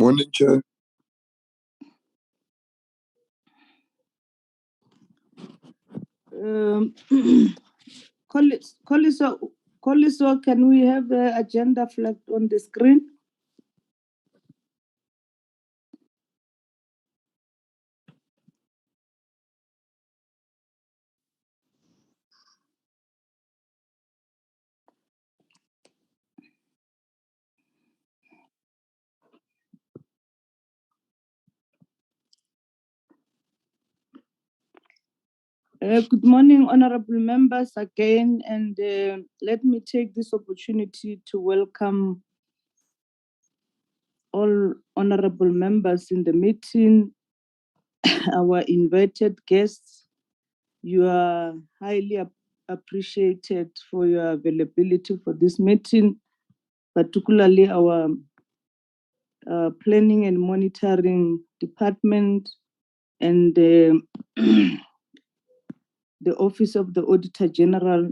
Morning, Chair. Colleagues, can we have the agenda flagged on the screen? Good morning, honorable members again, and let me take this opportunity to welcome all honorable members in the meeting, our invited guests. You are highly appreciated for your availability for this meeting, particularly our planning and monitoring department and the Office of the Auditor General.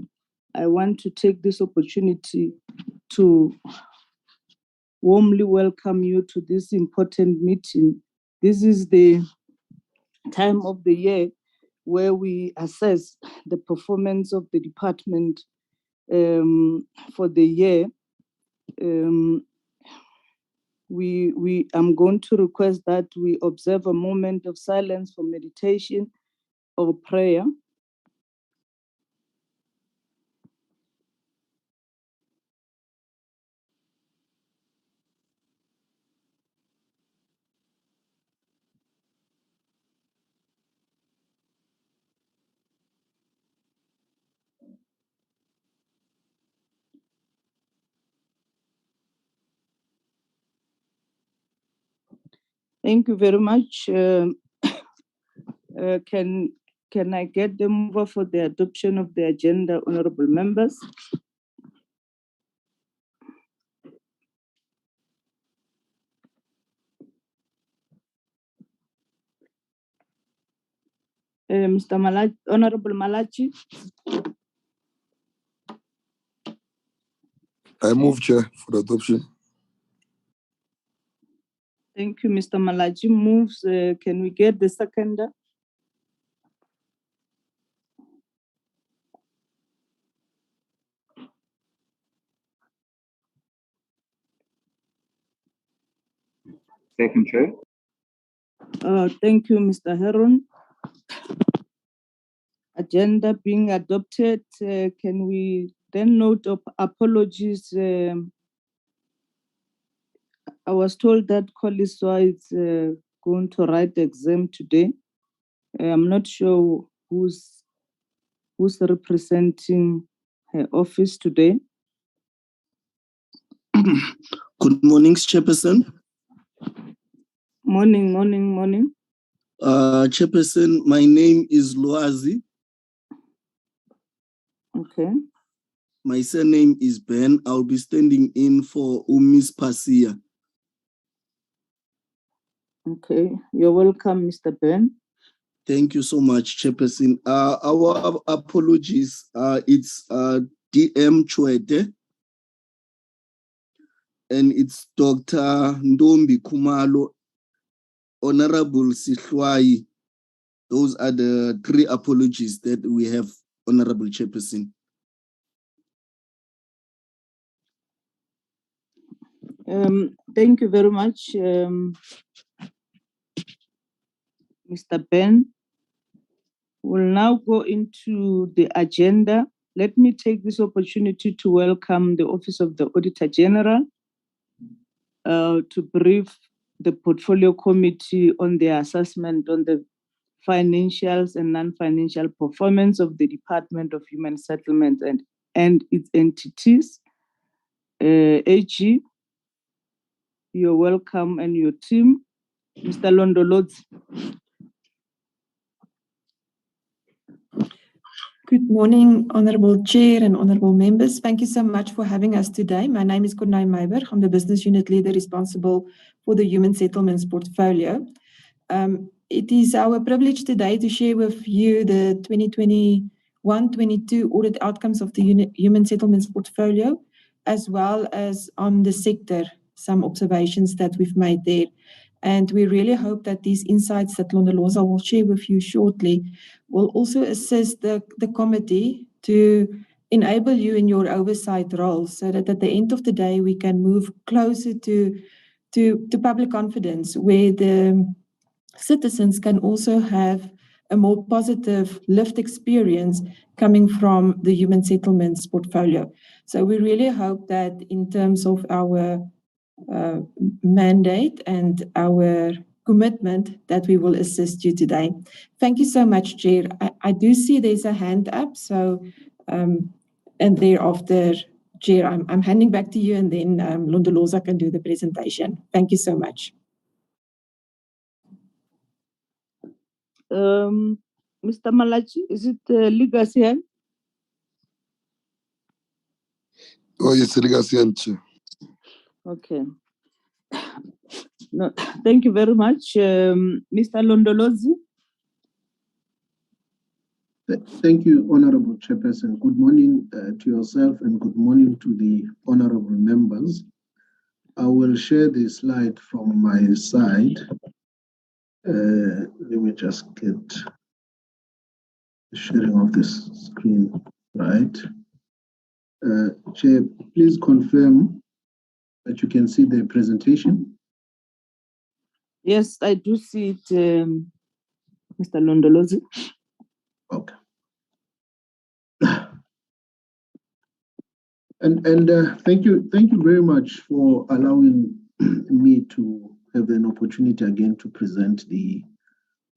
I want to take this opportunity to warmly welcome you to this important meeting. This is the time of the year where we assess the performance of the department for the year. I'm going to request that we observe a moment of silence for meditation or prayer. Thank you very much. Can I get the mover for the adoption of the agenda, honorable members? Mr. Malachi, Honorable Malachi. I move, Chair, for the adoption. Thank you, Mr. Malachi moves. Can we get the seconder? Second, Chair. Thank you, Mr. Heron. Agenda being adopted, can we then note of apologies? I was told that Koliswa is going to write the exam today. I'm not sure who's representing her office today. Good morning, Chairperson. Morning. Chairperson, my name is Loazi. Okay. My surname is Ben. I'll be standing in for Miss Pasia. Okay, you're welcome, Mr. Ben. Thank you so much, Chairperson. Our apologies. It's DM Chwete, and it's Dr. Ndombi Kumalo, Honorable Sihlwai. Those are the three apologies that we have, Honorable Chairperson. Thank you very much, Mr. Ben. We'll now go into the agenda. Let me take this opportunity to welcome the Office of the Auditor General to brief the Portfolio Committee on their assessment on the financials and non-financial performance of the Department of Human Settlements and its entities. AG, you're welcome, and your team. Mr. Londolozi. Good morning, Honorable Chair and Honorable Members. Thank you so much for having us today. My name is Cornay Meiber. I'm the Business Unit Leader responsible for the Human Settlements portfolio. It is our privilege today to share with you the 2021-22 audit outcomes of the Human Settlements portfolio, as well as on the sector some observations that we've made there. And we really hope that these insights that Londoloza will share with you shortly will also assist the committee to enable you in your oversight role, so that at the end of the day we can move closer to public confidence, where the citizens can also have a more positive lived experience coming from the human settlements portfolio. So we really hope that in terms of our mandate and our commitment, that we will assist you today. Thank you so much, Chair. I do see there's a hand up, so and thereafter, Chair, I'm handing back to you, and then Londoloza can do the presentation. Thank you so much. Mr. Malachi, is it Legacy here? Oh, yes, Legacy and Chair. Okay. No, thank you very much. Mr. Londolozi. Thank you, Honorable Chairperson. Good morning to yourself and good morning to the honorable members. I will share the slide from my side. Let me just get the sharing of this screen right. Chair, please confirm that you can see the presentation. Yes, I do see it, Mr. Londolozi. Okay. And thank you very much for allowing me to have an opportunity again to present the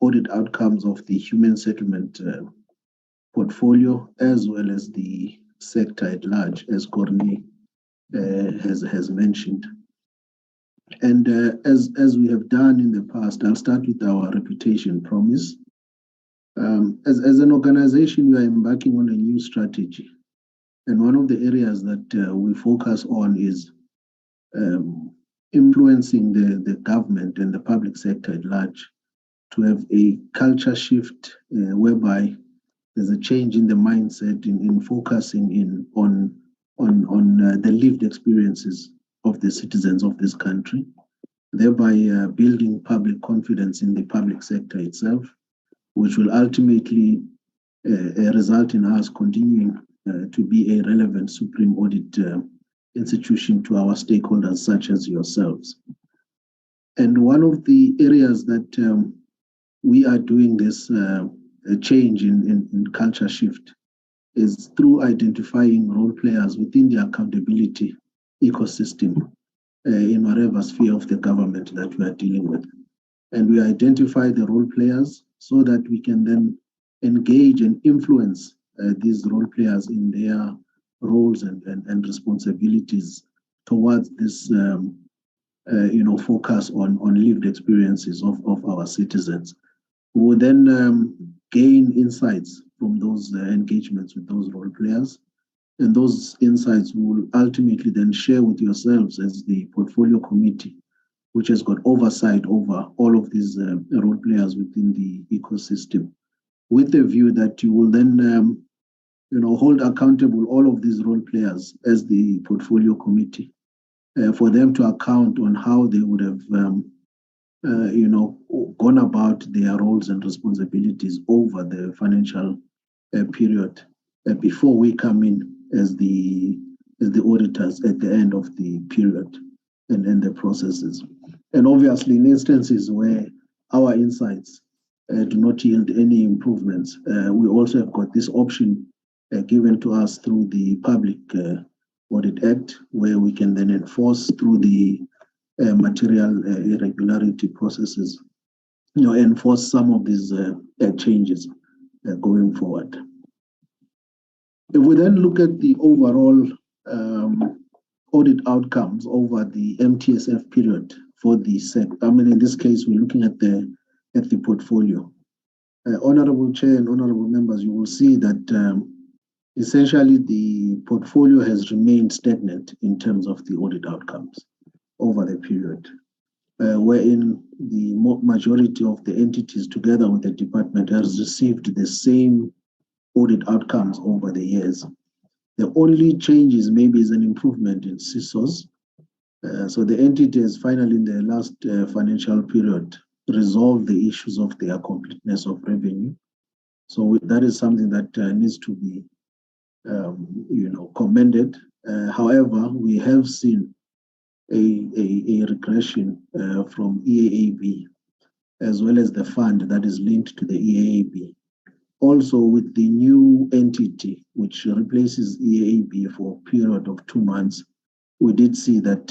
audit outcomes of the human settlement portfolio, as well as the sector at large, as Corne has mentioned. And as we have done in the past, I'll start with our reputation promise. As an organization, we are embarking on a new strategy. And one of the areas that we focus on is influencing the government and the public sector at large to have a culture shift whereby there's a change in the mindset in focusing on the lived experiences of the citizens of this country, thereby building public confidence in the public sector itself, which will ultimately result in us continuing to be a relevant supreme audit institution to our stakeholders, such as yourselves. And one of the areas that we are doing this change in culture shift is through identifying role players within the accountability ecosystem in whatever sphere of the government that we are dealing with. And we identify the role players so that we can then engage and influence these role players in their roles and responsibilities towards this focus on lived experiences of our citizens. We will then gain insights from those engagements with those role players, and those insights we will ultimately then share with yourselves as the portfolio committee, which has got oversight over all of these role players within the ecosystem, with the view that you will then hold accountable all of these role players as the portfolio committee for them to account on how they would have gone about their roles and responsibilities over the financial period before we come in as the auditors at the end of the period and the processes. And obviously, in instances where our insights do not yield any improvements, we also have got this option given to us through the Public Audit Act, where we can then enforce through the material irregularity processes, enforce some of these changes going forward. If we then look at the overall audit outcomes over the MTSF period for the sector, in this case, we're looking at the portfolio. Honorable Chair and honorable members, you will see that essentially the portfolio has remained stagnant in terms of the audit outcomes over the period, wherein the majority of the entities together with the department has received the same audit outcomes over the years. The only changes maybe is an improvement in CISOs, So the entity has finally, in the last financial period, resolved the issues of their completeness of revenue. So that is something that needs to be, commended. However, we have seen a regression from EAAB, as well as the fund that is linked to the EAAB. Also, with the new entity, which replaces EAAB for a period of 2 months, we did see that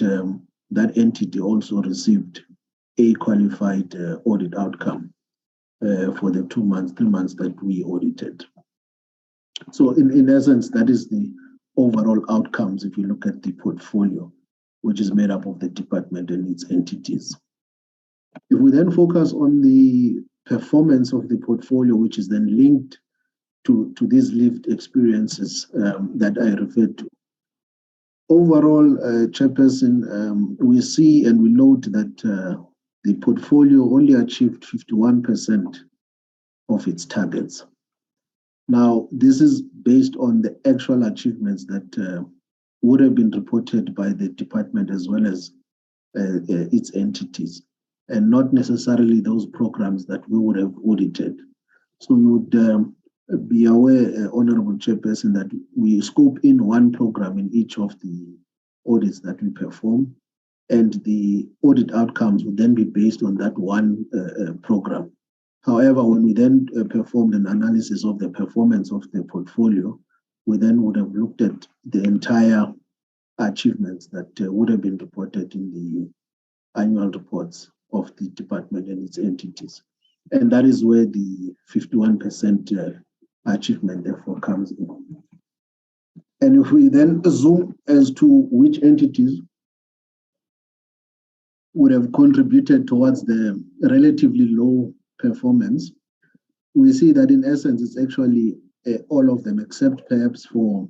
that entity also received a qualified audit outcome for the 3 months that we audited. So in essence, that is the overall outcomes if you look at the portfolio, which is made up of the department and its entities. If we then focus on the performance of the portfolio, which is then linked to these lived experiences that I referred to. Overall, Chairperson, we see and we note that the portfolio only achieved 51% of its targets. Now, this is based on the actual achievements that would have been reported by the department as well as its entities, and not necessarily those programs that we would have audited. So you would be aware, Honorable Chairperson, that we scope in one program in each of the audits that we perform, and the audit outcomes would then be based on that one program. However, when we then performed an analysis of the performance of the portfolio, we then would have looked at the entire achievements that would have been reported in the annual reports of the department and its entities. And that is where the 51% achievement therefore comes in. And if we then zoom as to which entities would have contributed towards the relatively low performance, we see that in essence it's actually all of them except perhaps for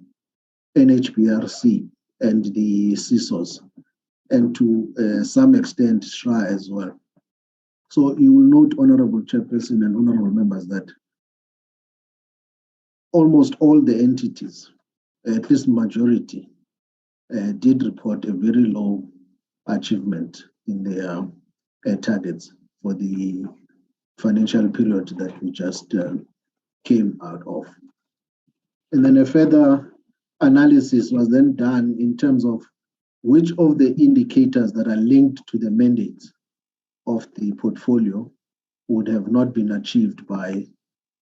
NHBRC and the CISOs, and to some extent SHRA as well. So you will note, Honorable Chairperson and Honorable Members, that almost all the entities, at least majority, did report a very low achievement in their targets for the financial period that we just came out of. And then a further analysis was then done in terms of which of the indicators that are linked to the mandates of the portfolio would have not been achieved by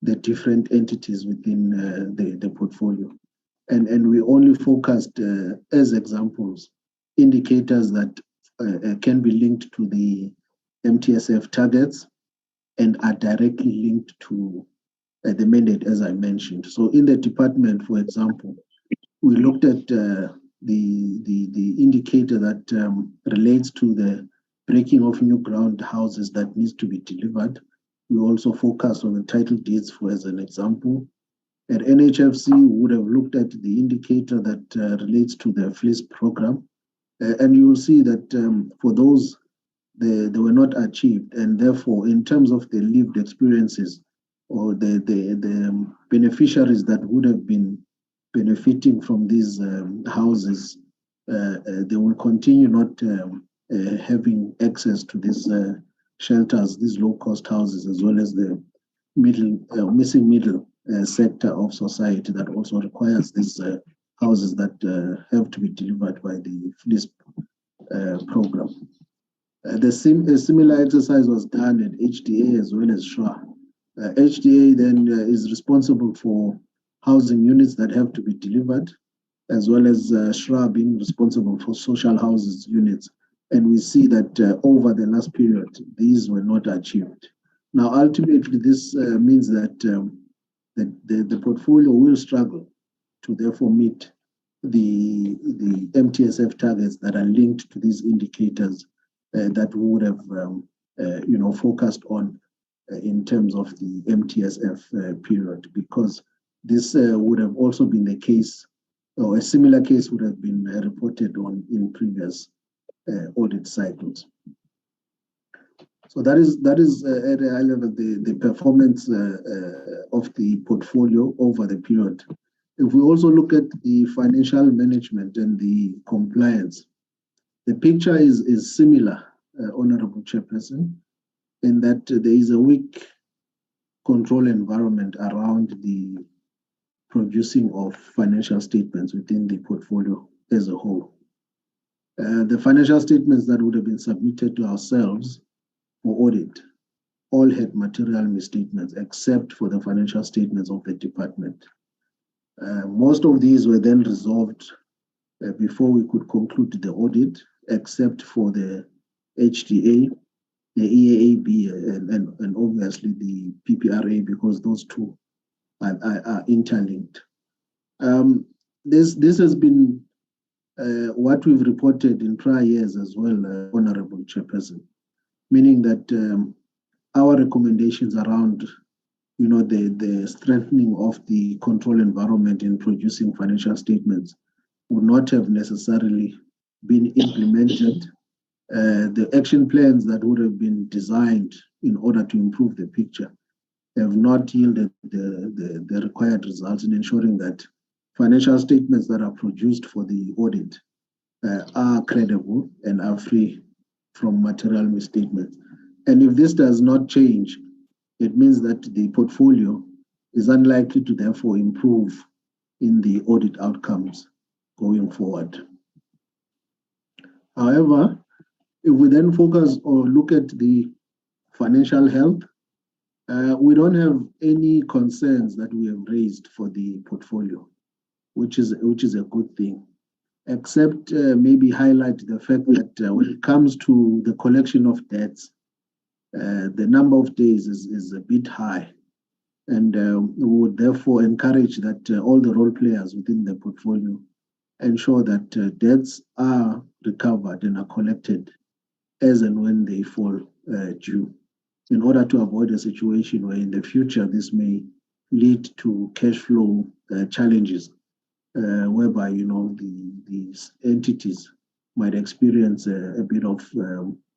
the different entities within the portfolio. And we only focused as examples indicators that can be linked to the MTSF targets and are directly linked to the mandate, as I mentioned. So in the department, for example, we looked at the indicator that relates to the breaking of new ground houses that needs to be delivered. We also focused on the title deeds, for as an example. At NHFC, we would have looked at the indicator that relates to the FLIS program. And you will see that for those, they were not achieved. And therefore, in terms of the lived experiences or the beneficiaries that would have been benefiting from these houses, they will continue not having access to these shelters, these low-cost houses, as well as the missing middle sector of society that also requires these houses that have to be delivered by the FLIS program. A similar exercise was done at HDA as well as SHRA. HDA then is responsible for housing units that have to be delivered, as well as SHRA being responsible for social houses units. And we see that over the last period, these were not achieved. Now, ultimately, this means that the portfolio will struggle to therefore meet the MTSF targets that are linked to these indicators that we would have focused on in terms of the MTSF period, because this would have also been the case, or a similar case would have been reported on in previous audit cycles. So that is at a high level the performance of the portfolio over the period. If we also look at the financial management and the compliance, The picture is similar, Honorable Chairperson, in that there is a weak control environment around the producing of financial statements within the portfolio as a whole. The financial statements that would have been submitted to ourselves for audit all had material misstatements except for the financial statements of the department. Most of these were then resolved before we could conclude the audit, except for the HDA, the EAAB, and obviously the PPRA, because those two are interlinked. This has been what we've reported in prior years as well, Honorable Chairperson, meaning that our recommendations around the strengthening of the control environment in producing financial statements would not have necessarily been implemented. The action plans that would have been designed in order to improve the picture have not yielded the required results in ensuring that financial statements that are produced for the audit are credible and are free from material misstatements. And if this does not change, it means that the portfolio is unlikely to therefore improve in the audit outcomes going forward. However, if we then focus or look at the financial health, we don't have any concerns that we have raised for the portfolio, which is a good thing, except maybe highlight the fact that when it comes to the collection of debts, the number of days is a bit high, and we would therefore encourage that all the role players within the portfolio ensure that debts are recovered and are collected as and when they fall due, in order to avoid a situation where in the future this may lead to cash flow challenges, whereby these entities might experience a bit of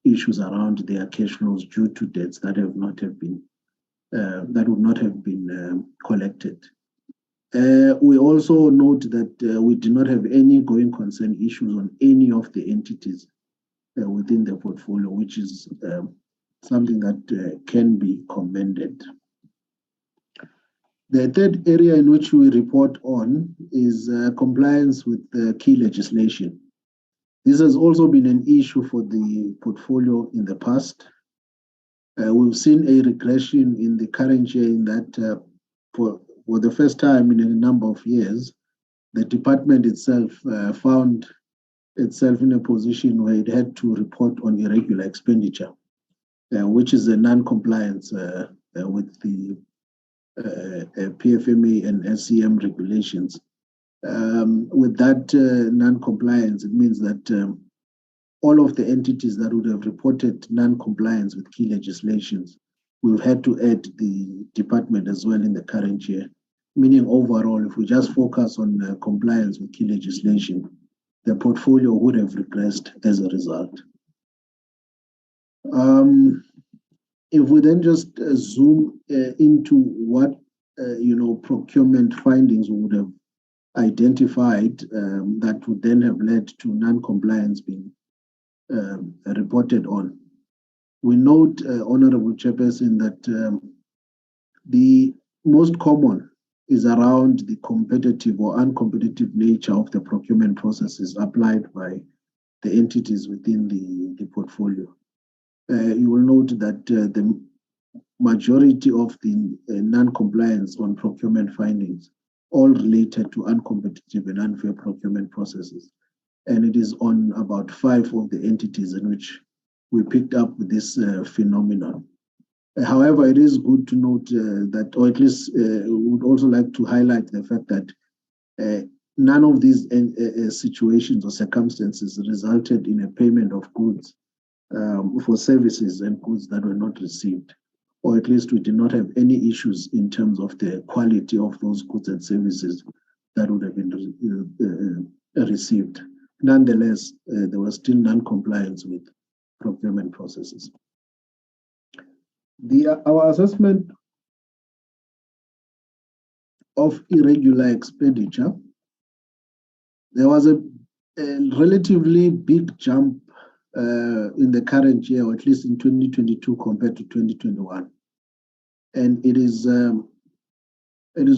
issues around their cash flows due to debts that would not have been collected. We also note that we do not have any going concern issues on any of the entities within the portfolio, which is something that can be commended. The third area in which we report on is compliance with the key legislation. This has also been an issue for the portfolio in the past. We've seen a regression in the current year in that for the first time in a number of years, the department itself found itself in a position where it had to report on irregular expenditure, which is a non-compliance with the PFMA and SCM regulations. With that non-compliance, it means that all of the entities that would have reported non-compliance with key legislations, we've had to add the department as well in the current year, meaning overall, if we just focus on compliance with key legislation, the portfolio would have regressed as a result. If we then just zoom into what procurement findings we would have identified that would then have led to non-compliance being reported on. We note, Honorable Chairperson, that the most common is around the competitive or uncompetitive nature of the procurement processes applied by the entities within the portfolio. You will note that the majority of the non-compliance on procurement findings all related to uncompetitive and unfair procurement processes. And it is on about 5 of the entities in which we picked up this phenomenon. However, it is good to note that, or at least would also like to highlight the fact that none of these situations or circumstances resulted in a payment of goods for services and goods that were not received, or at least we did not have any issues in terms of the quality of those goods and services that would have been received. Nonetheless, there was still non-compliance with procurement processes. Our assessment of irregular expenditure, there was a a relatively big jump in the current year, or at least in 2022 compared to 2021. And it is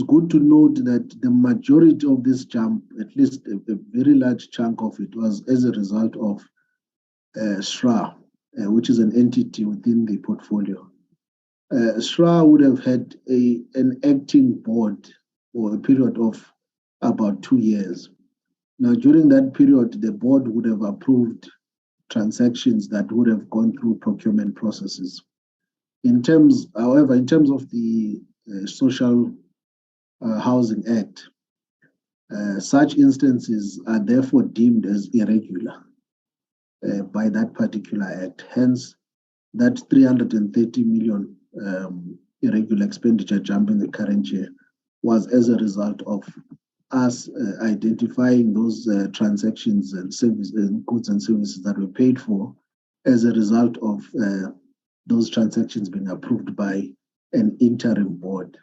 good to note that the majority of this jump, at least a very large chunk of it, was as a result of SRA, which is an entity within the portfolio. SRA would have had an acting board for a period of about 2 years. Now, during that period, the board would have approved transactions that would have gone through procurement processes. However, in terms of the Social Housing Act, such instances are therefore deemed as irregular by that particular act. Hence, that 330 million irregular expenditure jump in the current year was as a result of us identifying those transactions and goods and services that were paid for as a result of those transactions being approved by an interim board.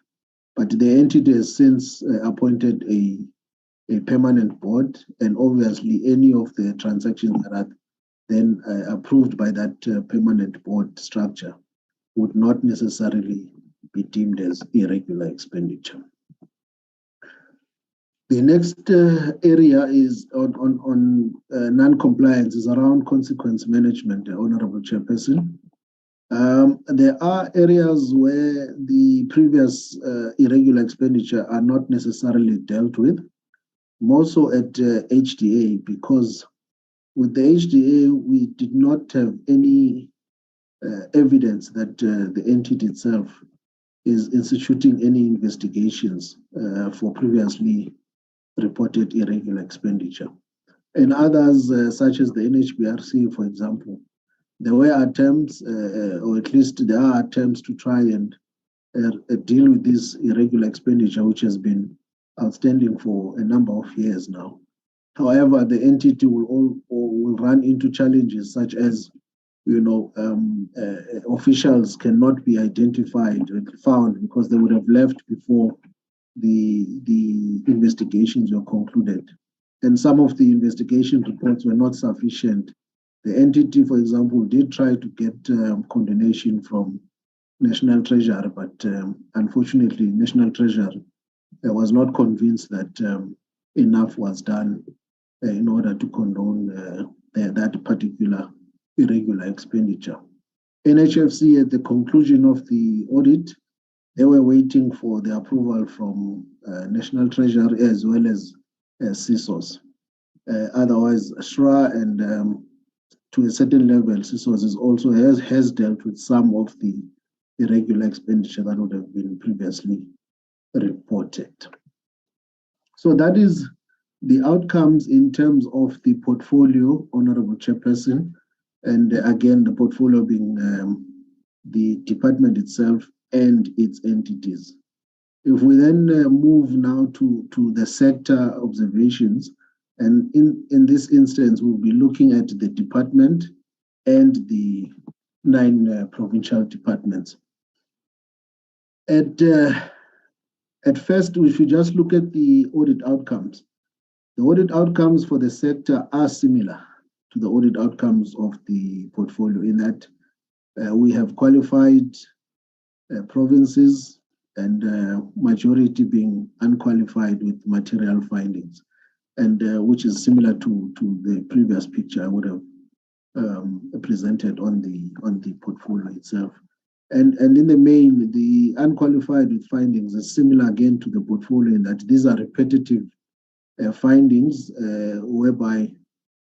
But the entity has since appointed a permanent board, and obviously any of the transactions that are then approved by that permanent board structure would not necessarily be deemed as irregular expenditure. The next area is on non-compliance, is around consequence management, Honorable Chairperson. There are areas where the previous irregular expenditure are not necessarily dealt with, more so at HDA, because with the HDA, we did not have any evidence that the entity itself is instituting any investigations for previously reported irregular expenditure. And others, such as the NHBRC, for example, there were attempts, or at least there are attempts to try and deal with this irregular expenditure, which has been outstanding for a number of years now. However, the entity will run into challenges such as, officials cannot be identified and found because they would have left before the investigations were concluded. And some of the investigation reports were not sufficient. The entity, for example, did try to get condonation from National Treasury, but unfortunately, National Treasury was not convinced that enough was done in order to condone that particular irregular expenditure. NHFC, at the conclusion of the audit, they were waiting for the approval from National Treasury as well as CISOS. Otherwise, SRA and to a certain level, CISOS also has dealt with some of the irregular expenditure that would have been previously reported. So that is the outcomes in terms of the portfolio, Honorable Chairperson, and again, the portfolio being the department itself and its entities. If we then move now to the sector observations, and in this instance, we'll be looking at the department and the 9 provincial departments. At first, we should just look at the audit outcomes. The audit outcomes for the sector are similar to the audit outcomes of the portfolio in that we have qualified provinces and majority being unqualified with material findings, and which is similar to the previous picture I would have presented on the portfolio itself. And in the main, the unqualified with findings is similar again to the portfolio in that these are repetitive findings whereby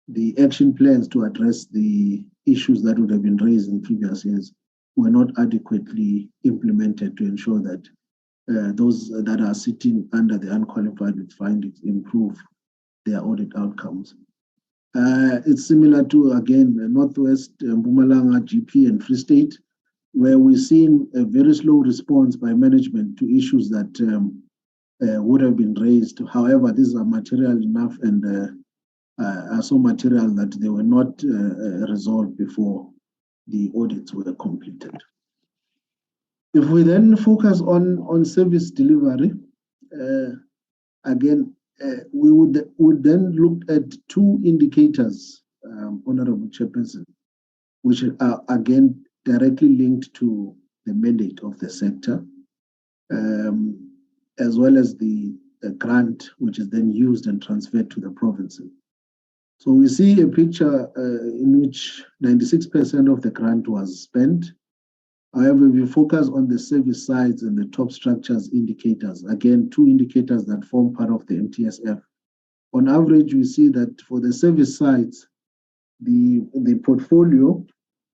the action plans to address the issues that would have been raised in previous years were not adequately implemented to ensure that those that are sitting under the unqualified with findings improve their audit outcomes. It's similar to, again, Northwest, Mpumalanga, GP, and Free State, where we're seeing a very slow response by management to issues that would have been raised. However, these are material enough and are so material that they were not resolved before the audits were completed. If we then focus on service delivery, again, We would then look at two indicators, Honorable Chairperson, which are again directly linked to the mandate of the sector, as well as the grant, which is then used and transferred to the provinces. So we see a picture in which 96% of the grant was spent. However, we focus on the service sides and the top structures indicators. Again, two indicators that form part of the MTSF. On average, we see that for the service sides, the portfolio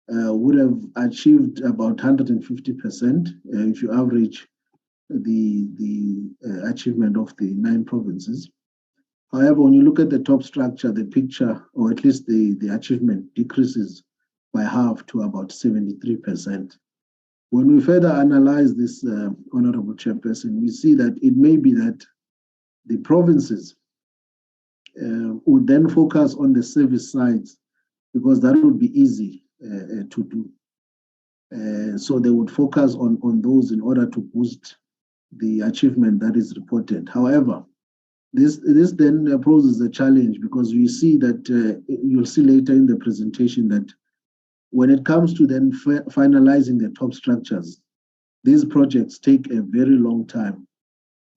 would have achieved about 150% if you average the achievement of the 9 provinces. However, when you look at the top structure, the picture, or at least the achievement, decreases by half to about 73%. When we further analyze this, Honorable Chairperson, we see that it may be that the provinces would then focus on the service sides because that would be easy to do. So they would focus on those in order to boost the achievement that is reported. However, this then poses a challenge because we see that you'll see later in the presentation that when it comes to then finalizing the top structures, these projects take a very long time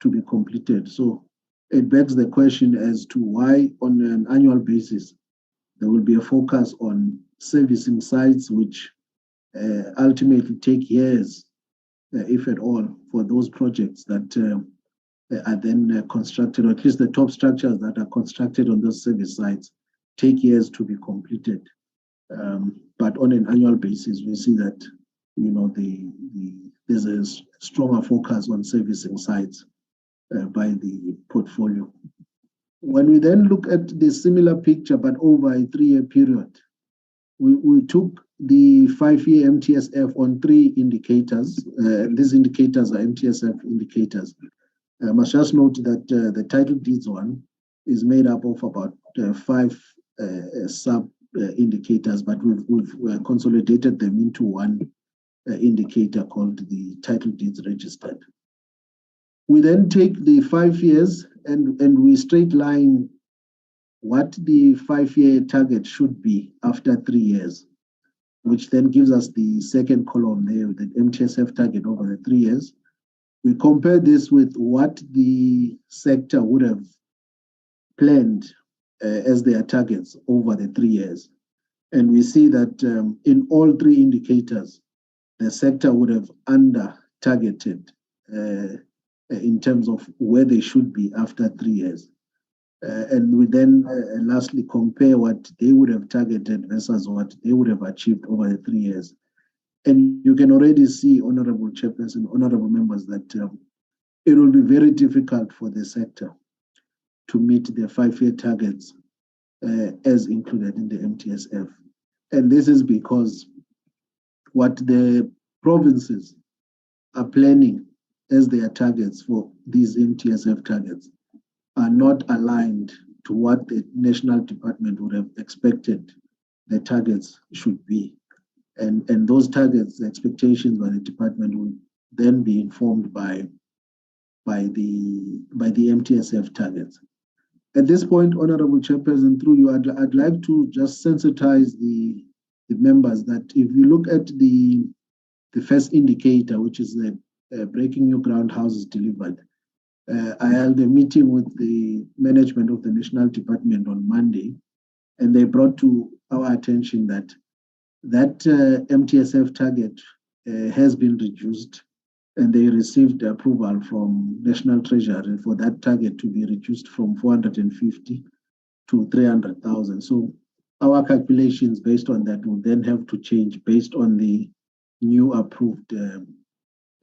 to be completed. So it begs the question as to why on an annual basis there will be a focus on servicing sites which ultimately take years, if at all, for those projects that are then constructed, or at least the top structures that are constructed on those service sites take years to be completed. But on an annual basis, we see that there's a stronger focus on servicing sites by the portfolio. When we then look at the similar picture, but over a 3-year period, we took the 5-year MTSF on 3 indicators. These indicators are MTSF indicators. I must just note that the title deeds one is made up of about 5 sub indicators, but we've consolidated them into one indicator called the title deeds registered. We then take the 5 years and we straight line what the 5-year target should be after 3 years, which then gives us the second column there, the MTSF target over the 3 years. We compare this with what the sector would have planned as their targets over the 3 years. And we see that in all 3 indicators, the sector would have under-targeted in terms of where they should be after 3 years. And we then lastly compare what they would have targeted versus what they would have achieved over the 3 years. And you can already see, Honorable Chairperson, Honorable Members, that it will be very difficult for the sector to meet their 5-year targets as included in the MTSF. And this is because what the provinces are planning as their targets for these MTSF targets are not aligned to what the national department would have expected the targets should be. And those targets, the expectations by the department will then be informed by the MTSF targets. At this point, Honorable Chairperson, through you, I'd like to just sensitize the members that if you look at the first indicator, which is the breaking new ground houses delivered, I held a meeting with the management of the national department on Monday, and they brought to our attention that MTSF target has been reduced, and they received approval from National Treasury for that target to be reduced from 450 to 300,000. So our calculations based on that will then have to change based on the new approved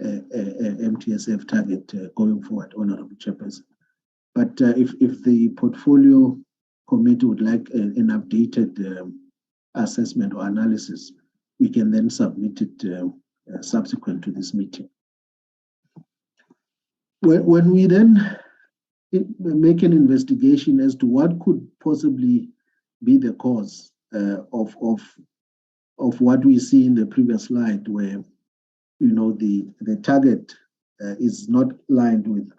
MTSF target going forward, Honorable Chairperson. But if the portfolio committee would like an updated assessment or analysis, we can then submit it subsequent to this meeting. When we then make an investigation as to what could possibly be the cause of what we see in the previous slide, where the target is not aligned with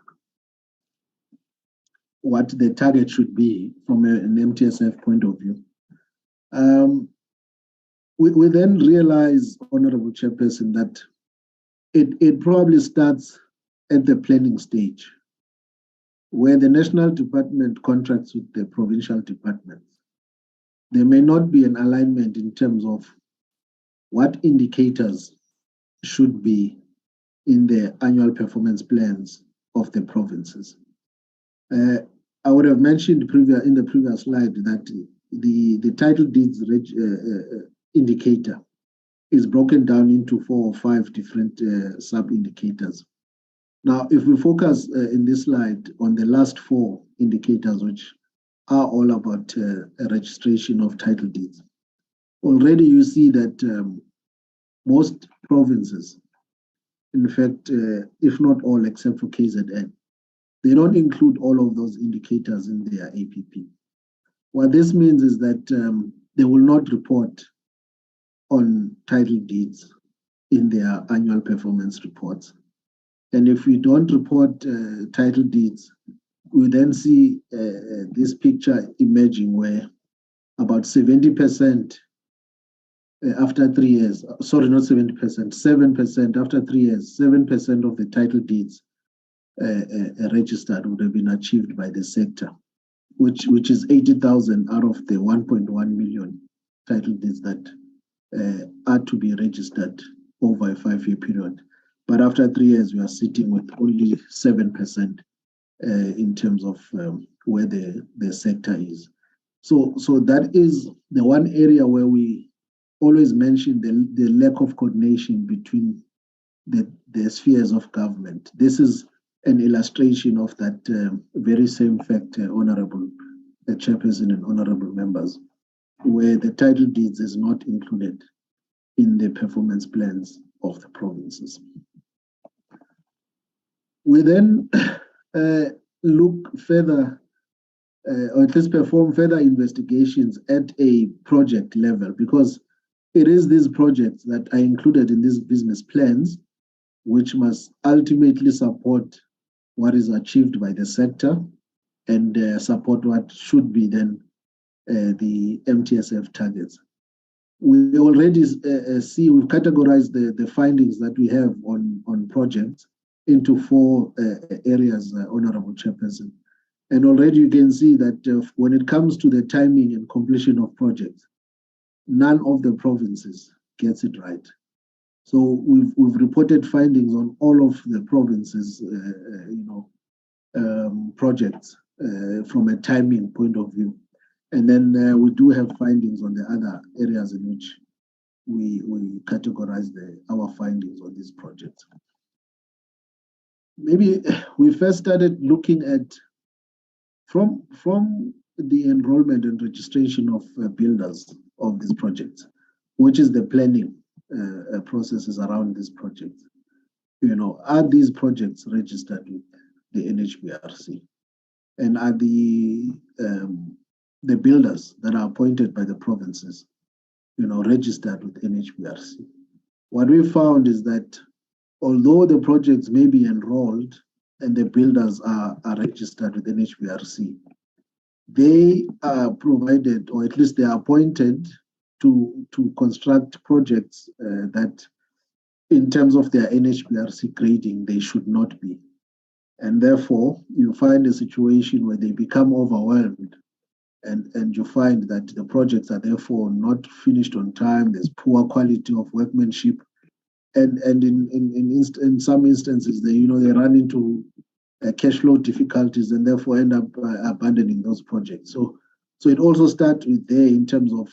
what the target should be from an MTSF point of view. We then realize, Honorable Chairperson, that it probably starts at the planning stage, where the national department contracts with the provincial departments. There may not be an alignment in terms of what indicators should be in the annual performance plans of the provinces. I would have mentioned in the previous slide that the title deeds indicator is broken down into 4 or 5 different sub-indicators. Now, if we focus in this slide on the last 4 indicators, which are all about registration of title deeds, already you see that most provinces, in fact, if not all except for KZN, they don't include all of those indicators in their APP. What this means is that they will not report on title deeds in their annual performance reports. And if we don't report title deeds, we then see this picture emerging where about 70% after 3 years, sorry, not 70%, 7% after 3 years, 7% of the title deeds registered would have been achieved by the sector, which is 80,000 out of the 1.1 million title deeds that are to be registered over a 5-year period. But after 3 years, we are sitting with only 7% in terms of where the sector is. So that is the one area where we always mention the lack of coordination between the spheres of government. This is an illustration of that very same fact, Honorable Chairperson and Honorable Members, where the title deeds is not included in the performance plans of the provinces. We then look further, or at least perform further investigations at a project level, because it is these projects that are included in these business plans which must ultimately support what is achieved by the sector and support what should be then the MTSF targets. We already see, we've categorized the findings that we have on projects into 4 areas, Honorable Chairperson. And already you can see that when it comes to the timing and completion of projects, none of the provinces gets it right. So we've reported findings on all of the provinces, projects from a timing point of view. And then we do have findings on the other areas in which we categorize our findings on these projects. Maybe we first started looking at from the enrollment and registration of builders of these projects, which is the planning processes around these projects. Are these projects registered with the NHBRC? And are the builders that are appointed by the provinces, registered with NHBRC? What we found is that although the projects may be enrolled and the builders are registered with NHBRC, they are provided, or at least they are appointed to construct projects that in terms of their NHBRC grading, they should not be. And therefore, you find a situation where they become overwhelmed and you find that the projects are therefore not finished on time, there's poor quality of workmanship, and in some instances, they run into cash flow difficulties and therefore end up abandoning those projects. So it also starts with there in terms of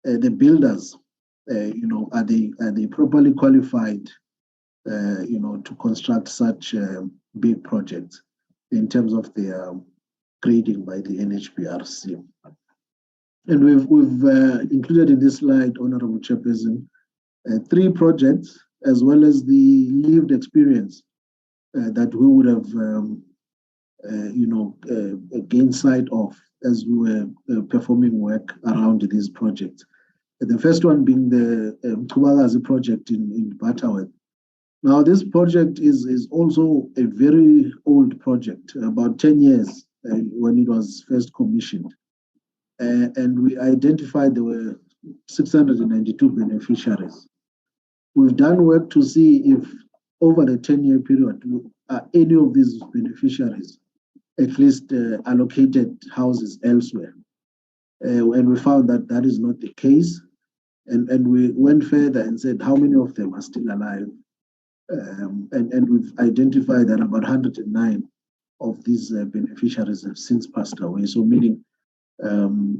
the builders. Are they properly qualified, to construct such big projects in terms of their grading by the NHBRC? And we've included in this slide, Honorable Chairperson, 3 projects as well as the lived experience that we would have, gained sight of as we were performing work around these projects. The first one being the Kubagazi project in Butterworth. Now, this project is also a very old project, about 10 years when it was first commissioned. And we identified there were 692 beneficiaries. We've done work to see if over the 10-year period, any of these beneficiaries at least allocated houses elsewhere. And we found that that is not the case. And we went further and said, how many of them are still alive? And we've identified that about 109 of these beneficiaries have since passed away. So meaning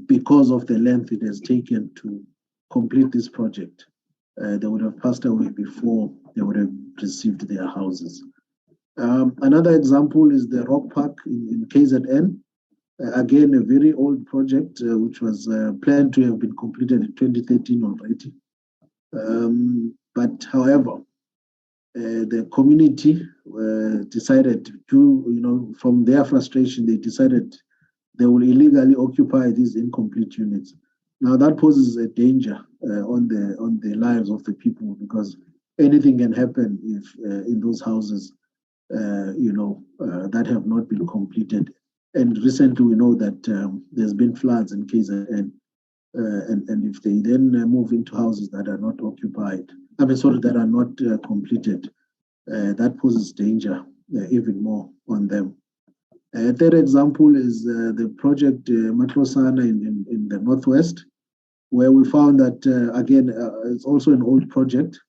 because of the length it has taken to complete this project, they would have passed away before they would have received their houses. Another example is the Rock Park in KZN. Again, a very old project which was planned to have been completed in 2013 already. But however, the community decided to, from their frustration, they decided they will illegally occupy these incomplete units. Now that poses a danger on the lives of the people, because anything can happen if in those houses, that have not been completed. And recently we know that there's been floods in KZN, and if they then move into houses that are not occupied, that are not completed, that poses danger even more on them. A third example is the project Matlosana in the Northwest, where we found that, again, it's also an old project.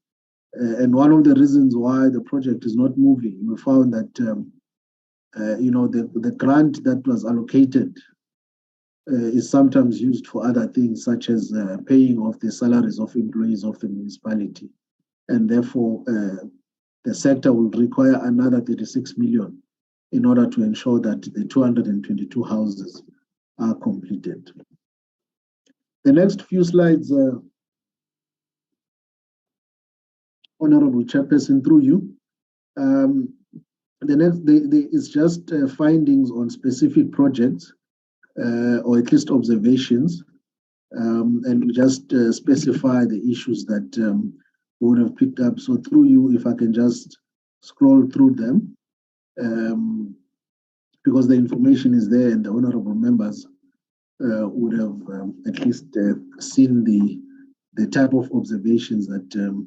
And one of the reasons why the project is not moving, we found that, the grant that was allocated is sometimes used for other things, such as paying off the salaries of employees of the municipality. And therefore, the sector will require another 36 million in order to ensure that the 222 houses are completed. The next few slides, Honorable Chairperson, through you. The next is just findings on specific projects, or at least observations, and we just specify the issues that we would have picked up. So through you, if I can just scroll through them, because the information is there and the honorable members would have at least seen the type of observations that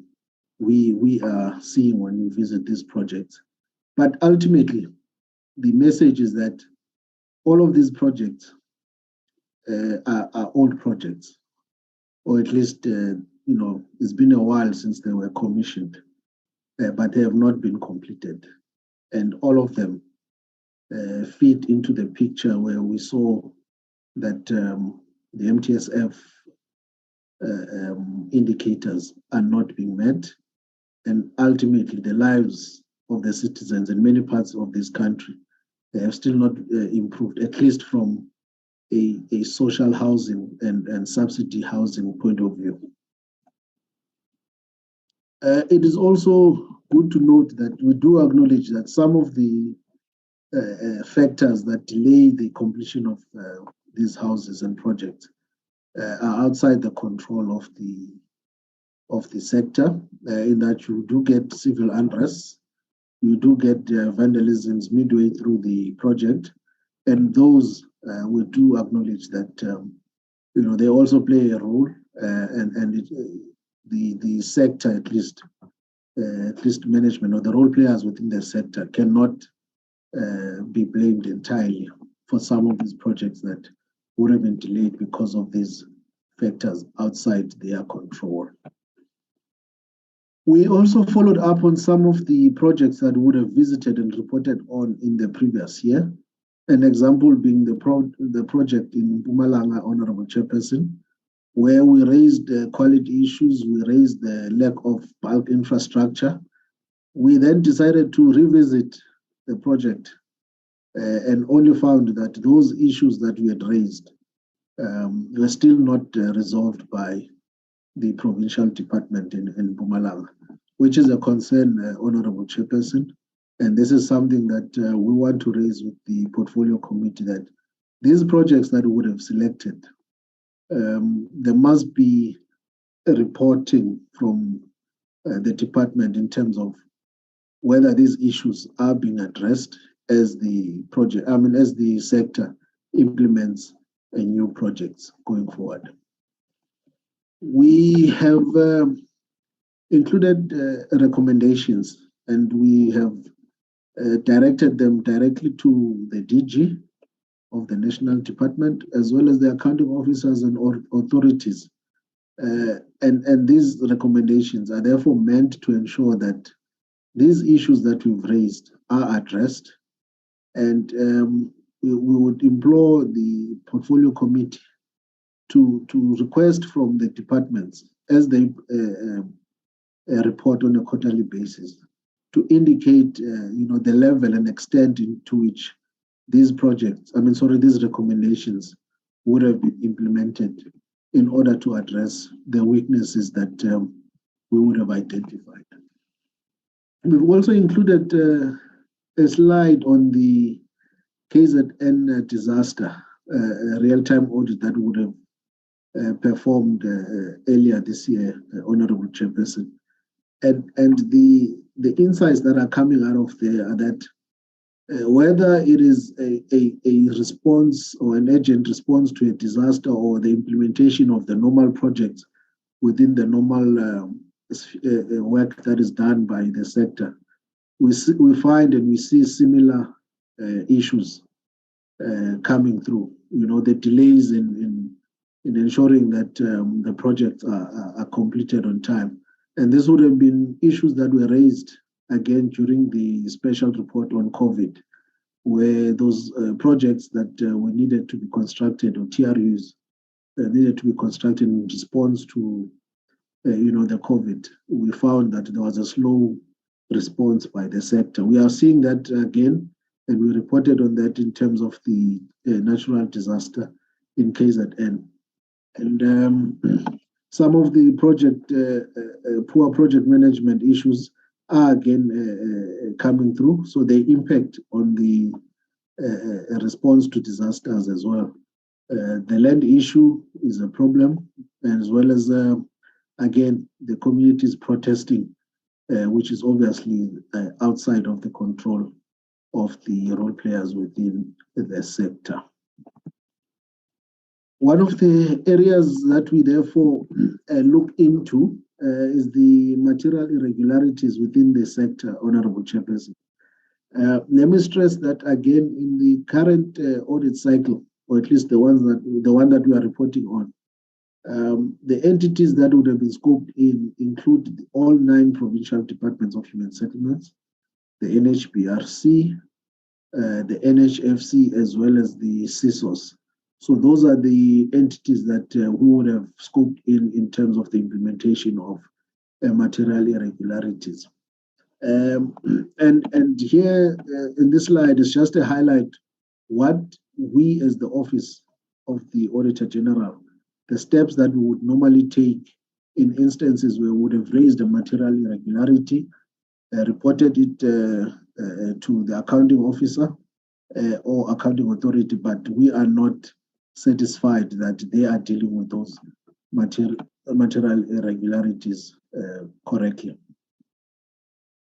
we are seeing when we visit these projects. But ultimately, the message is that all of these projects are old projects, or at least, it's been a while since they were commissioned, but they have not been completed. And all of them fit into the picture where we saw that the MTSF indicators are not being met, and ultimately the lives of the citizens in many parts of this country, they have still not improved, at least from a social housing and subsidy housing point of view. It is also good to note that we do acknowledge that some of the factors that delay the completion of these houses and projects are outside the control of the sector, in that you do get civil unrest, you do get vandalisms midway through the project, and those we do acknowledge that they also play a role, and the sector, at least management or the role players within the sector cannot be blamed entirely for some of these projects that would have been delayed because of these factors outside their control. We also followed up on some of the projects that we would have visited and reported on in the previous year. An example being the project in Mpumalanga, Honorable Chairperson, where we raised quality issues, we raised the lack of bulk infrastructure. We then decided to revisit the project and only found that those issues that we had raised were still not resolved by the provincial department in Mpumalanga, which is a concern, Honorable Chairperson. And this is something that we want to raise with the portfolio committee, that these projects that we would have selected, there must be a reporting from the department in terms of whether these issues are being addressed as the project, as the sector implements new projects going forward. We have included recommendations, and we have directed them directly to the DG of the National Department, as well as the accounting officers and authorities. And these recommendations are therefore meant to ensure that these issues that we've raised are addressed. And we would implore the portfolio committee to request from the departments, as they report on a quarterly basis, to indicate the level and extent to which these these recommendations would have been implemented in order to address the weaknesses that we would have identified. We've also included a slide on the KZN disaster, real-time audit that would have performed earlier this year, Honorable Chairperson. And the insights that are coming out of there are that whether it is a response or an urgent response to a disaster, or the implementation of the normal projects within the normal work that is done by the sector, we find and we see similar issues coming through. The delays in ensuring that the projects are completed on time. And this would have been issues that were raised again during the special report on COVID, where those projects that were needed to be constructed, or TRUs needed to be constructed in response to the COVID, we found that there was a slow response by the sector. We are seeing that again, and we reported on that in terms of the natural disaster in KZN. And some of the poor project management issues are again coming through, so they impact on the response to disasters as well. The land issue is a problem, as well as again the communities protesting, which is obviously outside of the control of the role players within the sector. One of the areas that we therefore look into is the material irregularities within the sector, Honorable Chairperson. Let me stress that again, in the current audit cycle, or at least the one that we are reporting on, the entities that would have been scoped in include all 9 provincial departments of human settlements, the NHBRC, the NHFC, as well as the CISOs. So those are the entities that we would have scoped in terms of the implementation of material irregularities. And here in this slide is just a highlight what we as the Office of the Auditor General, the steps that we would normally take in instances where we would have raised a material irregularity, reported it to the accounting officer or accounting authority, but we are not satisfied that they are dealing with those material irregularities correctly.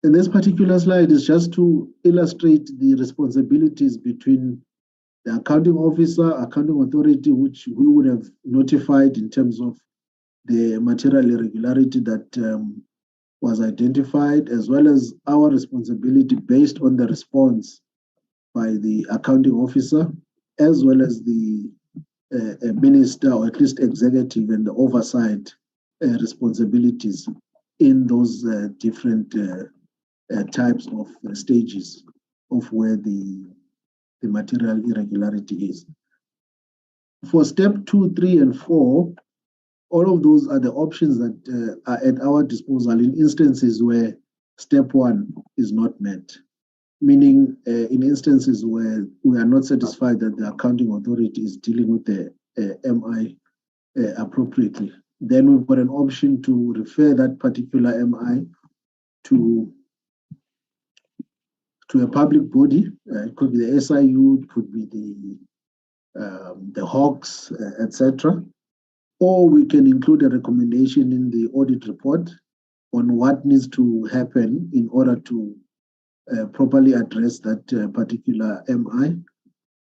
And this particular slide is just to illustrate the responsibilities between the accounting officer, accounting authority, which we would have notified in terms of the material irregularity that was identified, as well as our responsibility based on the response by the accounting officer, as well as the minister, or at least executive, and the oversight responsibilities in those different types of stages of where the material irregularity is. For step 2, 3, and 4, all of those are the options that are at our disposal in instances where step 1 is not met, meaning in instances where we are not satisfied that the accounting authority is dealing with the MI appropriately. Then we've got an option to refer that particular MI to a public body. It could be the SIU, it could be the Hawks, etc. Or we can include a recommendation in the audit report on what needs to happen in order to properly address that particular MI.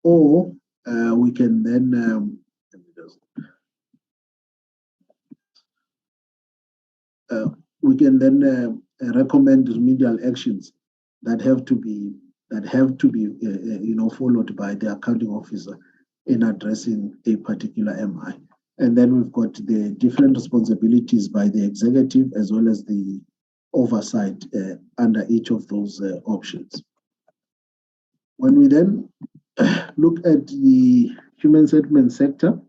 Or we can then recommend remedial actions that have to be followed by the accounting officer in addressing a particular MI. And then we've got the different responsibilities by the executive as well as the oversight under each of those options. When we then look at the human settlement sector,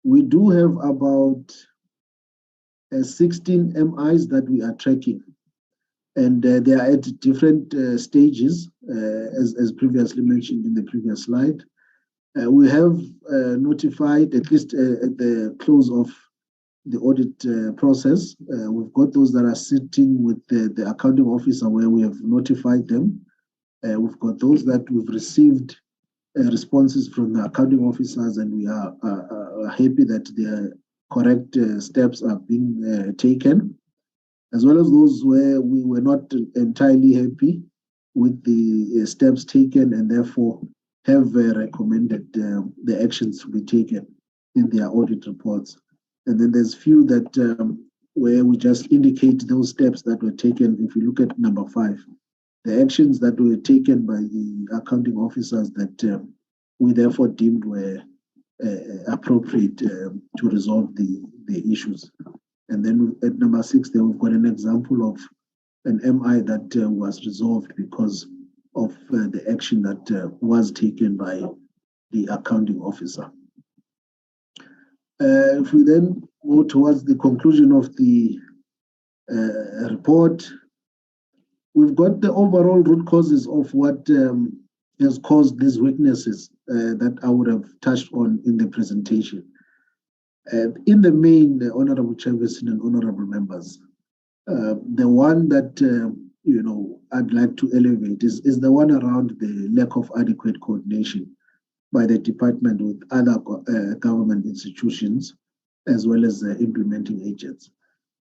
we do have about 16 MIs that we are tracking, and they are at different stages, as previously mentioned in the previous slide. We have notified, at least at the close of the audit process, we've got those that are sitting with the accounting officer where we have notified them. We've got those that we've received responses from the accounting officers, and we are happy that the correct steps are being taken, as well as those where we were not entirely happy with the steps taken and therefore have recommended the actions to be taken in their audit reports. And then there's few that where we just indicate those steps that were taken. If you look at number 5, the actions that were taken by the accounting officers that we therefore deemed were appropriate to resolve the issues. And then at number 6, there we've got an example of an MI that was resolved because of the action that was taken by the accounting officer. If we then go towards the conclusion of the report, we've got the overall root causes of what has caused these weaknesses that I would have touched on in the presentation. In the main, Honorable Chairperson and Honorable Members, the one that I'd like to elevate is the one around the lack of adequate coordination by the department with other government institutions as well as implementing agents.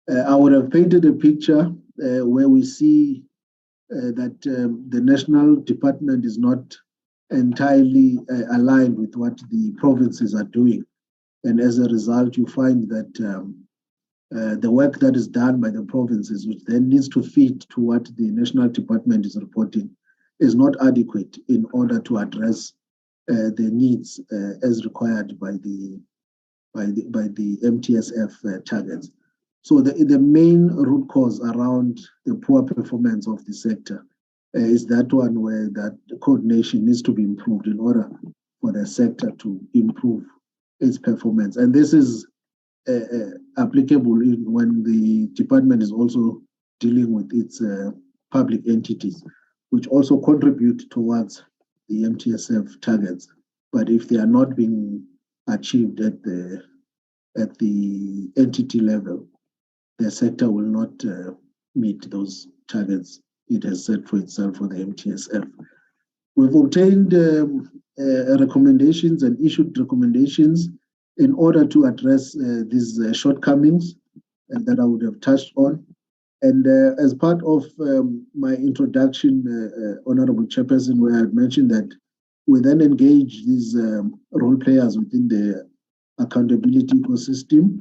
I would have painted a picture where we see that the national department is not entirely aligned with what the provinces are doing. And as a result, you find that the work that is done by the provinces, which then needs to feed to what the national department is reporting, is not adequate in order to address the needs as required by the MTSF targets. So the main root cause around the poor performance of the sector is that one where that coordination needs to be improved in order for the sector to improve its performance. And this is applicable when the department is also dealing with its public entities, which also contribute towards the MTSF targets. But if they are not being achieved at the entity level, the sector will not meet those targets it has set for itself for the MTSF. We've obtained recommendations and issued recommendations in order to address these shortcomings that I would have touched on. And as part of my introduction, Honorable Chairperson, where I had mentioned that we then engage these role players within the accountability ecosystem.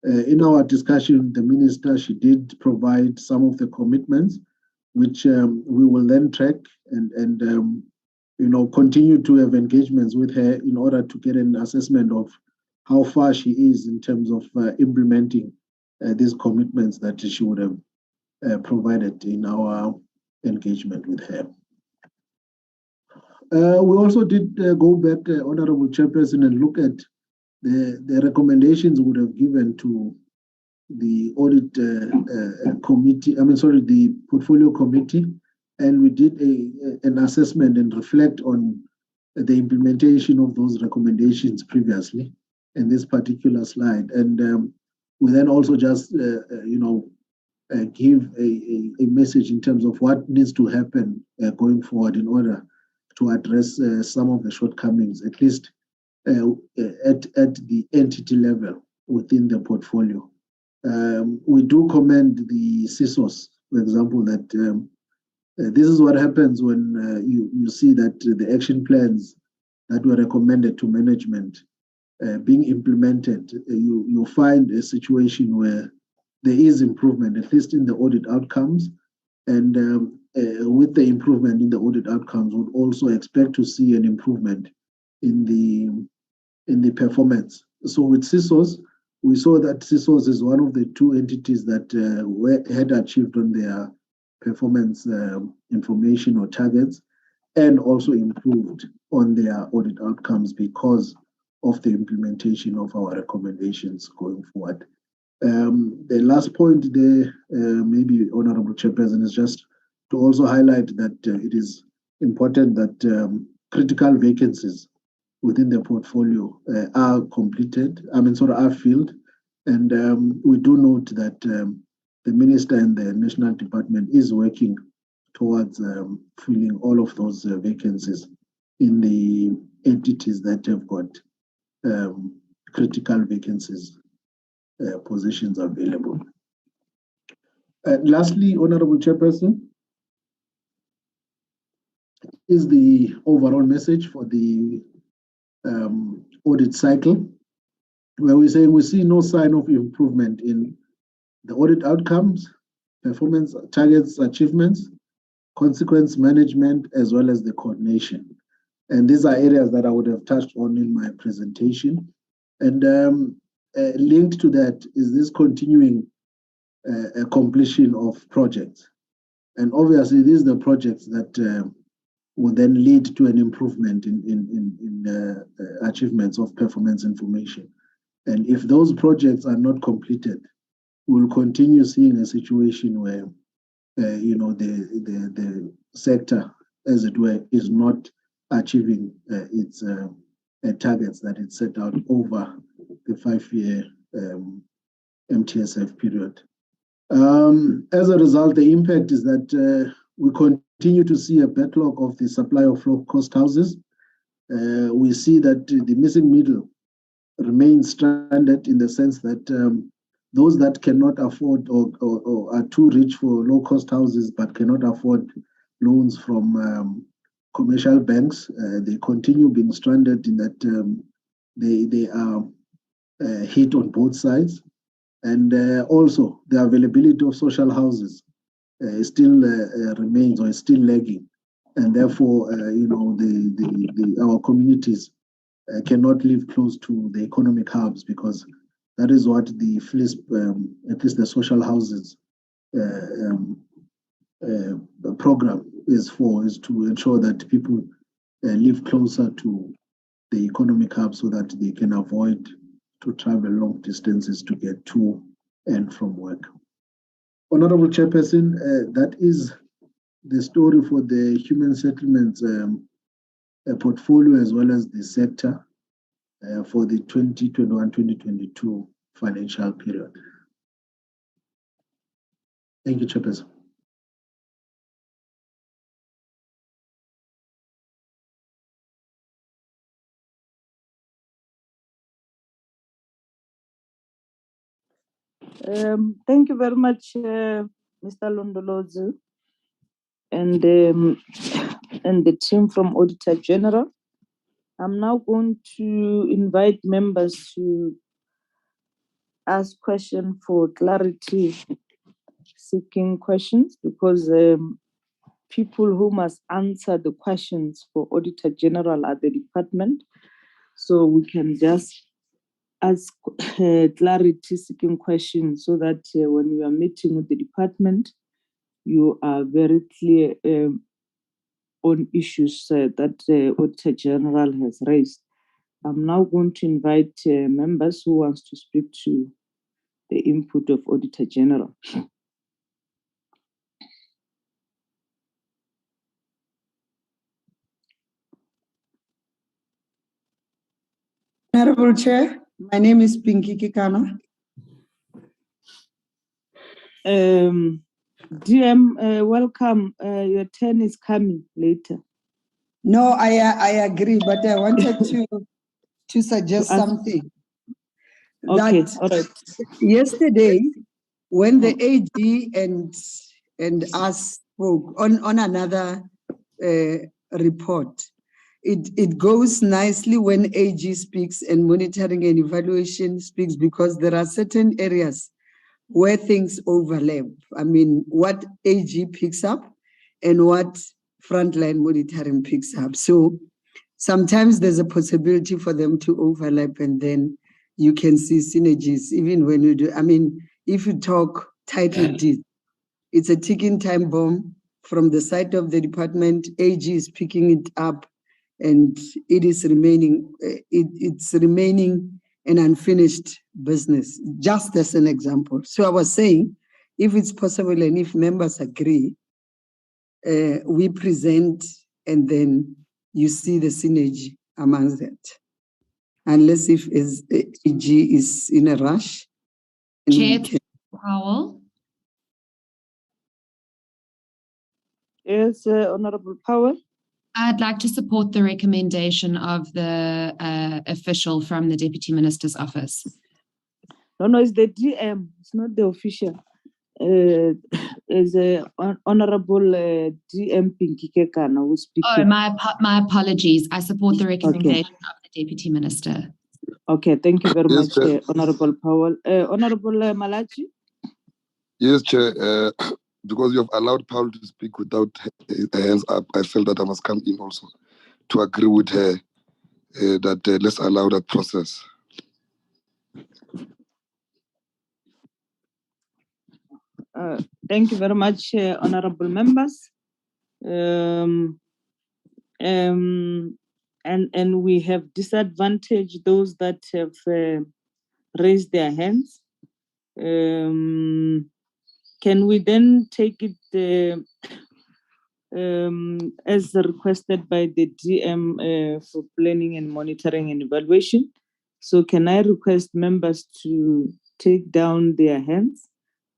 In our discussion, the Minister, she did provide some of the commitments, which we will then track and continue to have engagements with her in order to get an assessment of how far she is in terms of implementing these commitments that she would have provided in our engagement with her. We also did go back, Honorable Chairperson, and look at the recommendations we would have given to the audit committee, the portfolio committee, and we did an assessment and reflect on the implementation of those recommendations previously in this particular slide. And we then also just, give a message in terms of what needs to happen going forward in order to address some of the shortcomings, at least at the entity level within the portfolio. We do commend the CISOs, for example, that this is what happens when you see that the action plans that were recommended to management being implemented, you find a situation where there is improvement, at least in the audit outcomes. And with the improvement in the audit outcomes, would also expect to see an improvement in the performance. So with CISOs, we saw that CISOs is one of the two entities that had achieved on their performance information or targets, and also improved on their audit outcomes because of the implementation of our recommendations going forward. The last point there, maybe Honorable Chairperson, is just to also highlight that it is important that critical vacancies within the portfolio are completed, are filled. And we do note that the Minister and the National Department is working towards filling all of those vacancies in the entities that have got critical vacancies positions available. Lastly, Honorable Chairperson, is the overall message for the audit cycle, where we say we see no sign of improvement in the audit outcomes, performance targets, achievements, consequence management, as well as the coordination. And these are areas that I would have touched on in my presentation. And linked to that is this continuing completion of projects. And obviously, these are the projects that will then lead to an improvement in achievements of performance information. And if those projects are not completed, we'll continue seeing a situation where the sector, as it were, is not achieving its targets that it set out over the 5-year MTSF period. As a result, the impact is that we continue to see a backlog of the supply of low-cost houses. We see that the missing middle remains stranded in the sense that those that cannot afford or are too rich for low-cost houses but cannot afford loans from commercial banks, they continue being stranded in that they are hit on both sides. And also the availability of social houses still remains or is still lagging. And therefore, our communities cannot live close to the economic hubs, because that is what the FLISP, at least the social houses program is for, is to ensure that people live closer to the economic hub so that they can avoid to travel long distances to get to and from work. Honorable Chairperson, that is the story for the human settlements portfolio as well as the sector for the 2021-2022 financial period. Thank you, Chairperson. Thank you very much, Mr. Londolozu, and the team from Auditor-General. I'm now going to invite members to ask questions for clarity, seeking questions, because people who must answer the questions for Auditor-General are the department. So we can just ask clarity seeking questions so that when you are meeting with the department, you are very clear on issues that the Auditor-General has raised. I'm now going to invite members who wants to speak to the input of Auditor-General. Honorable Chair, my name is Pinky Kikano. DM, welcome. Your turn is coming later. No, I agree, but I wanted to suggest something. Okay, That all right. yesterday, when the AG and us spoke on another report, it goes nicely when AG speaks and monitoring and evaluation speaks, because there are certain areas where things overlap. I mean, what AG picks up and what frontline monitoring picks up. So sometimes there's a possibility for them to overlap, and then you can see synergies even when you do. I mean, if you talk title deed, it's a ticking time bomb from the side of the department. AG is picking it up, and it is remaining, it's remaining an unfinished business, just as an example. So I was saying, if it's possible and if members agree, we present and then you see the synergy amongst that. Unless if AG is in a rush. and we Chair can- Powell. Yes, Honorable Powell. I'd like to support the recommendation of the official from the Deputy Minister's office. No, it's the DM. It's not the official. Is Honorable DM Pinky Kekana who's speaking. Oh, my apologies. I support the recommendation of the Deputy Minister. Okay, thank you very Yes, much, Chair. Honorable Powell. Honorable Malachi. Yes, Chair. Because you have allowed Paul to speak without her hands up, I felt that I must come in also to agree with her that let's allow that process. Thank you very much, honorable members. And we have disadvantaged those that have raised their hands. Can we then take it as requested by the DM for planning and monitoring and evaluation? So can I request members to take down their hands,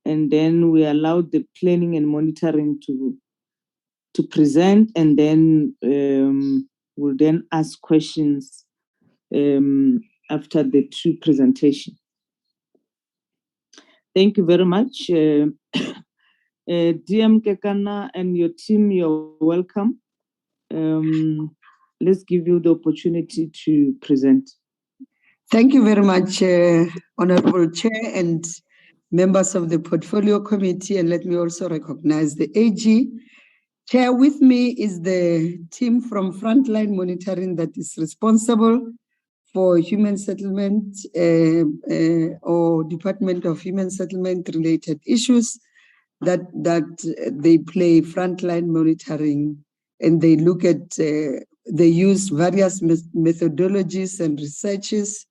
and then we allow the planning and monitoring to present, and then we'll then ask questions after the two presentation. Thank you very much. DM Kekana and your team, you're welcome. Let's give you the opportunity to present. Thank you very much, Honorable Chair and members of the Portfolio Committee. And let me also recognize the AG. Chair, with me is the team from Frontline Monitoring that is responsible for human settlement or Department of Human Settlement related issues that they play frontline monitoring, and they look at, they use various methodologies and researches,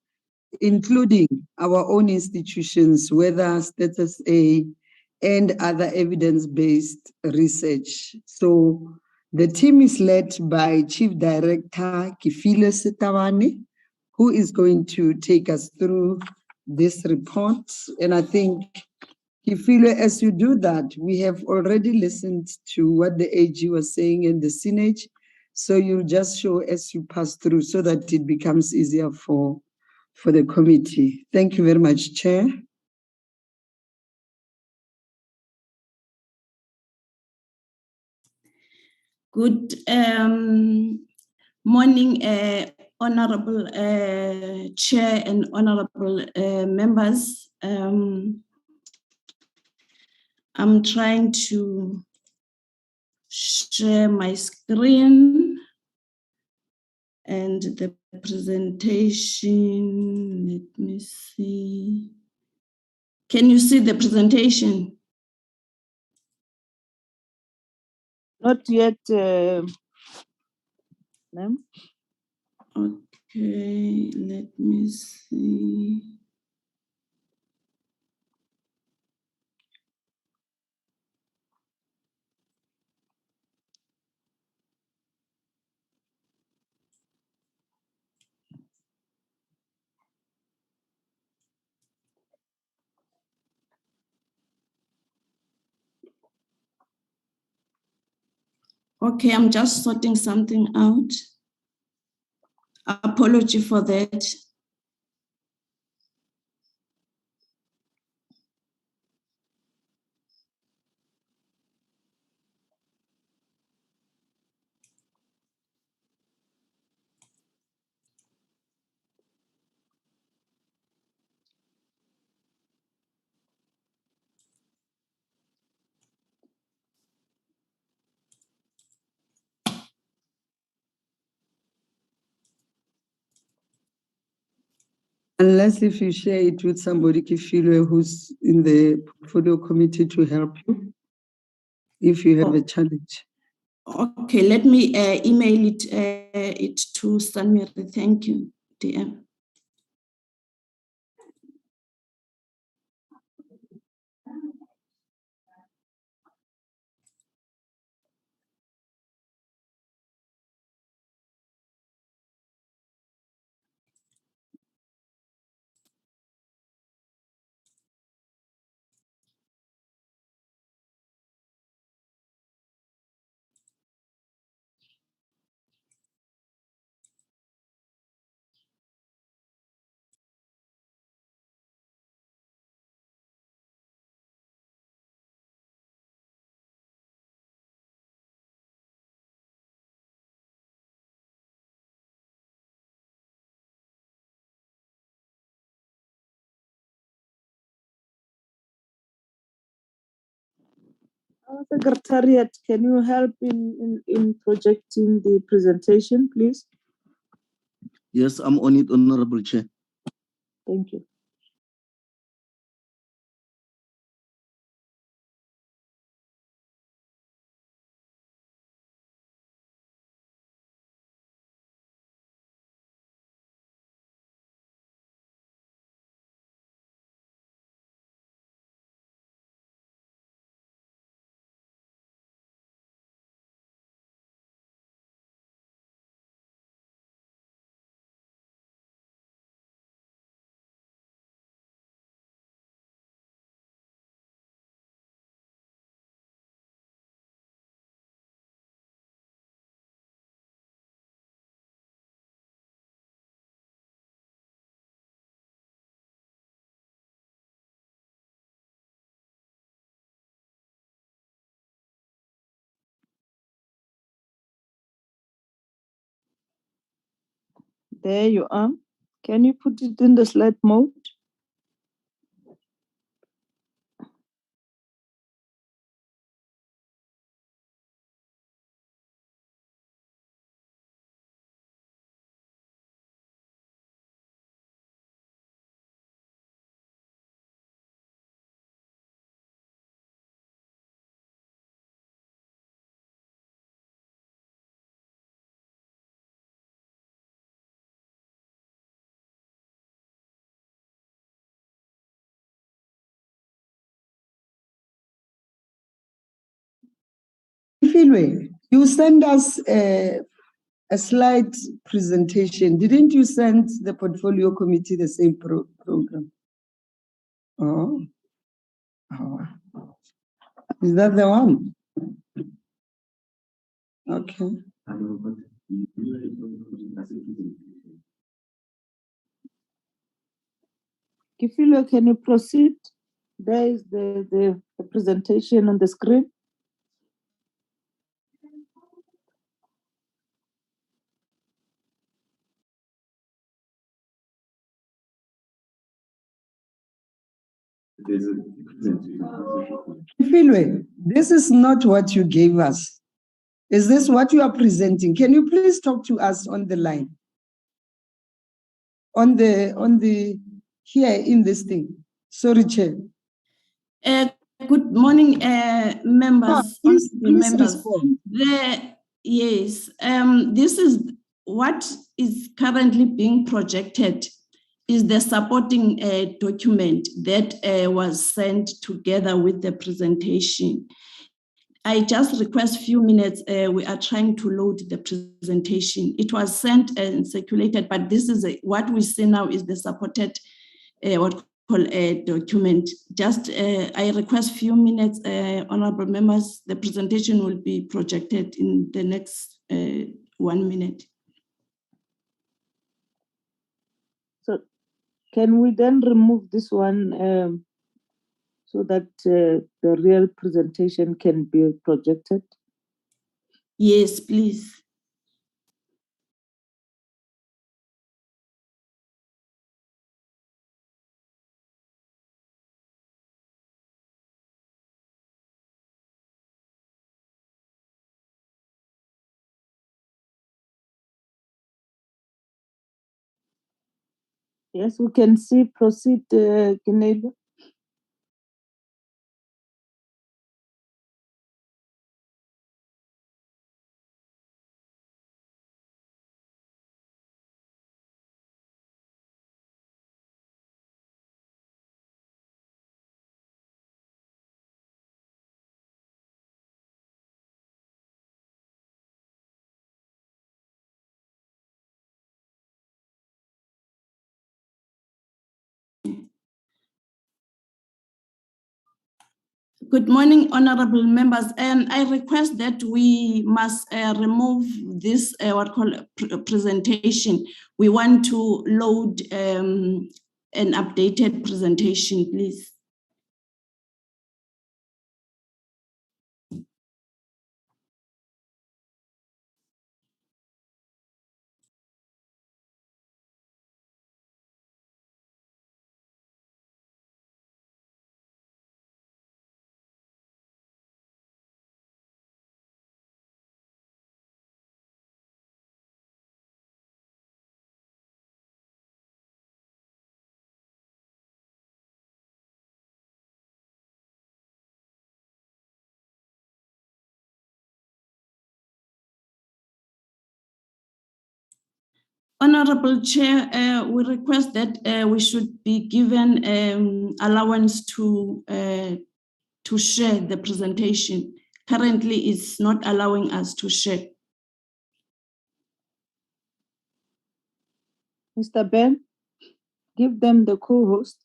including our own institutions, whether status A and other evidence-based research. So the team is led by Chief Director Kifile Setawane, who is going to take us through this report. And I think, Kifile, as you do that, we have already listened to what the AG was saying in the Senate. So you'll just show as you pass through so that it becomes easier for the committee. Thank you very much, Chair. Good morning, Honorable Chair and Honorable members. I'm trying to share my screen and the presentation. Let me see. Can you see the presentation? Not yet, ma'am. Okay, let me see. Okay, I'm just sorting something out. Apology for that. Unless if you share it with somebody, Kifilwe, who's in the portfolio committee to help you, if you have a challenge. Okay, let me email it to Samir. Thank you, DM. Secretariat, can you help in projecting the presentation, please? Yes, I'm on it, Honorable Chair. Thank you. There you are. Can you put it in the slide mode? Ifilwe, you send us a slide presentation. Didn't you send the portfolio committee the same program? Oh. Oh. Is that the one? Okay. Kifilwe, can you proceed? There is the presentation on the screen. Ifilwe, this is not what you gave us. Is this what you are presenting? Can you please talk to us on the line? On the here in this thing. Sorry, Chair. Good morning, members. Please Members. respond. Yes, this is what is currently being projected is the supporting document that was sent together with the presentation. I just request few minutes. We are trying to load the presentation. It was sent and circulated, but this is what we see now is the supported what we call a document. Just I request few minutes, honorable members. The presentation will be projected in the next 1 minute. So can we then remove this one so that the real presentation can be projected? Yes, please. Yes, we can see. Proceed, Ginelo. Good morning, honorable members. And I request that we must remove this presentation. We want to load an updated presentation, please. Honorable Chair, we request that we should be given allowance to share the presentation. Currently, it's not allowing us to share. Mr. Ben, give them the co-host.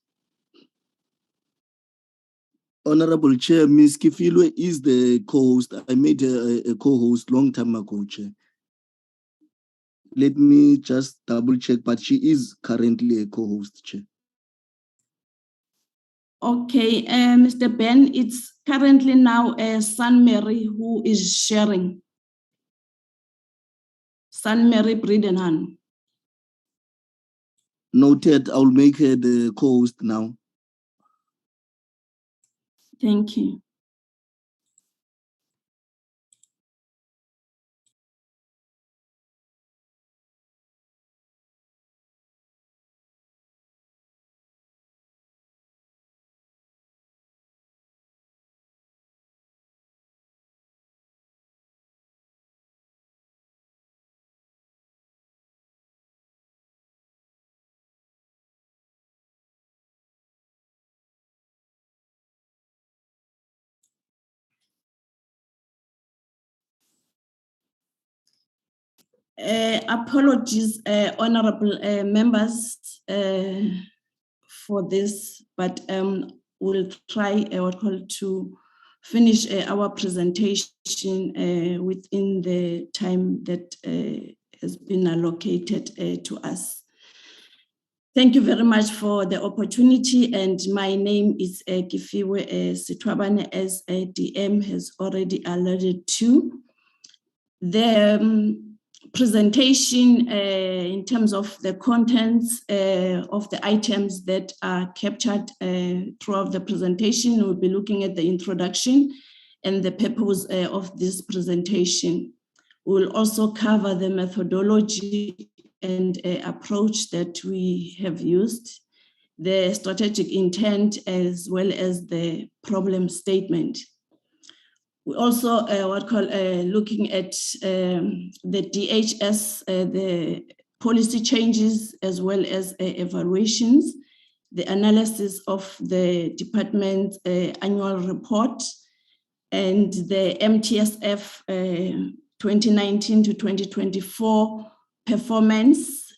Honorable Chair, Ms. Kifilwe is the co-host. I made her a co-host long time ago, Chair. Let me just double check, but she is currently a co-host, Chair. Okay, Mr. Ben, it's currently now Sun Mary who is sharing. Sun Mary Bredenhan. Noted, I'll make her the co-host now. Thank you. Apologies, honorable members, for this, but we'll try to finish our presentation within the time that has been allocated to us. Thank you very much for the opportunity, and my name is Kifiwe Sitwabane, as DM has already alluded to. The presentation in terms of the contents of the items that are captured throughout the presentation, we'll be looking at the introduction and the purpose of this presentation. We'll also cover the methodology and approach that we have used, the strategic intent, as well as the problem statement. We also looking at the DHS, the policy changes, as well as evaluations, the analysis of the department annual report, and the MTSF 2019 to 2024 performance.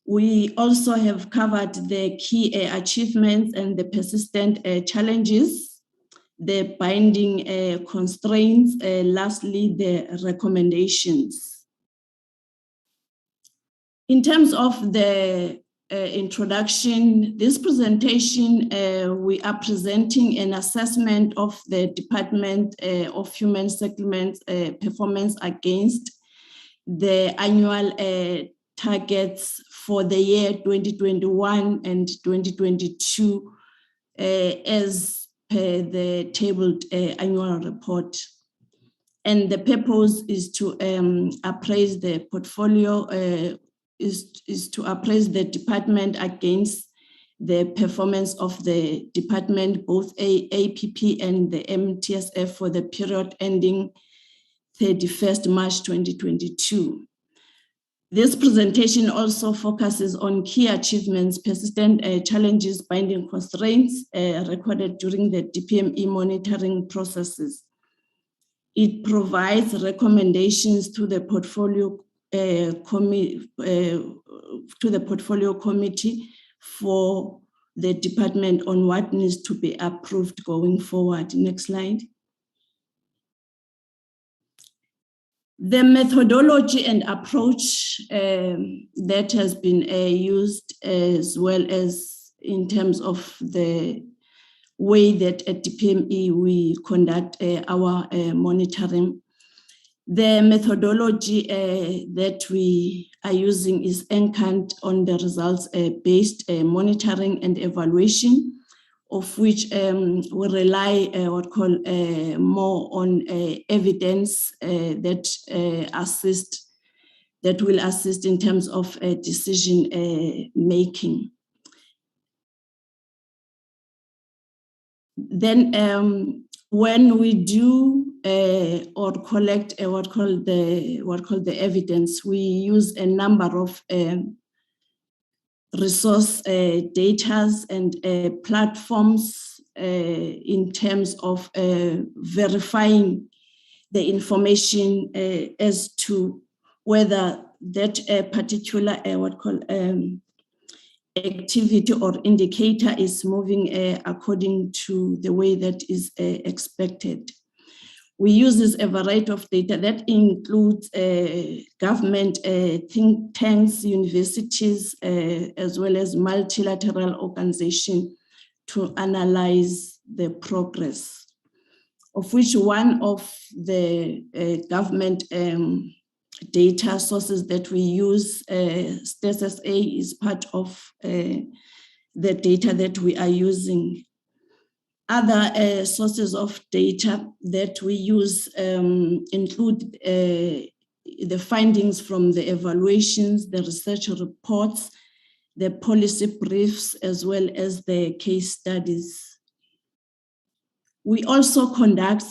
We also have covered the key achievements and the persistent challenges, the binding constraints, lastly, the recommendations. In terms of the introduction, this presentation, we are presenting an assessment of the Department of Human Settlements performance against the annual targets for the year 2021 and 2022 as per the tabled annual report. And the purpose is to appraise the portfolio is to appraise the department against the performance of the department, both APP and the MTSF for the period ending 31st March 2022. This presentation also focuses on key achievements, persistent challenges, binding constraints recorded during the DPME monitoring processes. It provides recommendations to the portfolio committee for the department on what needs to be approved going forward. Next slide. The methodology and approach that has been used, as well as in terms of the way that at DPME we conduct our monitoring. The methodology that we are using is anchored on the results-based monitoring and evaluation, of which we rely more on evidence that will assist in terms of decision making. Then when we do or collect what called the evidence, we use a number of resource data and platforms in terms of verifying the information as to whether that particular activity or indicator is moving according to the way that is expected. We use a variety of data that includes government think tanks, universities, as well as multilateral organizations to analyze the progress, of which one of the government data sources that we use, STSSA, is part of the data that we are using. Other sources of data that we use include the findings from the evaluations, the research reports, the policy briefs, as well as the case studies. We also conduct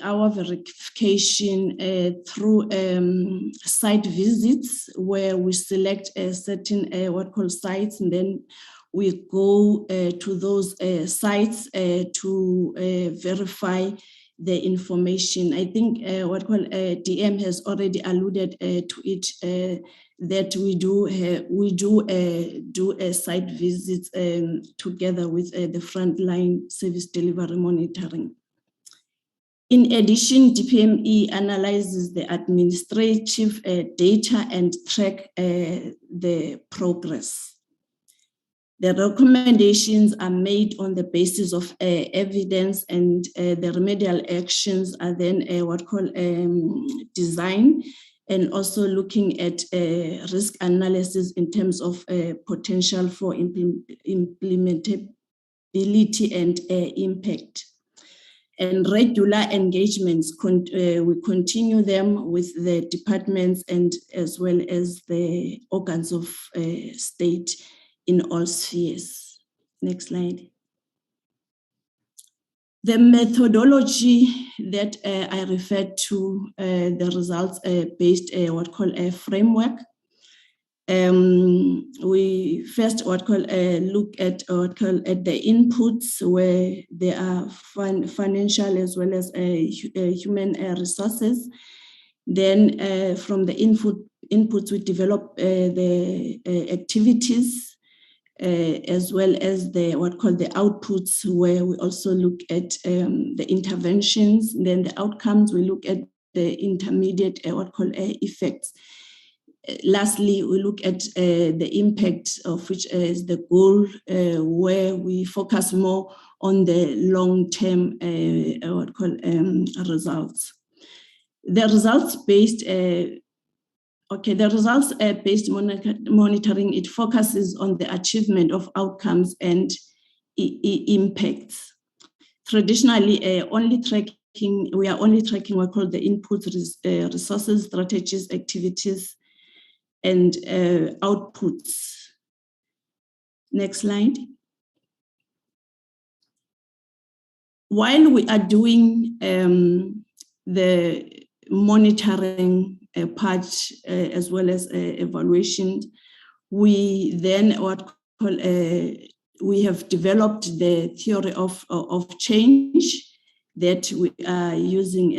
our verification through site visits, where we select certain sites, and then we go to those sites to verify the information. I think DM has already alluded to it, that we do a site visits together with the frontline service delivery monitoring. In addition, DPME analyzes the administrative data and track the progress. The recommendations are made on the basis of evidence, and the remedial actions are then designed, and also looking at risk analysis in terms of potential for implementability and impact. And regular engagements, we continue them with the departments and as well as the organs of state in all spheres. Next slide. The methodology that I referred to, the results-based a framework. We first look at the inputs, where there are financial as well as human resources. Then from the inputs, we develop the activities, as well as the outputs, where we also look at the interventions. Then the outcomes, we look at the intermediate effects. Lastly, we look at the impact, of which is the goal, where we focus more on the long-term results. The results-based monitoring, it focuses on the achievement of outcomes and impacts. Traditionally, we are only tracking what called the input, resources, strategies, activities, and outputs. Next slide. While we are doing the monitoring part as well as evaluation, we then we have developed the theory of change that we are using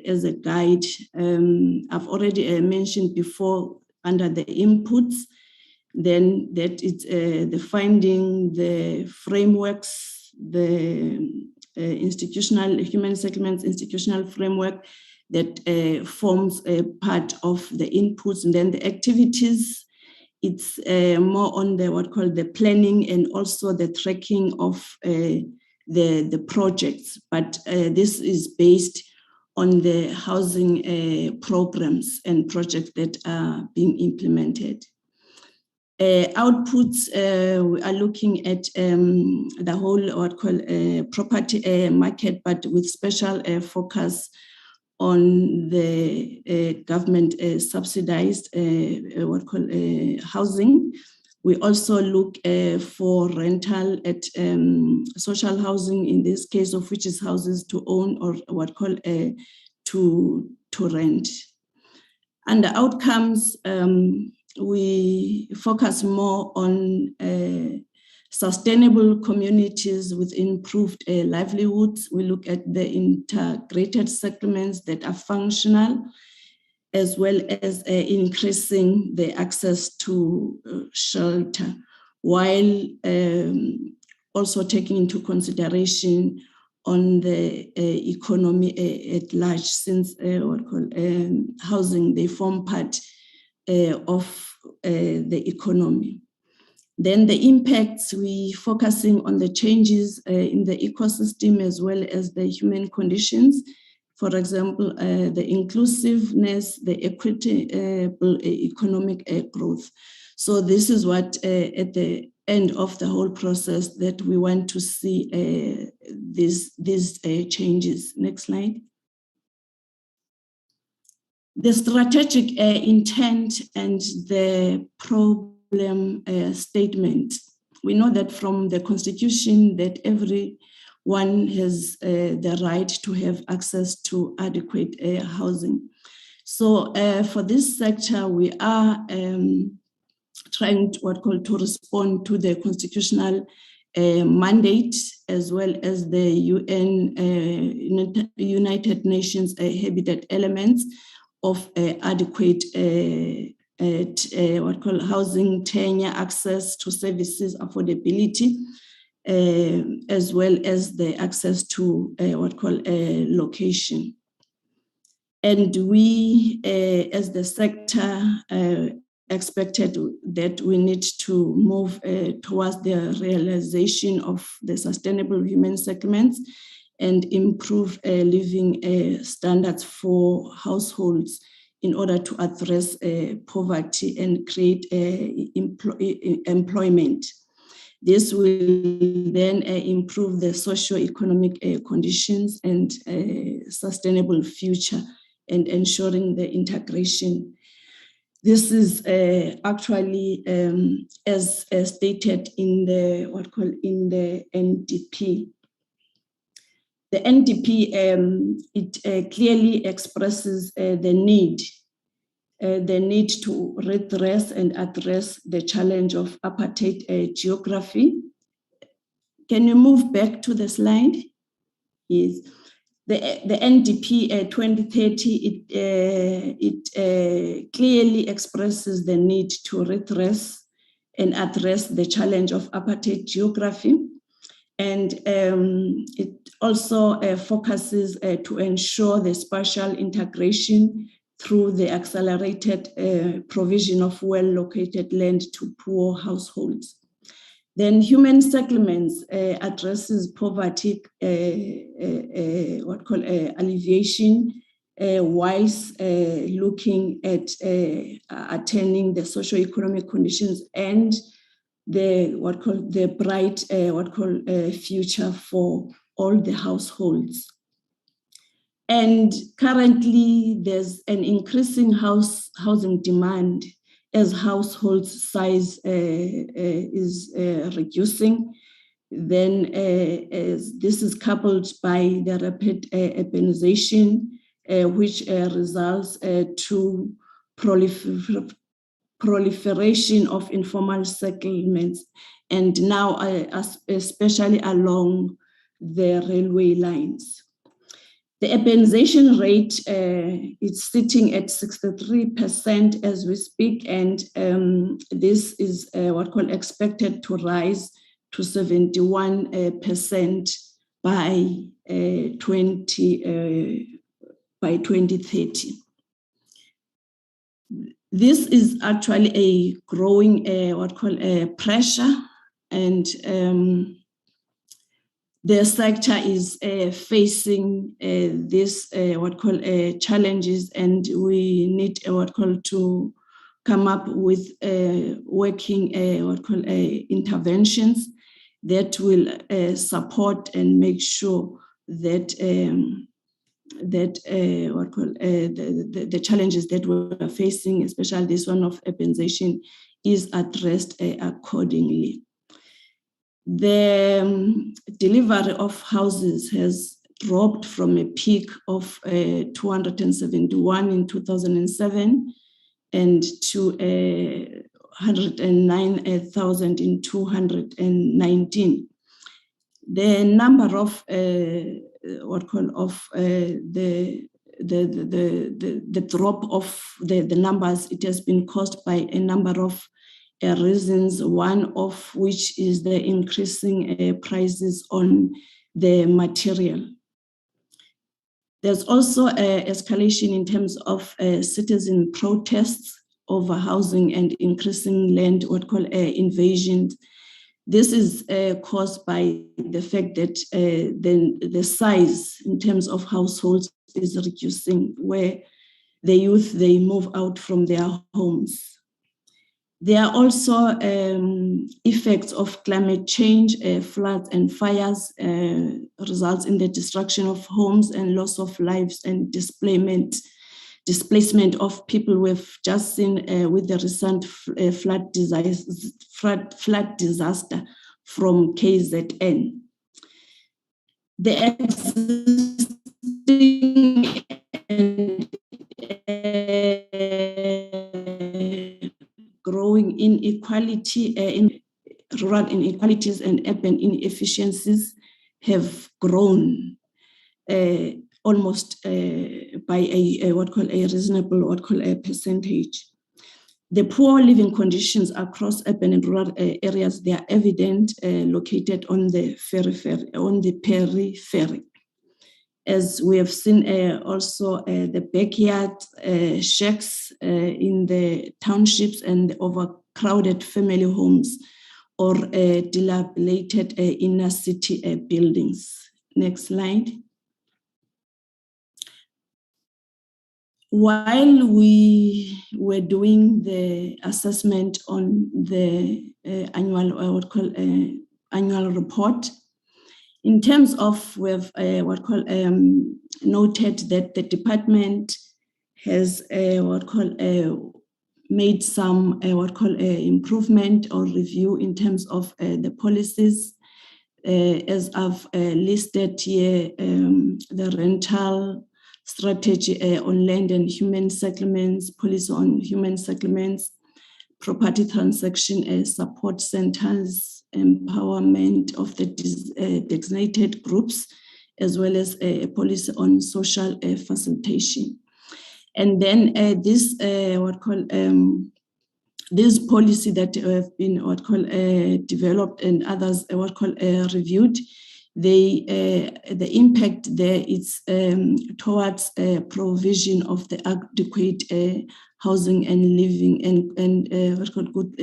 as a guide. I've already mentioned before under the inputs, then that is the finding, the frameworks, the institutional human settlements institutional framework that forms a part of the inputs, and then the activities. It's more on the what called the planning and also the tracking of the projects, but this is based on the housing programs and projects that are being implemented. Outputs, we are looking at the whole what called property market, but with special focus on the government subsidized what called housing. We also look for rental at social housing, in this case of which is houses to own or what called to rent. And the outcomes, we focus more on sustainable communities with improved livelihoods. We look at the integrated settlements that are functional, as well as increasing the access to shelter, while also taking into consideration on the economy at large, since what called housing, they form part of the economy. Then the impacts, we focusing on the changes in the ecosystem as well as the human conditions. For example, the inclusiveness, the equitable economic growth. So this is what at the end of the whole process that we want to see these changes. Next slide. The strategic intent and the problem statement. We know that from the Constitution that everyone has the right to have access to adequate housing. So for this sector, we are trying to respond to the constitutional mandate, as well as the United Nations habitat elements of adequate housing, tenure, access to services, affordability, as well as the access to location. And we, as the sector, expected that we need to move towards the realization of the sustainable human settlements and improve living standards for households in order to address poverty and create employment. This will then improve the socio-economic conditions and sustainable future and ensuring the integration. This is actually as stated in the in the NDP. The NDP it clearly expresses the need to redress and address the challenge of apartheid geography. Can you move back to the slide? Yes. The NDP 2030, it clearly expresses the need to redress and address the challenge of apartheid geography. And it also focuses to ensure the spatial integration through the accelerated provision of well-located land to poor households. Then human settlements addresses poverty, alleviation, whilst looking at attaining the socio-economic conditions and the bright future for all the households. And currently there's an increasing housing demand as household size is reducing. Then as this is coupled by the rapid urbanization, which results to proliferation of informal settlements, and now especially along the railway lines. The urbanization rate is sitting at 63% as we speak, and this is what called expected to rise to 71% by 2030. This is actually a growing pressure, and the sector is facing this challenges, and we need to come up with working interventions that will support and make sure that the challenges that we're facing, especially this one of urbanization, is addressed accordingly. The delivery of houses has dropped from a peak of 271 in 2007 and to 109,000 in 2019. The number of the drop of the numbers, it has been caused by a number of reasons, one of which is the increasing prices on the material. There's also escalation in terms of citizen protests over housing and increasing land, invasions. This is caused by the fact that the size in terms of households is reducing, where the youth, they move out from their homes. There are also effects of climate change, floods and fires, results in the destruction of homes and loss of lives and displacement of people. We've just seen with the recent flood disaster from KZN. The existing growing inequality in rural inequalities and urban inefficiencies have grown almost by a reasonable percentage. The poor living conditions across urban and rural areas, they are evident, located on the periphery. As we have seen also the backyard shacks in the townships and the overcrowded family homes or dilapidated inner city buildings. Next slide. While we were doing the assessment on the annual report, in terms of we've noted that the department has made some improvement or review in terms of the policies, as I've listed here, the rental strategy on land and human settlements, policy on human settlements, property transaction support centers, empowerment of the designated groups, as well as a policy on social facilitation. And then this policy that have been developed and others reviewed, the impact there is towards provision of the adequate housing and living and good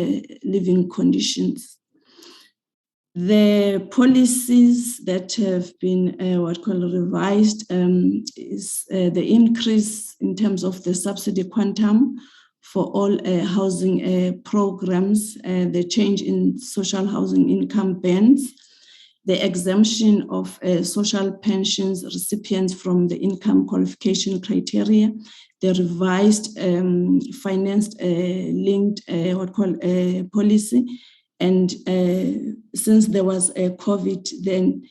living conditions. The policies that have been revised is the increase in terms of the subsidy quantum for all housing programs, the change in social housing income bands, the exemption of social pensions recipients from the income qualification criteria, the revised finance linked policy. And since there was a COVID, then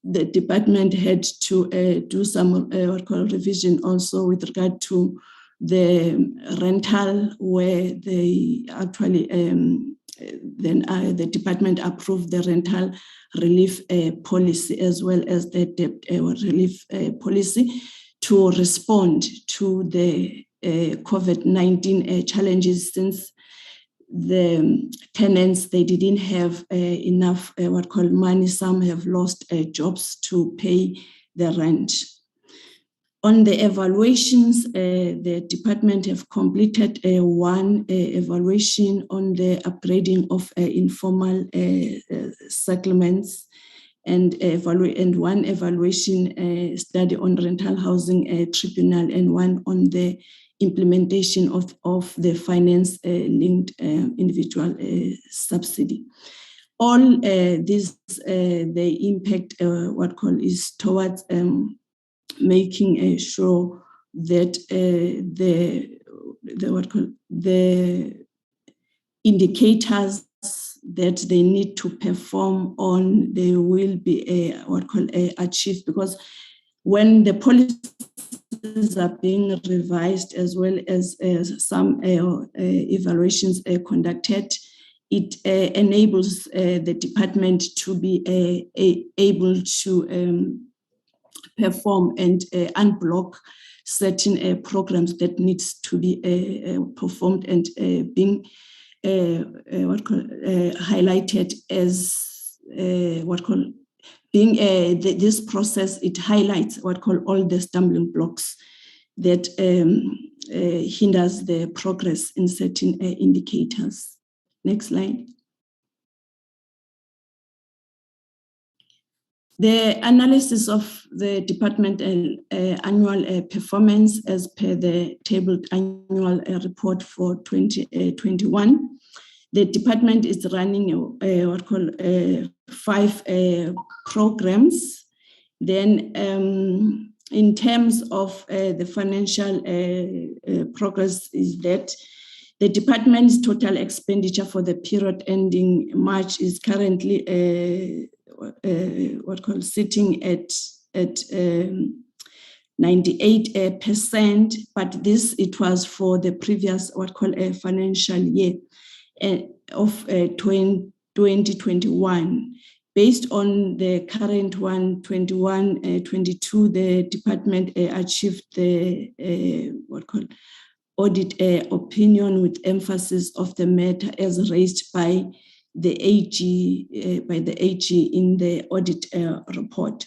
the department had to do some revision also with regard to the rental, where they actually the department approved the rental relief policy as well as the debt relief policy to respond to the COVID-19 challenges, since the tenants, they didn't have enough money. Some have lost jobs to pay the rent. On the evaluations, the department have completed one evaluation on the upgrading of informal settlements, and one evaluation study on rental housing tribunal, and one on the implementation of the finance linked individual subsidy. All these, the impact is towards making sure that the indicators that they need to perform on, they will be achieved, because when the policies are being revised, as well as some evaluations conducted, it enables the department to be able to perform and unblock certain programs that needs to be performed and being highlighted as this process. It highlights all the stumbling blocks that hinders the progress in certain indicators. Next slide. The analysis of the department annual performance as per the tabled annual report for 2021. The department is running 5 programs. Then in terms of the financial progress, is that the department's total expenditure for the period ending March is currently sitting at 98%, but it was for the previous financial year of 2021. Based on the current one, 21-22, the department achieved the audit opinion with emphasis of the matter as raised by the AG in the audit report.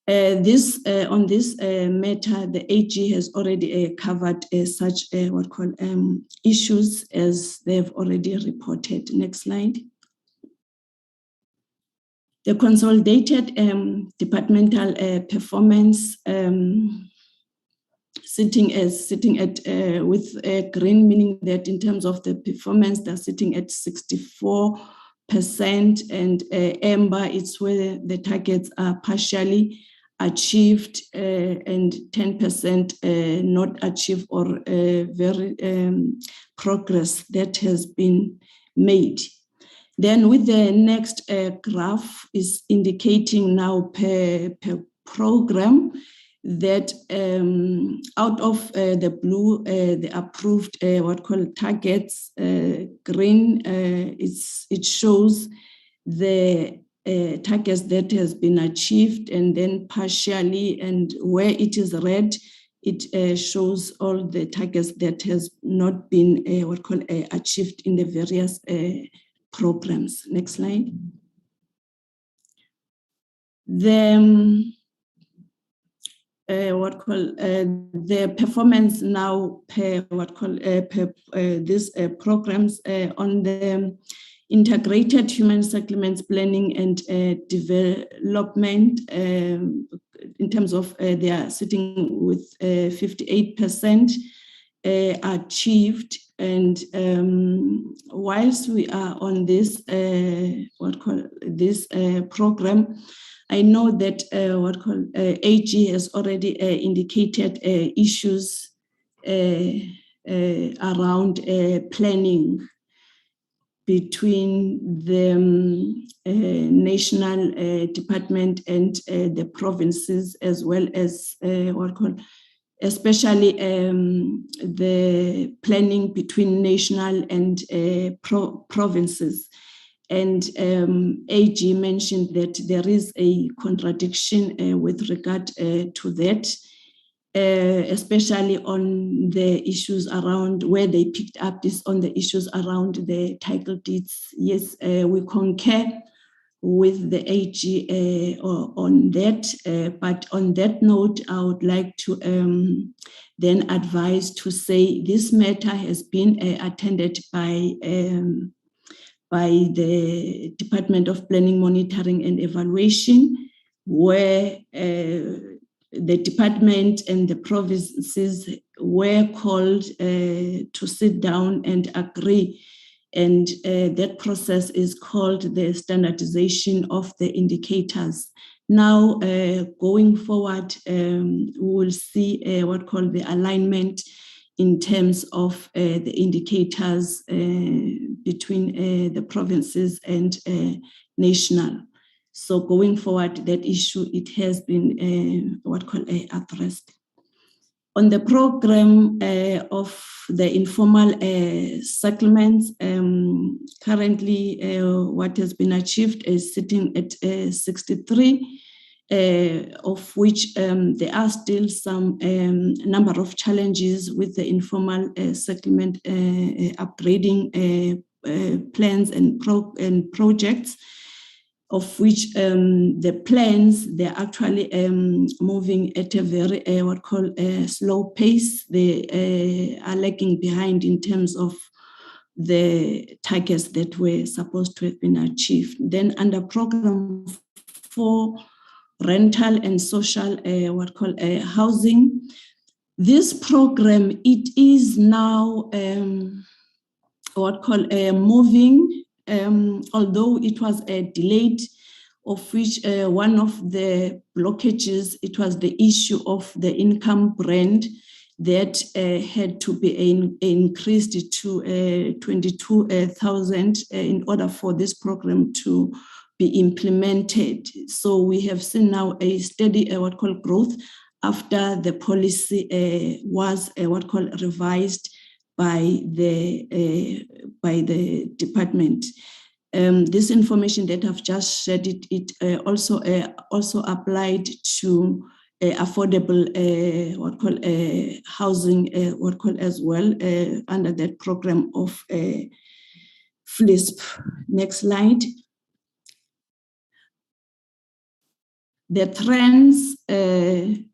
On this matter, the AG has already covered such issues as they've already reported. Next slide. The consolidated departmental performance sitting at with green, meaning that in terms of the performance, they're sitting at 64%, and amber, it's where the targets are partially achieved and 10% not achieved, or very progress that has been made. Then with the next graph is indicating now per program that out of the blue, the approved targets, green, it shows the targets that has been achieved, and then partially, and where it is red, it shows all the targets that has not been achieved in the various programs. Next slide. The performance now per these programs on the integrated human settlements planning and development, in terms of they are sitting with 58% achieved, And whilst we are on this program, I know that AG has already indicated issues around planning between the national department and the provinces, as well as especially the planning between national and provinces. And AG mentioned that there is a contradiction with regard to that, especially on the issues around where they picked up this on the issues around the title deeds. Yes, we concur with the AG on that, but on that note, I would like to then advise to say this matter has been attended by the Department of Planning, Monitoring and Evaluation, where the department and the provinces were called to sit down and agree. And that process is called the standardization of the indicators. Now, going forward, we will see what called the alignment in terms of the indicators between the provinces and national. So going forward, that issue, it has been addressed. On the program of the informal settlements, currently what has been achieved is sitting at 63, of which there are still some number of challenges with the informal settlement upgrading plans and projects, of which the plans, they're actually moving at a very slow pace. They are lagging behind in terms of the targets that were supposed to have been achieved. Then under program 4, rental and social housing, this program, it is now moving, although it was delayed, of which one of the blockages, it was the issue of the income brand that had to be increased to 22,000 in order for this program to be implemented. So we have seen now a steady growth after the policy was revised by the department. This information that I've just shared, it also applied to affordable housing as well under that program of FLISP. Next slide. The trends, the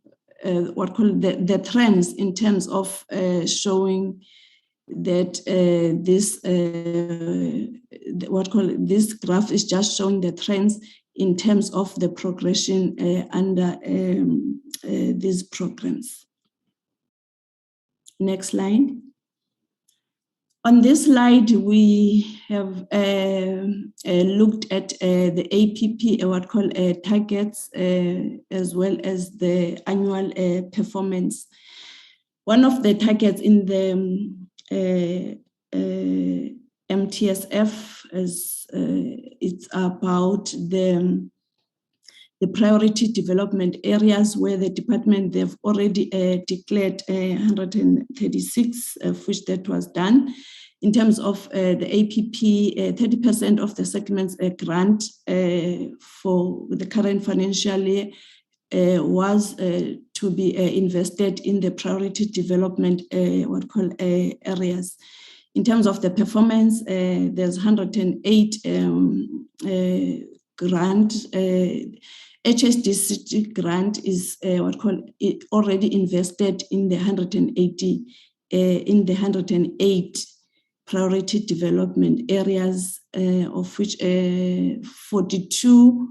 trends in terms of showing that this graph is just showing the trends in terms of the progression under these programs. Next slide. On this slide, we have looked at the APP, targets, as well as the annual performance. One of the targets in the MTSF is it's about the priority development areas where the department, they've already declared 136, of which that was done. In terms of the APP, 30% of the settlements grant for the current financial year was to be invested in the priority development areas. In terms of the performance, there's 108 grant. HSDC grant is already invested in the 108 priority development areas, of which 42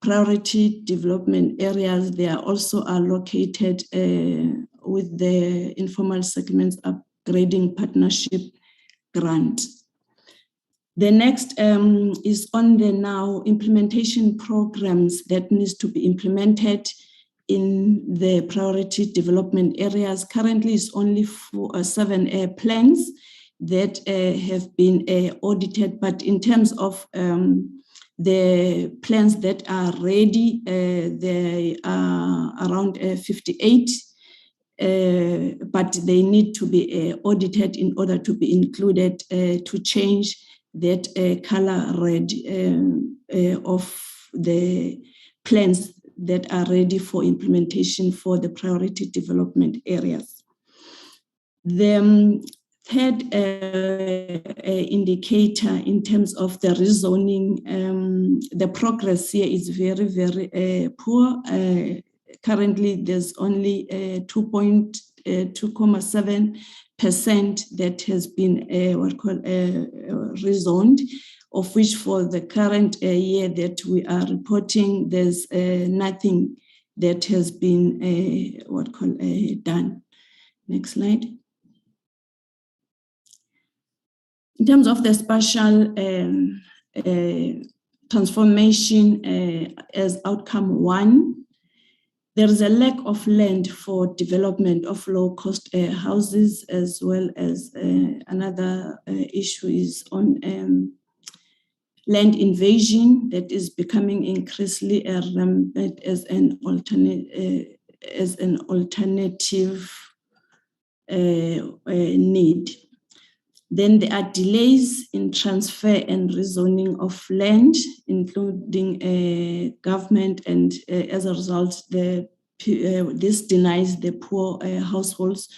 priority development areas, they are also allocated with the informal settlements upgrading partnership grant. The next is on the now implementation programs that needs to be implemented in the priority development areas. Currently, it's only 7 plans that have been audited, but in terms of the plans that are ready, they are around 58, but they need to be audited in order to be included to change that color red of the plans that are ready for implementation for the priority development areas. The third indicator in terms of the rezoning, the progress here is very, very poor. Currently, there's only 2.7% that has been rezoned, of which for the current year that we are reporting, there's nothing that has been done. Next slide. In terms of the spatial transformation as outcome 1, there is a lack of land for development of low-cost houses, as well as another issue is on land invasion that is becoming increasingly rampant as an alternative need. Then there are delays in transfer and rezoning of land, including government, and as a result, this denies the poor households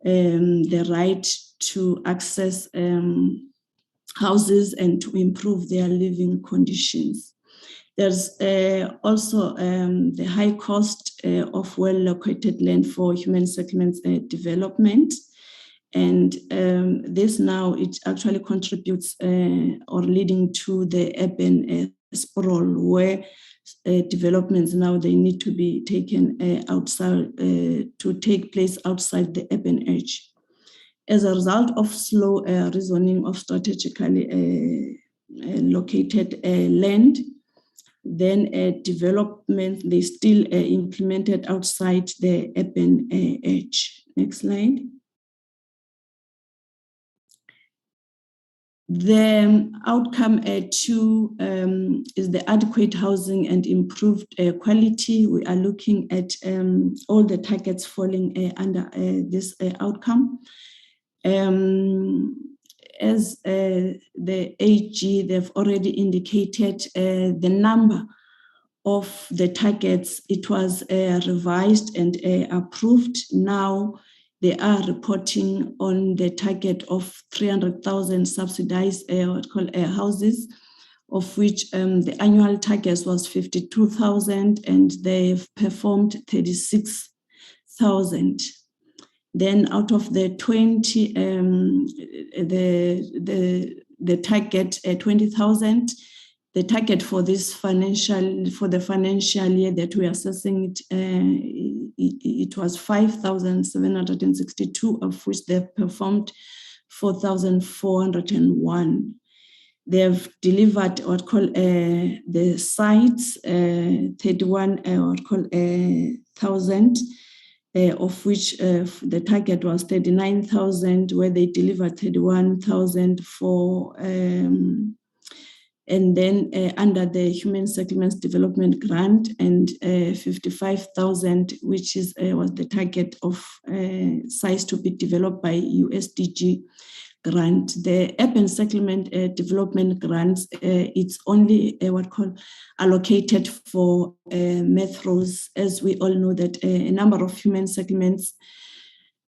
the right to access houses and to improve their living conditions. There's also the high cost of well-located land for human settlements development. And this now, it actually contributes or leading to the urban sprawl, where developments now, they need to be taken outside, to take place outside the urban edge. As a result of slow rezoning of strategically located land, then development, they still implemented outside the urban edge. Next slide. The outcome 2 is the adequate housing and improved quality. We are looking at all the targets falling under this outcome. As the AG, they've already indicated the number of the targets. It was revised and approved. Now they are reporting on the target of 300,000 subsidized houses, of which the annual target was 52,000, and they've performed 36,000. Then out of the 20, the target 20,000, the target for this the financial year that we are assessing it was 5,762, of which they've performed 4,401. They've delivered the sites 31,000. Of which the target was 39,000, where they delivered 31,000 for, and then under the Human Settlements Development Grant, and 55,000, which was the target of sites to be developed by USDG grant. The Urban Settlement Development Grants, it's only allocated for metros. As we all know that a number of human settlements,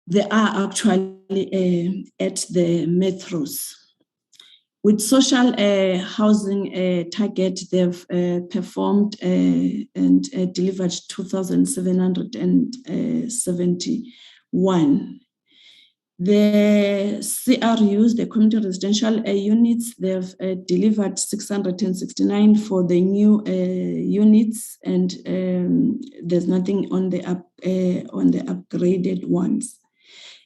they are actually at the metros. With social housing target, they've performed and delivered 2,771. The CRUs, the community residential units, they've delivered 669 for the new units, and there's nothing on the upgraded ones.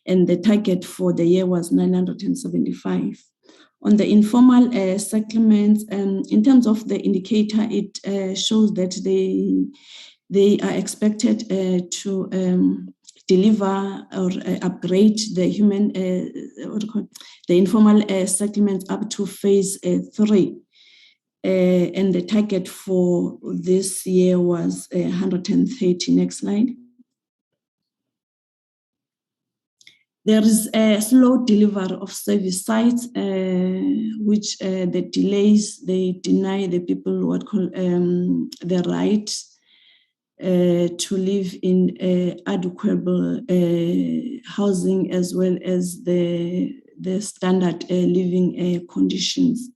and the target for the year was 975. On the informal settlements, in terms of the indicator, it shows that they are expected to deliver or upgrade the the informal settlements up to phase 3. And the target for this year was 130. Next slide. There is a slow delivery of service sites, which the delays, they deny the people what call the right to live in adequate housing, as well as the standard living conditions.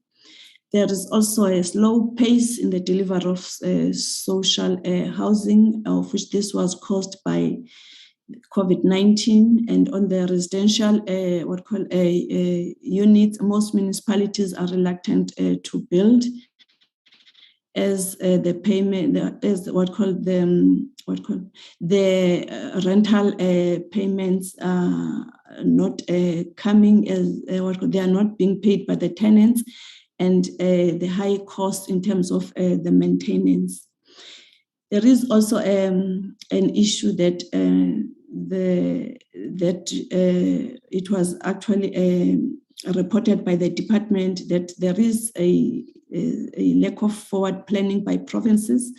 There is also a slow pace in the delivery of social housing, of which this was caused by COVID-19, and on the residential units, most municipalities are reluctant to build, as the payment, the rental payments are not coming, as they are not being paid by the tenants, and the high cost in terms of the maintenance. There is also an issue that it was actually reported by the department that there is a lack of forward planning by provinces,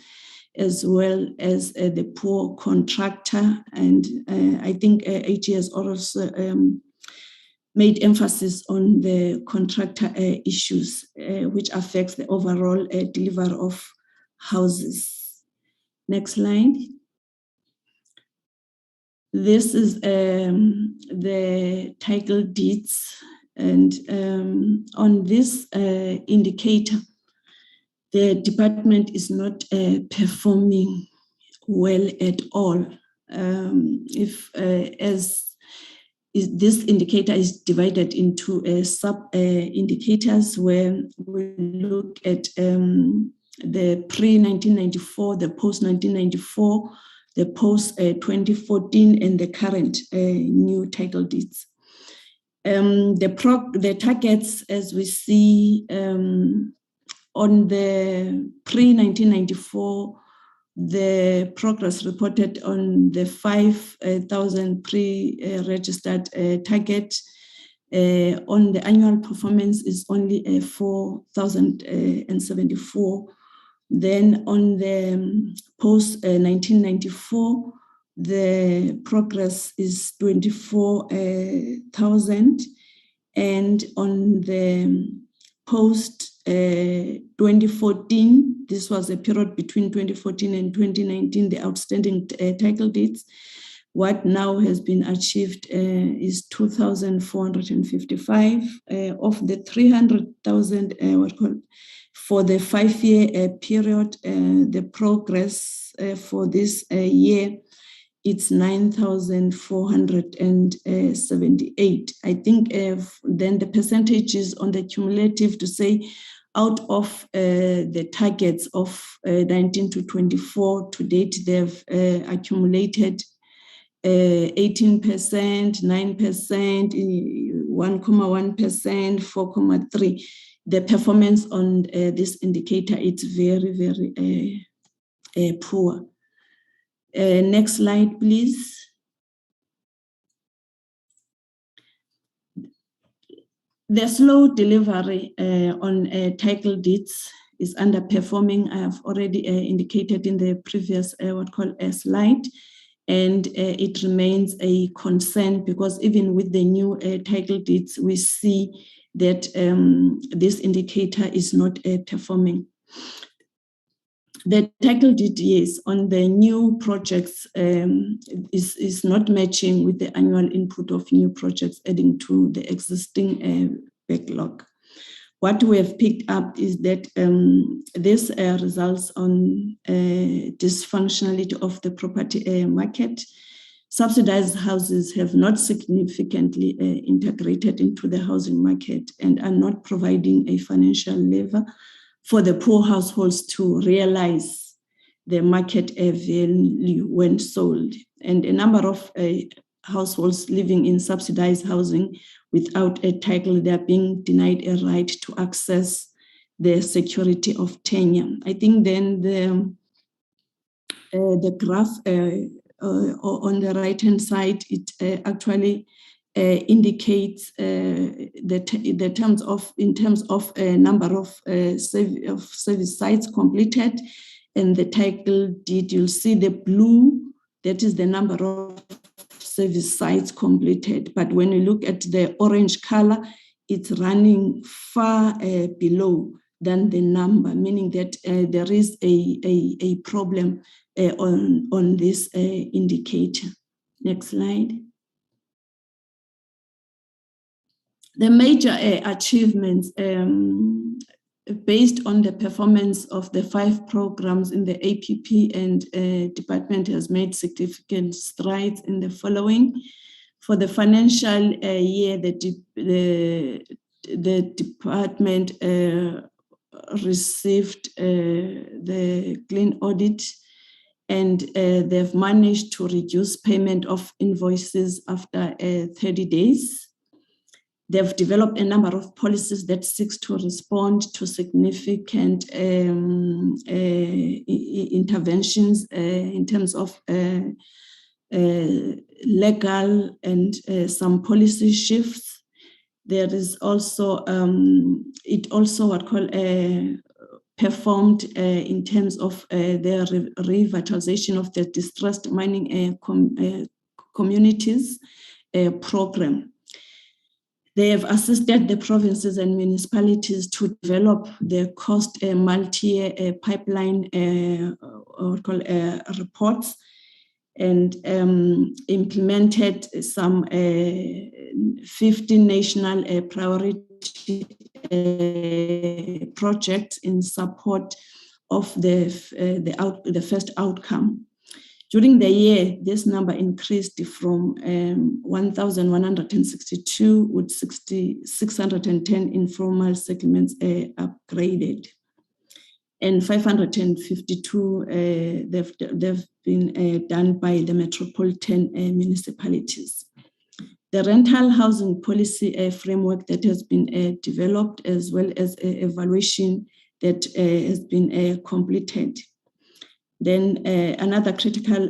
as well as the poor contractor. And I think AG has also made emphasis on the contractor issues, which affects the overall delivery of houses. Next slide. This is the title deeds, and on this indicator, the department is not performing well at all. This indicator is divided into sub indicators, where we look at the pre-1994, the post-1994, the post-2014, and the current new title deeds. The targets, as we see on the pre-1994, the progress reported on the 5,000 pre-registered target on the annual performance is only 4,074. Then on the post-1994, the progress is 24,000. And on the post-2014, this was a period between 2014 and 2019, the outstanding title deeds. What now has been achieved is 2,455 of the 300,000 for the 5-year period. The progress for this year, it's 9,478. I think then the percentages on the cumulative to say out of the targets of 19 to 24 to date, they've accumulated 18%, 9%, 1.1%, 4.3%. The performance on this indicator, it's very, very poor. Next slide, please. The slow delivery on title deeds is underperforming. I have already indicated in the previous slide, and it remains a concern, because even with the new title deeds, we see that this indicator is not performing. The title deed, yes, on the new projects is not matching with the annual input of new projects, adding to the existing backlog. What we have picked up is that this results on dysfunctionality of the property market. Subsidized houses have not significantly integrated into the housing market and are not providing a financial lever for the poor households to realize the market value when sold. And a number of households living in subsidized housing without a title, they are being denied a right to access the security of tenure. I think then the graph on the right-hand side, it actually indicates the terms of number of service sites completed and the title deed. You'll see the blue, that is the number of service sites completed. But when you look at the orange color, it's running far below than the number, meaning that there is a problem on this indicator. Next slide. The major achievements based on the performance of the 5 programs in the APP, and department has made significant strides in the following. For the financial year, the department received the clean audit, and they've managed to reduce payment of invoices after 30 days. They've developed a number of policies that seeks to respond to significant interventions in terms of legal and some policy shifts. There is also, it also what called performed in terms of the revitalization of the distressed mining communities program. They have assisted the provinces and municipalities to develop the cost multi-year pipeline reports, and implemented some 15 national priority projects in support of the first outcome. During the year, this number increased from 1,162 with 610 informal settlements upgraded. And 552 they've been done by the metropolitan municipalities. The rental housing policy framework that has been developed, as well as evaluation that has been completed. Then another critical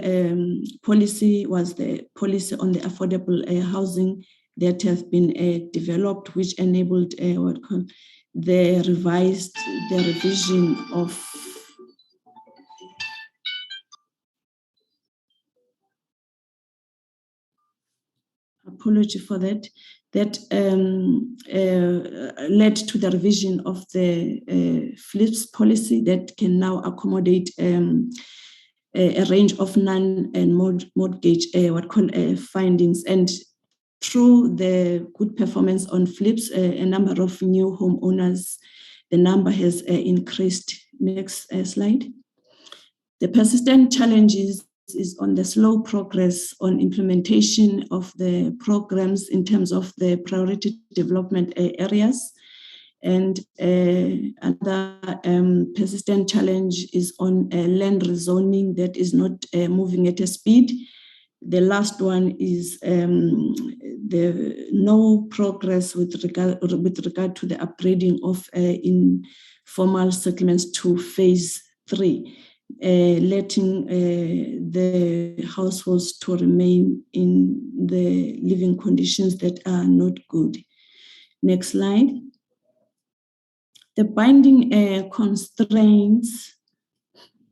policy was the policy on the affordable housing that has been developed, which enabled the revision of apology for that, that led to the revision of the FLIPS policy that can now accommodate a range of non- and mortgage findings. And through the good performance on FLIPS, a number of new homeowners, the number has increased. Next slide. The persistent challenges is on the slow progress on implementation of the programs in terms of the priority development areas. And another persistent challenge is on land rezoning that is not moving at a speed. The last one is the no progress with regard to the upgrading of informal settlements to phase 3. Letting the households to remain in the living conditions that are not good. Next slide. The binding constraints,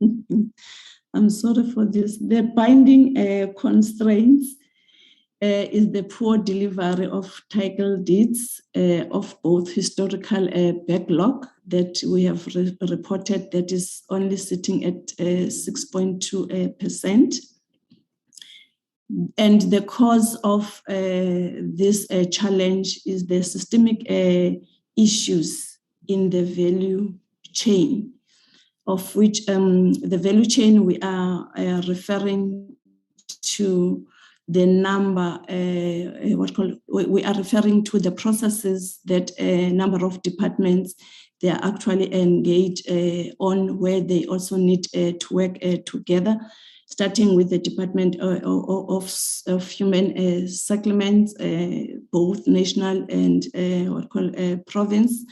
I'm sorry for this, the binding constraints is the poor delivery of title deeds of both historical backlog that we have reported that is only sitting at 6.2%. And the cause of this challenge is the systemic issues in the value chain, of which the value chain we are referring to the number, we are referring to the processes that a number of departments, they are actually engaged on, where they also need to work together. starting with the Department of Human Settlements, both national and province,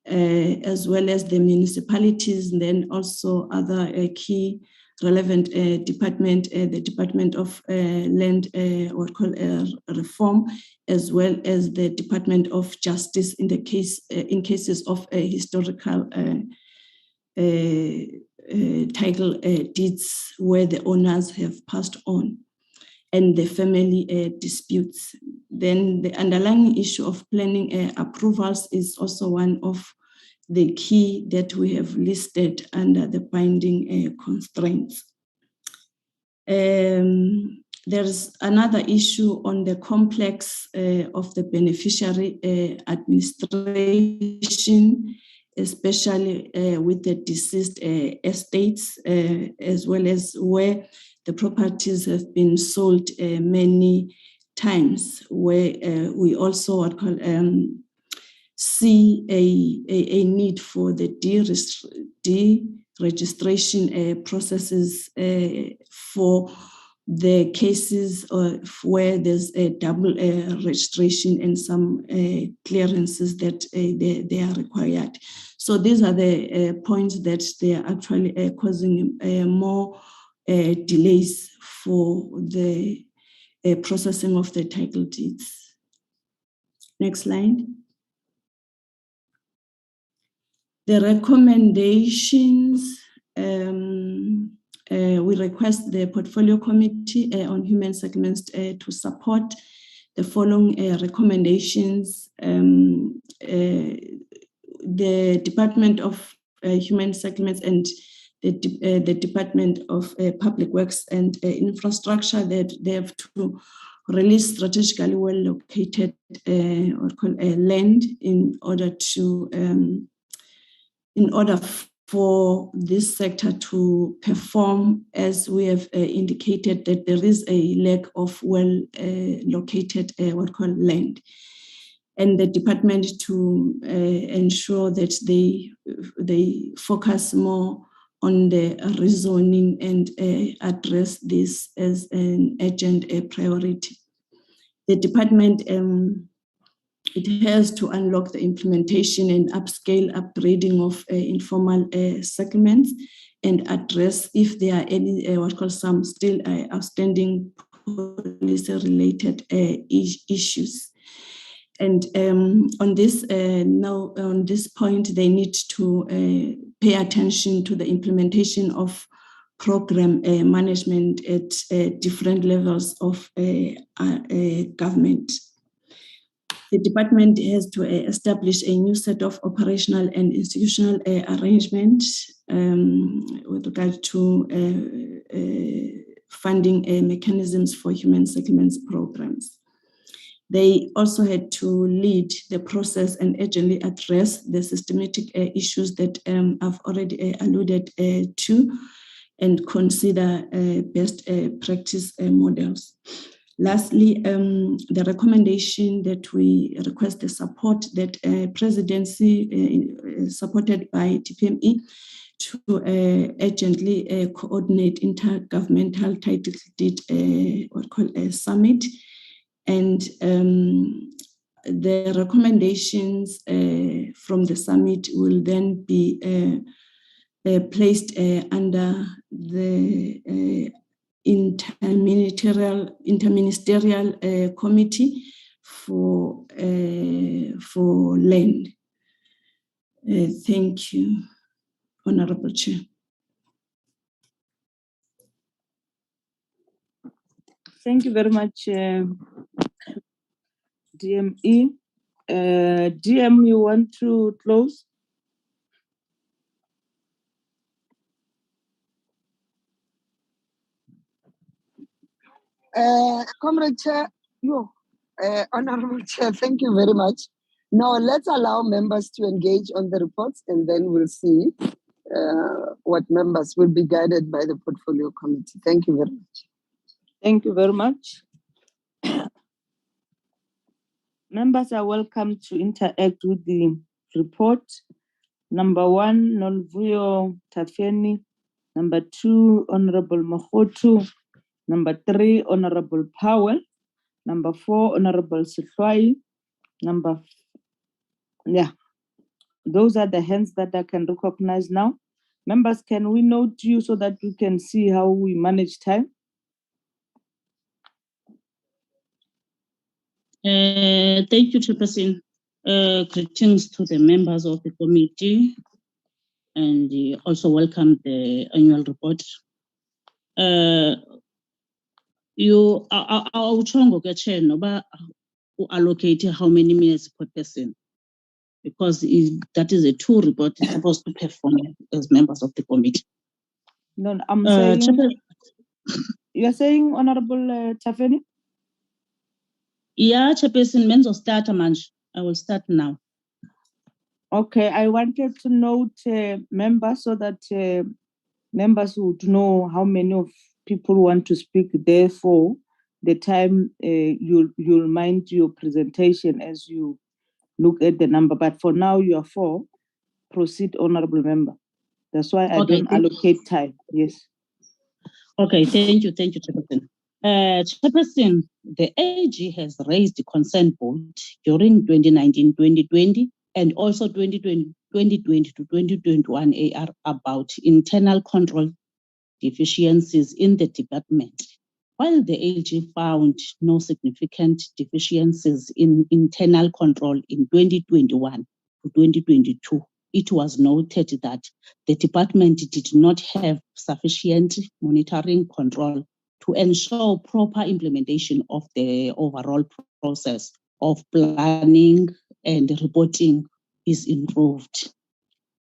as well as the municipalities, and then also other key relevant department, the Department of Land Reform, as well as the Department of Justice in the case in cases of historical title deeds where the owners have passed on, and the family disputes. Then the underlying issue of planning approvals is also one of the key that we have listed under the binding constraints. There's another issue on the complex of the beneficiary administration, especially with the deceased estates, as well as where the properties have been sold many times, where we also see a need for the deregistration processes for the cases where there's a double registration and some clearances that they are required. So these are the points that they are actually causing more delays for the processing of the title deeds. Next slide. The recommendations, we request the Portfolio Committee on Human Settlements to support the following recommendations. The Department of Human Settlements and the Department of Public Works and Infrastructure, that they have to release strategically well located land in order for this sector to perform, as we have indicated that there is a lack of well located land, and the department to ensure that they focus more on the rezoning and address this as an urgent priority. The department it has to unlock the implementation and upscale upgrading of informal settlements and address if there are any some still outstanding policy-related issues. And on this point, they need to pay attention to the implementation of program management at different levels of government. The department has to establish a new set of operational and institutional arrangements with regard to funding mechanisms for human settlements programs. They also had to lead the process and urgently address the systematic issues that I've already alluded to, and consider best practice models. Lastly, the recommendation that we request the support that presidency supported by TPME to urgently coordinate intergovernmental title deed summit, and the recommendations from the summit will then be placed under the interministerial committee for land. Thank you, Honorable Chair. Thank you very much, DME. DM, you want to close? Comrade Chair, Honorable Chair, thank you very much. Now let's allow members to engage on the reports, and then we'll see what members will be guided by the Portfolio Committee. Thank you very much. Thank you very much. Members are welcome to interact with the report. Number 1, Nolvuyo Tafeni, Number 2, Honorable Mohotu. Number 3, Honorable Powell. Number 4, Honorable Sifai. Those are the hands that I can recognize now. Members, can we note you so that we can see how we manage time? Thank you, Chairperson. Greetings to the members of the committee, and also welcome the annual report. You Chair, Noba allocate how many minutes per person, because that is a two report is supposed to perform as members of the committee. No, I'm saying, you're saying, Honorable Tafeni? Yeah, Chairperson, men's start, I will start now. Okay, I wanted to note members so that members would know how many of people want to speak. Therefore, the time you'll mind your presentation as you look at the number. But for now, you are 4. Proceed, Honorable Member. That's why I don't allocate time. Yes. Okay, thank you, Chairperson. Chairperson, the AG has raised the consent vote during 2019-2020 and also 2020 to 2021 AR about internal control deficiencies in the department. While the AG found no significant deficiencies in internal control in 2021 to 2022, it was noted that the department did not have sufficient monitoring control to ensure proper implementation of the overall process of planning and reporting is improved.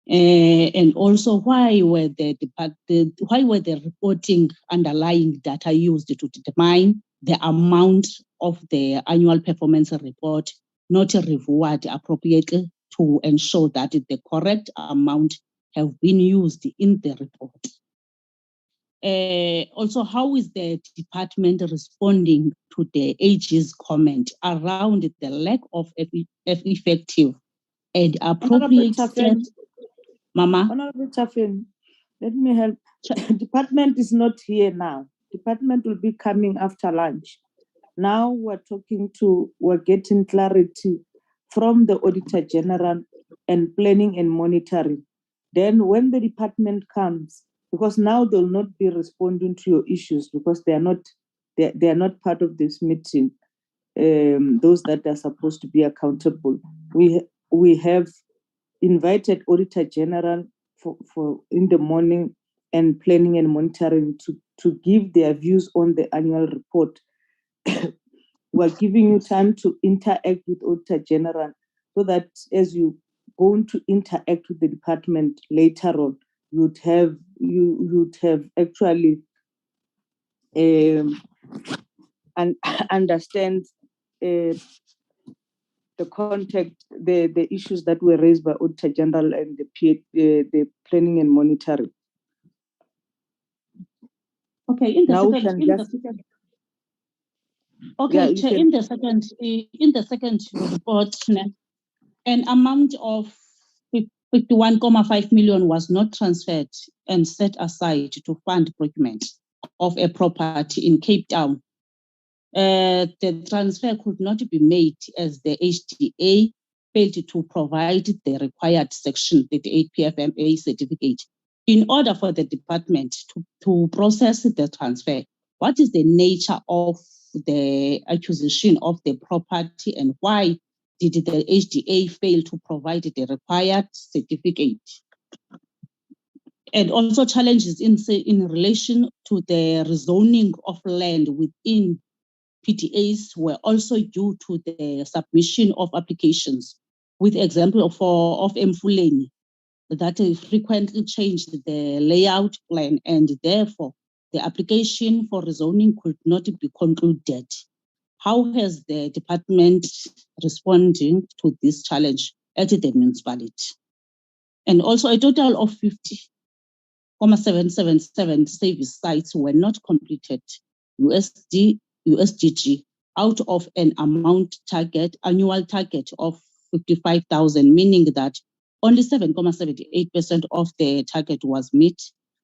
And also, why were the reporting underlying data used to determine the amount of the annual performance report not reviewed appropriately to ensure that the correct amount have been used in the report? Also, how is the department responding to the AG's comment around the lack of effective and appropriate steps? Mama. Honorable Tafin, let me help. Department is not here now. Department will be coming after lunch. Now we're getting clarity from the Auditor General and planning and monitoring. Then when the department comes, because now they'll not be responding to your issues because they are not part of this meeting. Those that are supposed to be accountable. We have invited Auditor General for in the morning and planning and monitoring to give their views on the annual report. We're giving you time to interact with Auditor General so that as you going to interact with the department later on, you'd have actually and understand the context, the issues that were raised by Auditor General and the planning and monitoring. Okay, in the second report, an amount of 51.5 million was not transferred and set aside to fund procurement of a property in Cape Town. The transfer could not be made as the HDA failed to provide the required Section 38 PFMA certificate. In order for the department to process the transfer, what is the nature of the acquisition of the property and why did the HDA fail to provide the required certificate? And also challenges in relation to the rezoning of land within PTAs were also due to the submission of applications, with example of Mfuleni, that frequently changed the layout plan and therefore the application for rezoning could not be concluded. How has the department responding to this challenge at the municipality? And also a total of 50.777 service sites were not completed USDG out of an annual target of 55,000, meaning that only 7.78% of the target was met.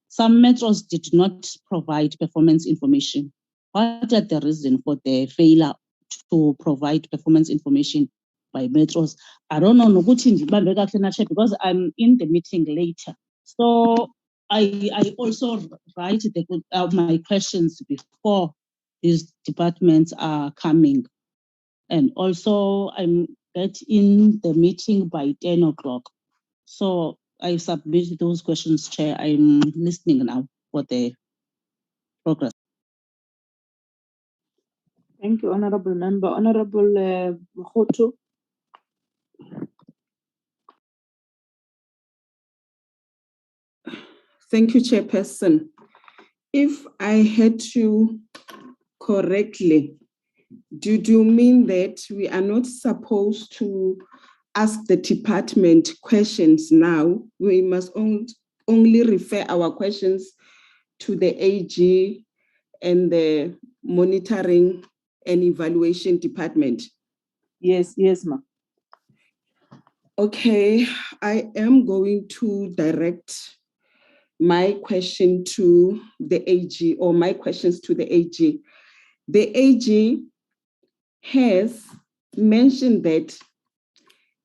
Some metros did not provide performance information. What are the reason for the failure to provide performance information by metros? I don't know because I'm in the meeting later. So I also write my questions before these departments are coming. And also I'm in the meeting by 10 o'clock. So I submit those questions, Chair. I'm listening now for the progress. Thank you, Honorable Member. Honorable Mokgoto. Thank you, Chairperson. If I had to correctly, do you mean that we are not supposed to ask the department questions now? We must only refer our questions to the AG and the monitoring and evaluation department? Yes, ma'am. Okay, I am going to direct my question to the AG, or my questions to the AG. The AG has mentioned that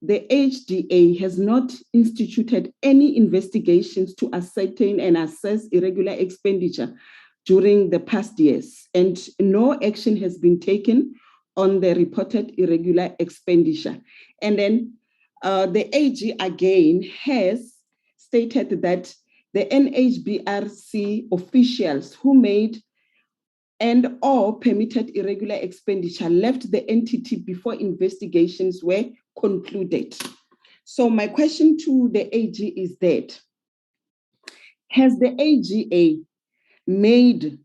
the HDA has not instituted any investigations to ascertain and assess irregular expenditure during the past years, and no action has been taken on the reported irregular expenditure. And then the AG again has stated that the NHBRC officials who made and or permitted irregular expenditure left the entity before investigations were concluded. So my question to the AG is that, has the AGA made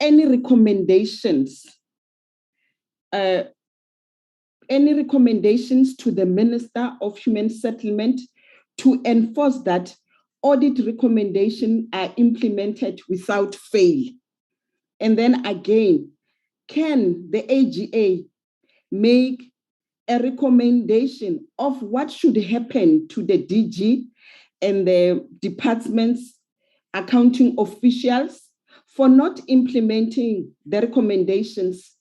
any recommendations to the Minister of Human Settlement to enforce that audit recommendations are implemented without fail? And then again, can the AGA make a recommendation of what should happen to the DG and the department's accounting officials for not implementing the recommendations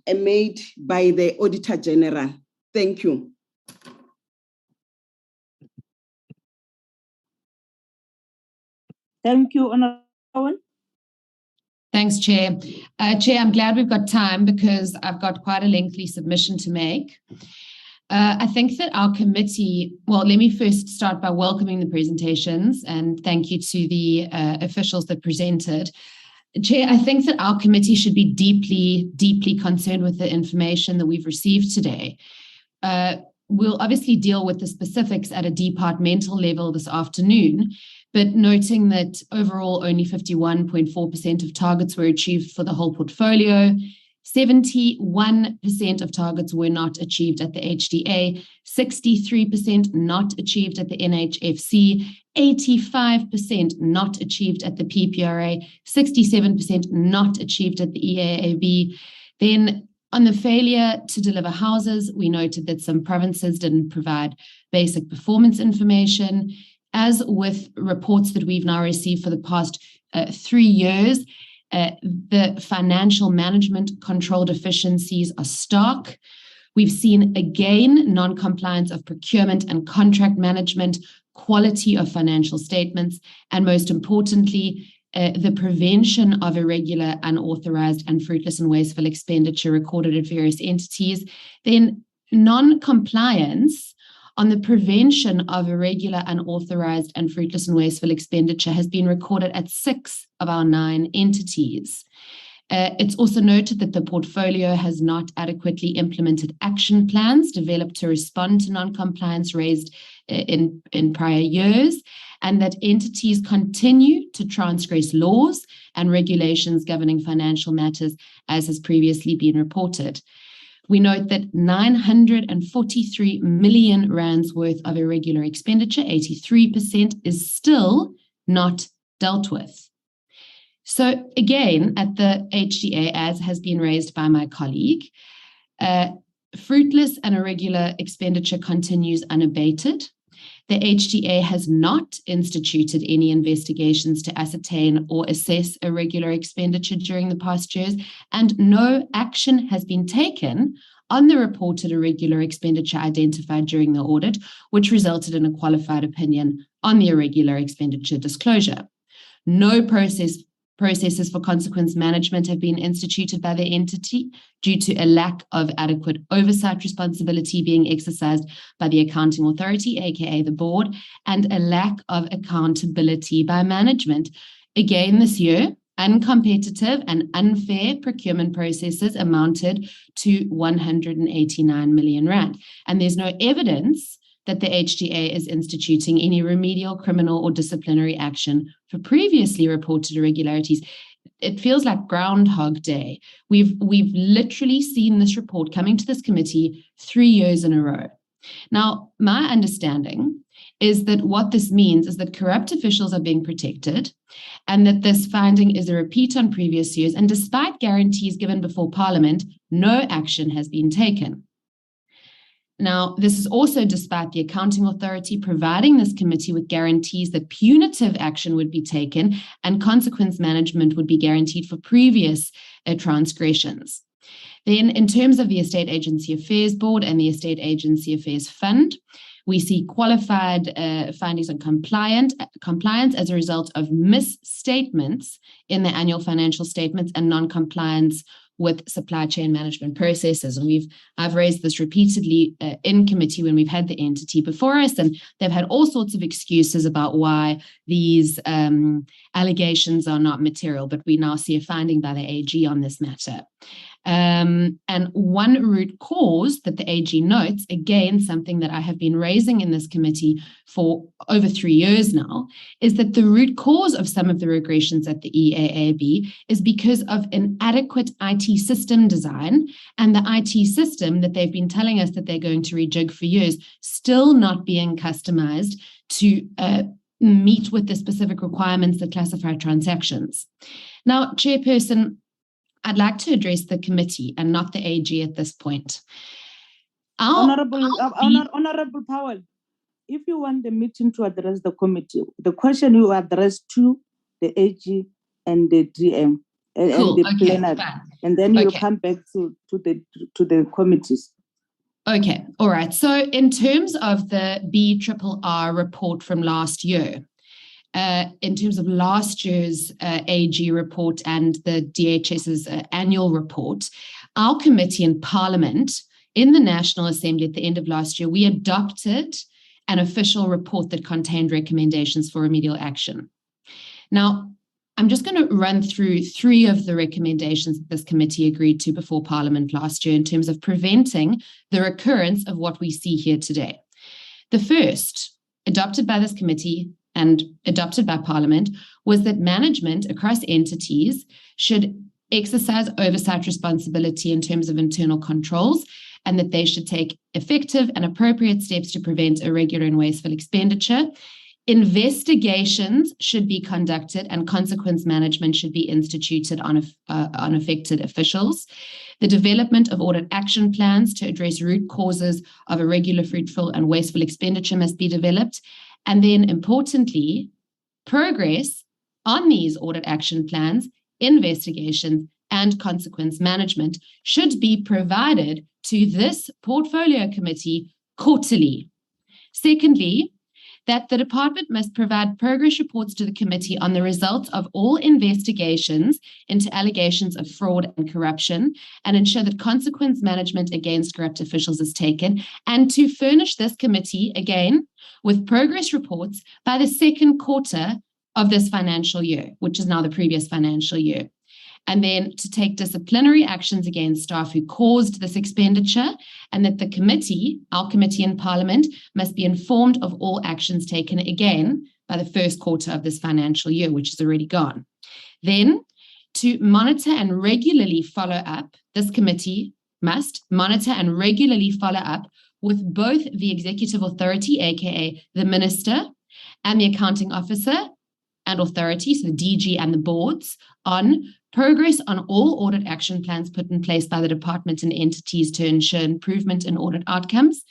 made by the Auditor General? Thank you. Thank you, Honorable Owen. Thanks, Chair. Chair, I'm glad we've got time because I've got quite a lengthy submission to make. I think that our committee, well, let me first start by welcoming the presentations and thank you to the officials that presented. Chair, I think that our committee should be deeply, deeply concerned with the information that we've received today. We'll obviously deal with the specifics at a departmental level this afternoon, but noting that overall only 51.4% of targets were achieved for the whole portfolio, 71% of targets were not achieved at the HDA, 63% not achieved at the NHFC, 85% not achieved at the PPRA, 67% not achieved at the EAAB. Then on the failure to deliver houses, we noted that some provinces didn't provide basic performance information. As with reports that we've now received for the past 3 years, the financial management control deficiencies are stark. We've seen, again, non-compliance of procurement and contract management, quality of financial statements, and most importantly, the prevention of irregular, unauthorized, and fruitless and wasteful expenditure recorded at various entities. Then non-compliance on the prevention of irregular, unauthorized, and fruitless and wasteful expenditure has been recorded at 6 of our 9 entities. It's also noted that the portfolio has not adequately implemented action plans developed to respond to non-compliance raised in prior years, and that entities continue to transgress laws and regulations governing financial matters, as has previously been reported. We note that 943 million rands worth of irregular expenditure, 83%, is still not dealt with. So again, at the HDA, as has been raised by my colleague, fruitless and irregular expenditure continues unabated. The HDA has not instituted any investigations to ascertain or assess irregular expenditure during the past years, and no action has been taken on the reported irregular expenditure identified during the audit, which resulted in a qualified opinion on the irregular expenditure disclosure. No processes for consequence management have been instituted by the entity due to a lack of adequate oversight responsibility being exercised by the accounting authority, aka the board, and a lack of accountability by management. Again, this year, uncompetitive and unfair procurement processes amounted to 189 million rand. And there's no evidence that the HDA is instituting any remedial, criminal, or disciplinary action for previously reported irregularities. It feels like Groundhog Day. We've literally seen this report coming to this committee 3 years in a row. Now, my understanding is that what this means is that corrupt officials are being protected, and that this finding is a repeat on previous years, and despite guarantees given before Parliament, no action has been taken. Now, this is also despite the accounting authority providing this committee with guarantees that punitive action would be taken and consequence management would be guaranteed for previous transgressions. Then, in terms of the Estate Agency Affairs Board and the Estate Agency Affairs Fund, we see qualified findings on compliance as a result of misstatements in the annual financial statements and non-compliance with supply chain management processes. And I've raised this repeatedly in committee when we've had the entity before us, and they've had all sorts of excuses about why these allegations are not material, but we now see a finding by the AG on this matter. And one root cause that the AG notes, again, something that I have been raising in this committee for over 3 years now, is that the root cause of some of the regressions at the EAAB is because of inadequate IT system design, and the IT system that they've been telling us that they're going to rejig for years still not being customized to meet with the specific requirements that classify transactions. Now, Chairperson, I'd like to address the committee and not the AG at this point. Honorable Powell, if you want the meeting to address the committee, the question you address to the AG and the DM and the plenary, and then you'll come back to the committees. Okay, all right. So in terms of the BRRR report from last year, in terms of last year's AG report and the DHS's annual report, our committee in Parliament, in the National Assembly at the end of last year, we adopted an official report that contained recommendations for remedial action. Now, I'm just going to run through 3 of the recommendations that this committee agreed to before Parliament last year in terms of preventing the recurrence of what we see here today. The first, adopted by this committee and adopted by Parliament, was that management across entities should exercise oversight responsibility in terms of internal controls, and that they should take effective and appropriate steps to prevent irregular and wasteful expenditure. Investigations should be conducted and consequence management should be instituted on affected officials. The development of audit action plans to address root causes of irregular, fruitful, and wasteful expenditure must be developed. And then, importantly, progress on these audit action plans, investigations, and consequence management should be provided to this portfolio committee quarterly. Secondly, that the department must provide progress reports to the committee on the results of all investigations into allegations of fraud and corruption, and ensure that consequence management against corrupt officials is taken, and to furnish this committee, again, with progress reports by the second quarter of this financial year, which is now the previous financial year. And then to take disciplinary actions against staff who caused this expenditure, and that the committee, our committee in Parliament, must be informed of all actions taken again by the first quarter of this financial year, which is already gone. Then to monitor and regularly follow up, this committee must monitor and regularly follow up with both the executive authority, aka the minister, and the accounting officer and authority, so the DG and the boards, on progress on all audit action plans put in place by the department and entities to ensure improvement in audit outcomes,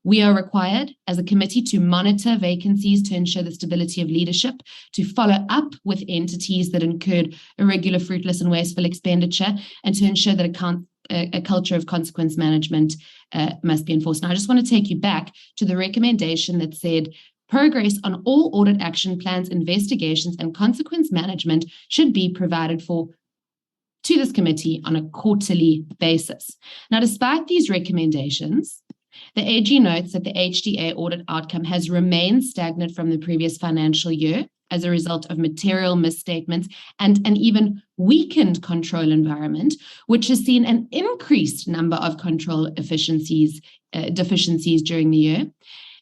We are required as a committee to monitor vacancies to ensure the stability of leadership, to follow up with entities that incurred irregular, fruitless, and wasteful expenditure, and to ensure that a culture of consequence management must be enforced. Now, I just want to take you back to the recommendation that said progress on all audit action plans, investigations, and consequence management should be provided for to this committee on a quarterly basis. Now, despite these recommendations, the AG notes that the HDA audit outcome has remained stagnant from the previous financial year as a result of material misstatements and an even weakened control environment, which has seen an increased number of control deficiencies during the year.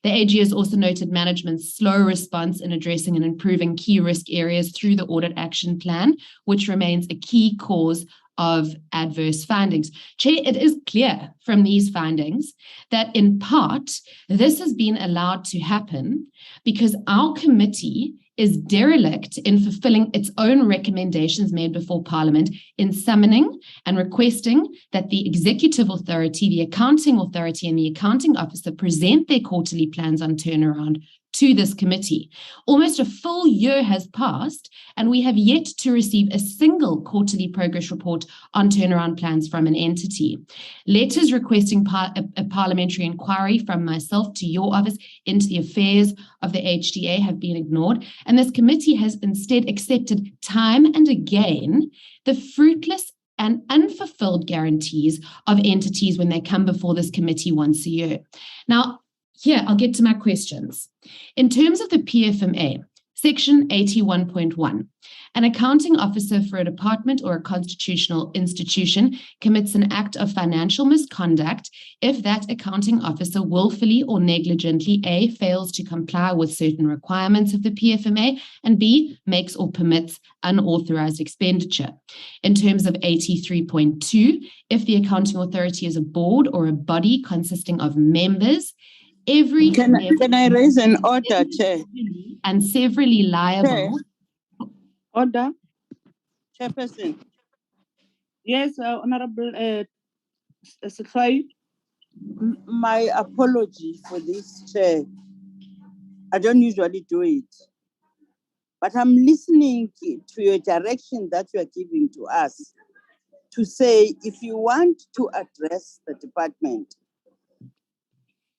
The AG has also noted management's slow response in addressing and improving key risk areas through the audit action plan, which remains a key cause of adverse findings. Chair, it is clear from these findings that in part, this has been allowed to happen because our committee is derelict in fulfilling its own recommendations made before Parliament in summoning and requesting that the executive authority, the accounting authority, and the accounting officer present their quarterly plans on turnaround to this committee. Almost a full year has passed, and we have yet to receive a single quarterly progress report on turnaround plans from an entity. Letters requesting a parliamentary inquiry from myself to your office into the affairs of the HDA have been ignored, and this committee has instead accepted time and again the fruitless and unfulfilled guarantees of entities when they come before this committee once a year. Now, here, I'll get to my questions. In terms of the PFMA, Section 81.1, an accounting officer for a department or a constitutional institution commits an act of financial misconduct if that accounting officer willfully or negligently A, fails to comply with certain requirements of the PFMA, and B, makes or permits unauthorized expenditure. In terms of 83.2, if the accounting authority is a board or a body consisting of members, Can I raise an order, Chair? And severally liable. Chair. Order. Chairperson. Yes, Honorable Secretary. My apology for this, Chair. I don't usually do it. But I'm listening to your direction that you are giving to us to say if you want to address the department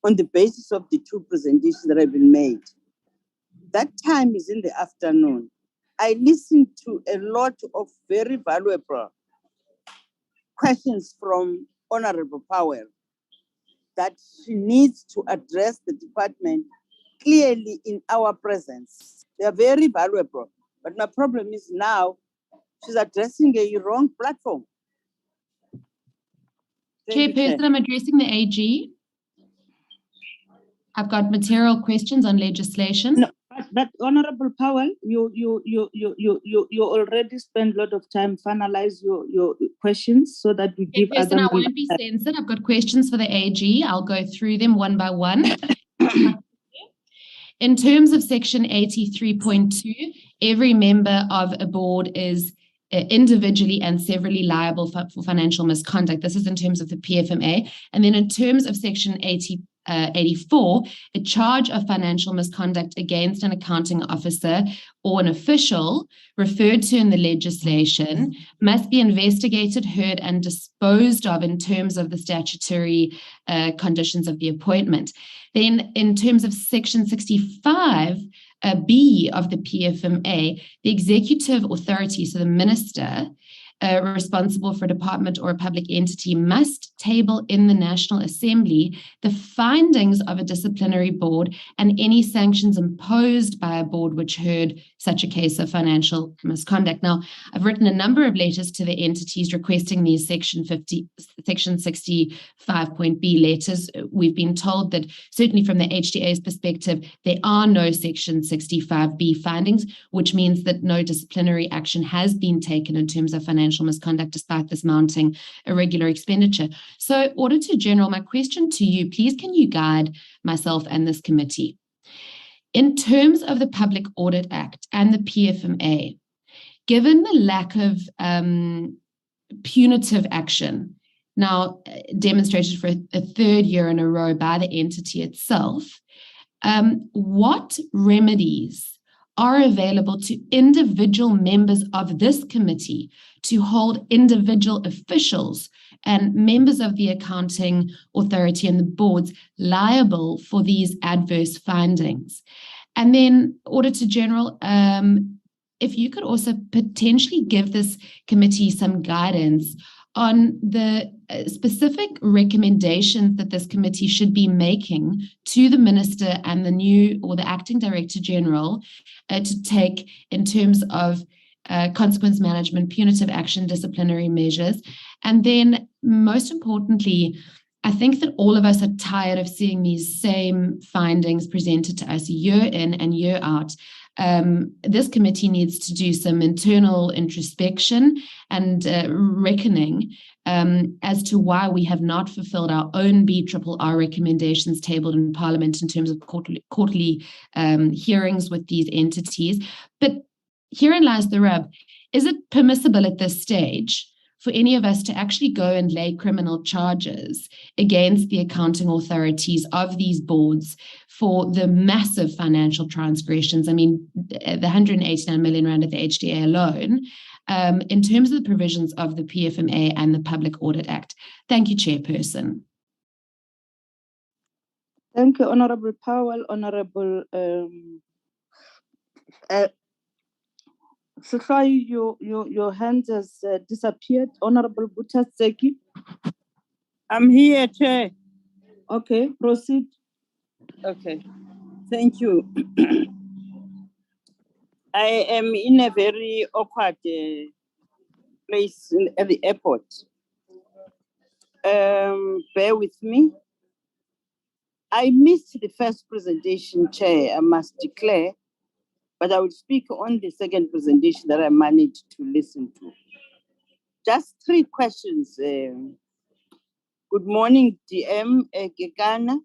on the basis of the two presentations that have been made, that time is in the afternoon. I listened to a lot of very valuable questions from Honorable Powell that she needs to address the department clearly in our presence. They are very valuable, but my problem is now she's addressing a wrong platform. Chairperson, I'm addressing the AG. I've got material questions on legislation. No, but Honorable Powell, you already spent a lot of time finalize your questions so that we give Chairperson, I won't be censored. I've got questions for the AG. I'll go through them one by one. In terms of Section 83.2, every member of a board is individually and severally liable for financial misconduct. This is in terms of the PFMA. And then in terms of Section 84, a charge of financial misconduct against an accounting officer or an official referred to in the legislation must be investigated, heard, and disposed of in terms of the statutory conditions of the appointment. Then in terms of Section 65, B of the PFMA, the executive authority, so the minister responsible for a department or a public entity, must table in the National Assembly the findings of a disciplinary board and any sanctions imposed by a board which heard such a case of financial misconduct. Now, I've written a number of letters to the entities requesting these Section 65.B letters. We've been told that certainly from the HDA's perspective, there are no Section 65B findings, which means that no disciplinary action has been taken in terms of financial misconduct despite this mounting irregular expenditure. So, Auditor-General, my question to you, please can you guide myself and this committee? In terms of the Public Audit Act and the PFMA, given the lack of punitive action now demonstrated for a third year in a row by the entity itself, what remedies are available to individual members of this committee to hold individual officials and members of the accounting authority and the boards liable for these adverse findings? And then, Auditor General, if you could also potentially give this committee some guidance on the specific recommendations that this committee should be making to the minister and the new or the acting director general to take in terms of consequence management, punitive action, disciplinary measures. And then most importantly, I think that all of us are tired of seeing these same findings presented to us year in and year out. This committee needs to do some internal introspection and reckoning as to why we have not fulfilled our own BRRR recommendations tabled in Parliament in terms of quarterly hearings with these entities. But herein lies the rub. Is it permissible at this stage for any of us to actually go and lay criminal charges against the accounting authorities of these boards for the massive financial transgressions? I mean, the 189 million rand at the HDA alone, in terms of the provisions of the PFMA and the Public Audit Act. Thank you, Chairperson. Thank you, Honorable Powell. Honorable Sihloyi, your hand has disappeared. Honorable Buthatseki. I'm here, Chair. Okay, proceed. Okay, thank you. I am in a very awkward place at the airport. Bear with me. I missed the first presentation, Chair, I must declare, but I will speak on the second presentation that I managed to listen to. Just 3 questions. Good morning, DM Gekana.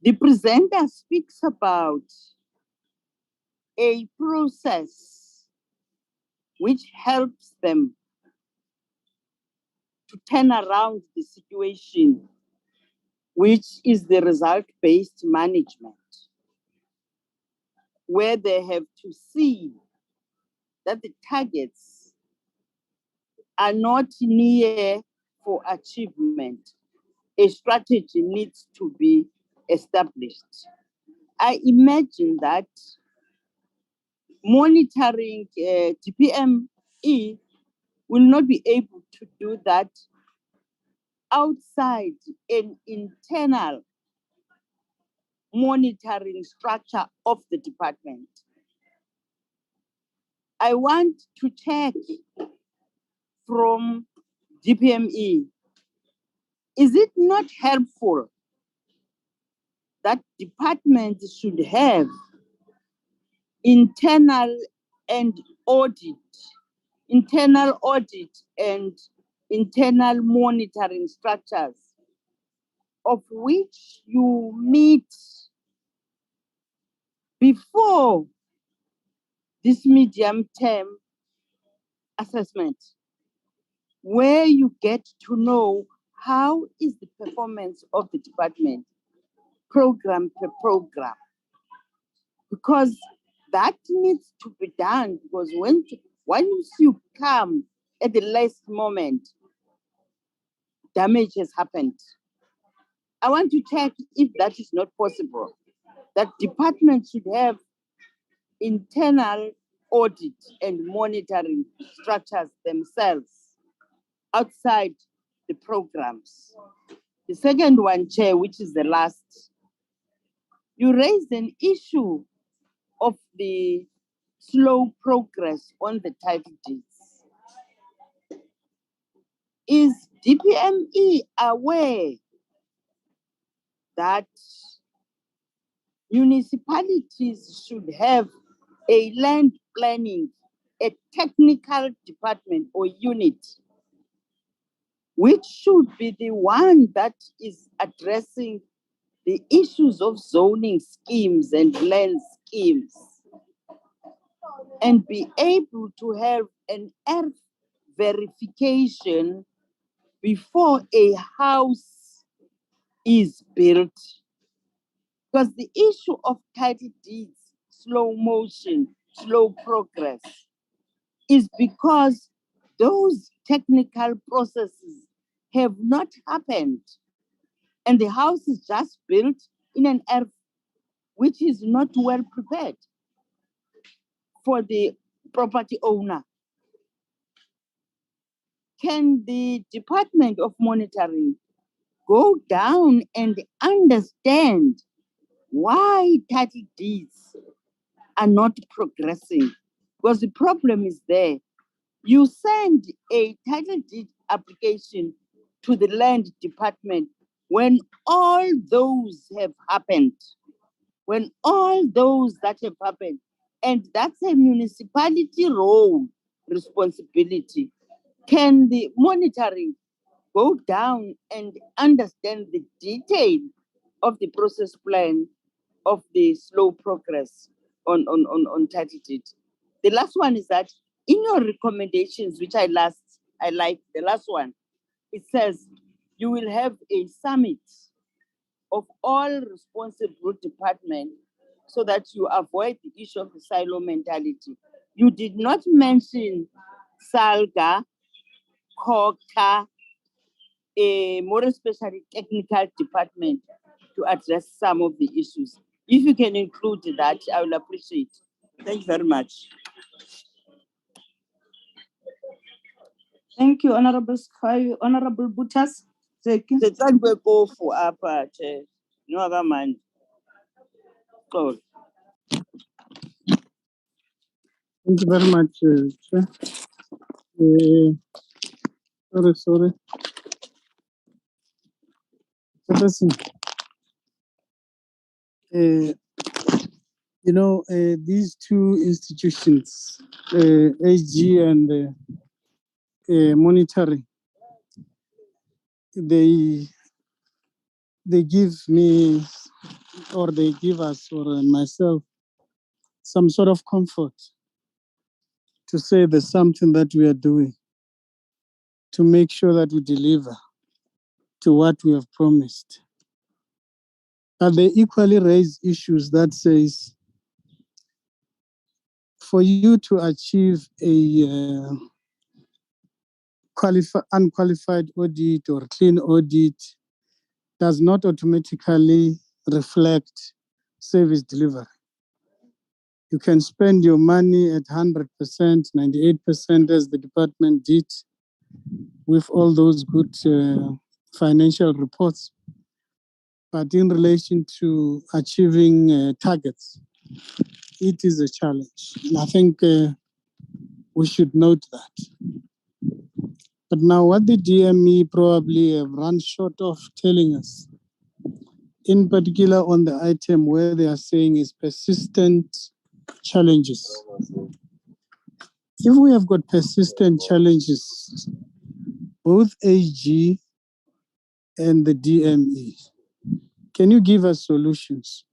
The presenter speaks about a process which helps them to turn around the situation, which is the result-based management, where they have to see that the targets are not near for achievement. A strategy needs to be established. I imagine that monitoring DPME will not be able to do that outside an internal monitoring structure of the department. I want to check from DPME, is it not helpful that departments should have internal audit and internal monitoring structures of which you meet before this medium-term assessment, where you get to know how is the performance of the department, program per program, because that needs to be done, because once you come at the last moment, damage has happened. I want to check if that is not possible, that departments should have internal audit and monitoring structures themselves outside the programs. The second one, Chair, which is the last, you raised an issue of the slow progress on the title deeds. Is DPME aware that municipalities should have a land planning, a technical department or unit, which should be the one that is addressing the issues of zoning schemes and land schemes, and be able to have an earth verification before a house is built. Because the issue of title deeds, slow motion, slow progress, is because those technical processes have not happened. And the house is just built in an area which is not well prepared for the property owner. Can the Department of Monitoring go down and understand why title deeds are not progressing? Because the problem is there. You send a title deed application to the land department when all those have happened. When all those that have happened, and that's a municipality role responsibility. Can the monitoring go down and understand the detail of the process plan of the slow progress on title deed? The last one is that in your recommendations, which I like, the last one, it says you will have a summit of all responsible departments so that you avoid the issue of the silo mentality. You did not mention SALGA, COCA, more especially technical department to address some of the issues. If you can include that, I will appreciate. Thank you very much. Thank you, Honorable Sky. Honorable Butas. Thank you. Thank you very much, Chair. Sorry. Chairperson, these two institutions, AG and monitoring, they give me, or they give us, or myself, some sort of comfort to say there's something that we are doing to make sure that we deliver to what we have promised. But they equally raise issues that says, for you to achieve a unqualified audit or clean audit does not automatically reflect service delivery. You can spend your money at 100%, 98% as the department did with all those good financial reports. But in relation to achieving targets, it is a challenge. And I think we should note that. But now what the DME probably have run short of telling us, in particular on the item where they are saying is persistent challenges. If we have got persistent challenges, both AG and the DME, can you give us solutions?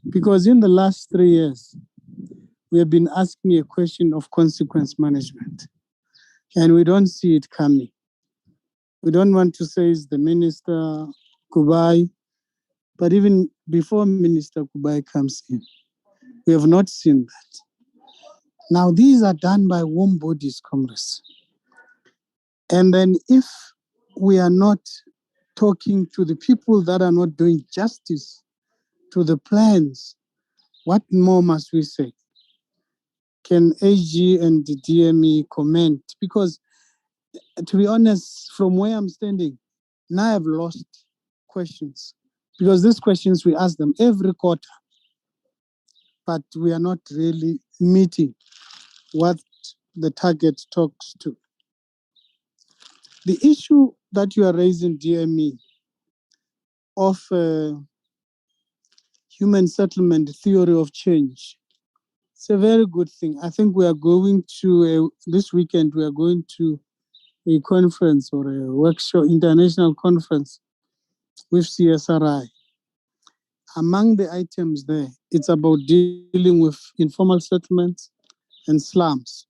Because in the last 3 years, we have been asking a question of consequence management, and we don't see it coming. We don't want to say it's the Minister Kubai, but even before Minister Kubai comes in, we have not seen that. Now, these are done by warm bodies, Congress. And then if we are not talking to the people that are not doing justice to the plans, what more must we say? Can AG and the DME comment? Because to be honest, from where I'm standing, now I've lost questions. Because these questions, we ask them every quarter, but we are not really meeting what the target talks to. The issue that you are raising, DME, of human settlement theory of change, it's a very good thing. I think we are going to, this weekend, we are going to a conference or a workshop, international conference with CSRI. Among the items there, it's about dealing with informal settlements and slums.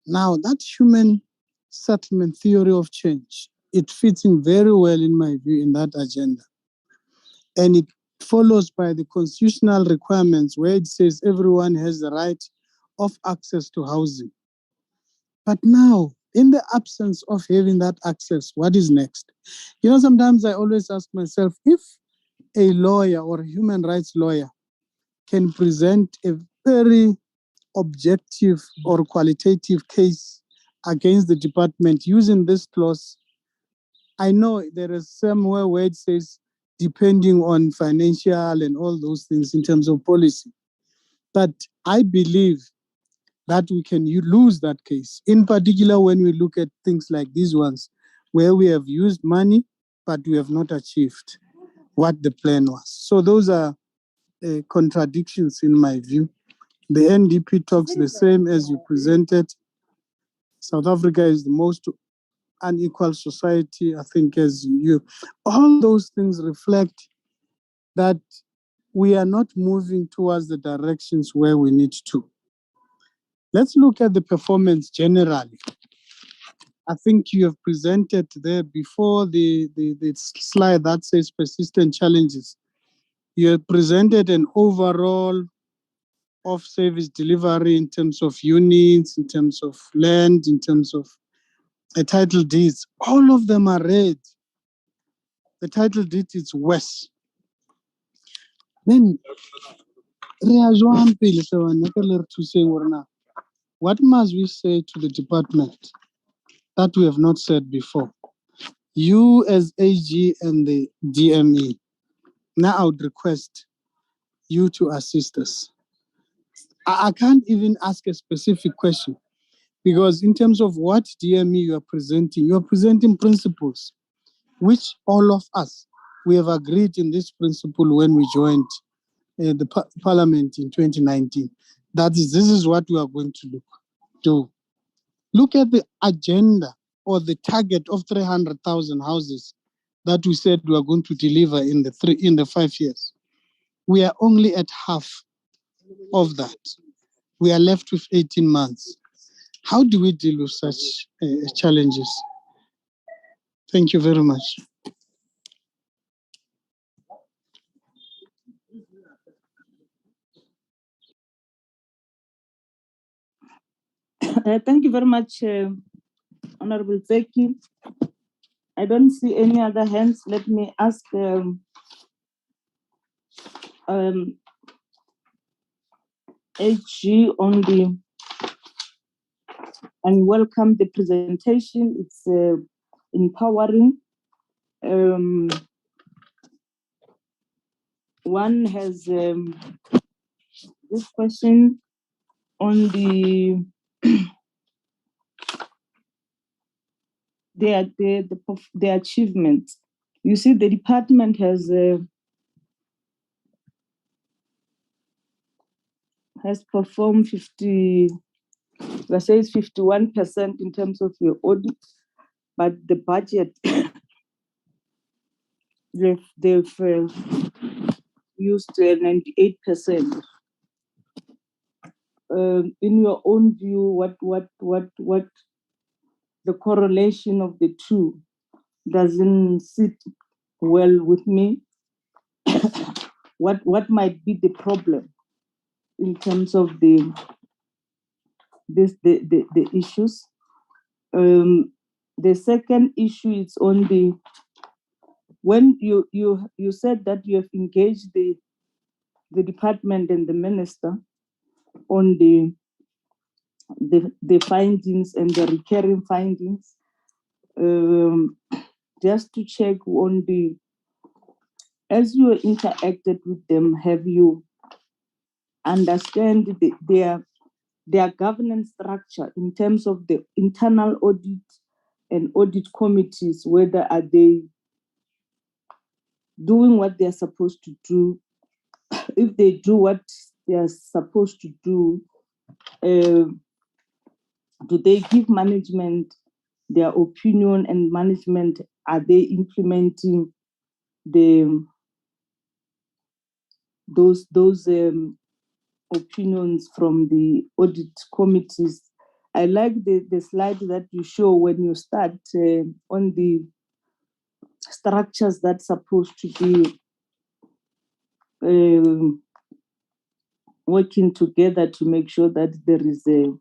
Now, that human settlement theory of change, it fits in very well, in my view, in that agenda. And it follows by the constitutional requirements where it says everyone has the right of access to housing. But now, in the absence of having that access, what is next? You know, sometimes I always ask myself, if a lawyer or a human rights lawyer can present a very objective or qualitative case against the department using this clause, I know there is somewhere where it says depending on financial and all those things in terms of policy. But I believe that we can lose that case, in particular when we look at things like these ones, where we have used money, but we have not achieved what the plan was. So those are contradictions in my view. The NDP talks the same as you presented. South Africa is the most unequal society, I think, as you. All those things reflect that we are not moving towards the directions where we need to. Let's look at the performance generally. I think you have presented there before the slide that says persistent challenges. You have presented an overall of service delivery in terms of units, in terms of land, in terms of title deeds. All of them are red. The title deed is worse. Then, what must we say to the department that we have not said before? You as AG and the DME, now I would request you to assist us. I can't even ask a specific question because in terms of what DME you are presenting principles, which all of us, we have agreed in this principle when we joined the parliament in 2019. This is what we are going to do. Look at the agenda or the target of 300,000 houses that we said we are going to deliver in the 5 years. We are only at half of that. We are left with 18 months. How do we deal with such challenges? Thank you very much. Thank you very much, Honorable Zeki. I don't see any other hands. Let me ask AG on the, and welcome the presentation. It's empowering. One has this question on the the achievements. You see, the department has performed 51% in terms of your audit, but the budget they've used 98%. In your own view, what the correlation of the two doesn't sit well with me. What might be the problem in terms of the issues? The second issue is on the, when you said that you have engaged the department and the minister on the findings and the recurring findings, just to check on the, as you interacted with them, have you understand their governance structure in terms of the internal audit and audit committees, whether are they doing what they're supposed to do? If they do what they're supposed to do, do they give management their opinion, and management, are they implementing those opinions from the audit committees? I like the slide that you show when you start on the structures that's supposed to be working together to make sure that there is the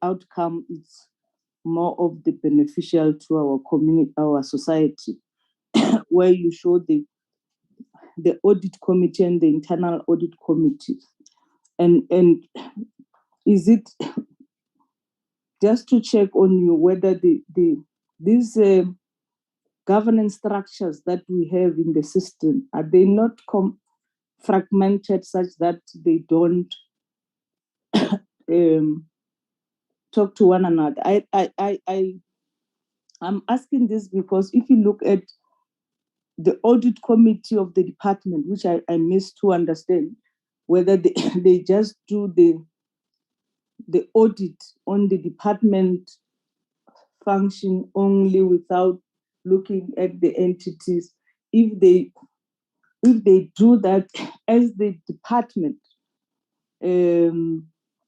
outcome is more of the beneficial to our community, our society, where you show the audit committee and the internal audit committee. And is it just to check on you whether these governance structures that we have in the system, are they not fragmented such that they don't talk to one another? I'm asking this because if you look at the audit committee of the department, which I miss to understand whether they just do the audit on the department function only without looking at the entities. If they do that as the department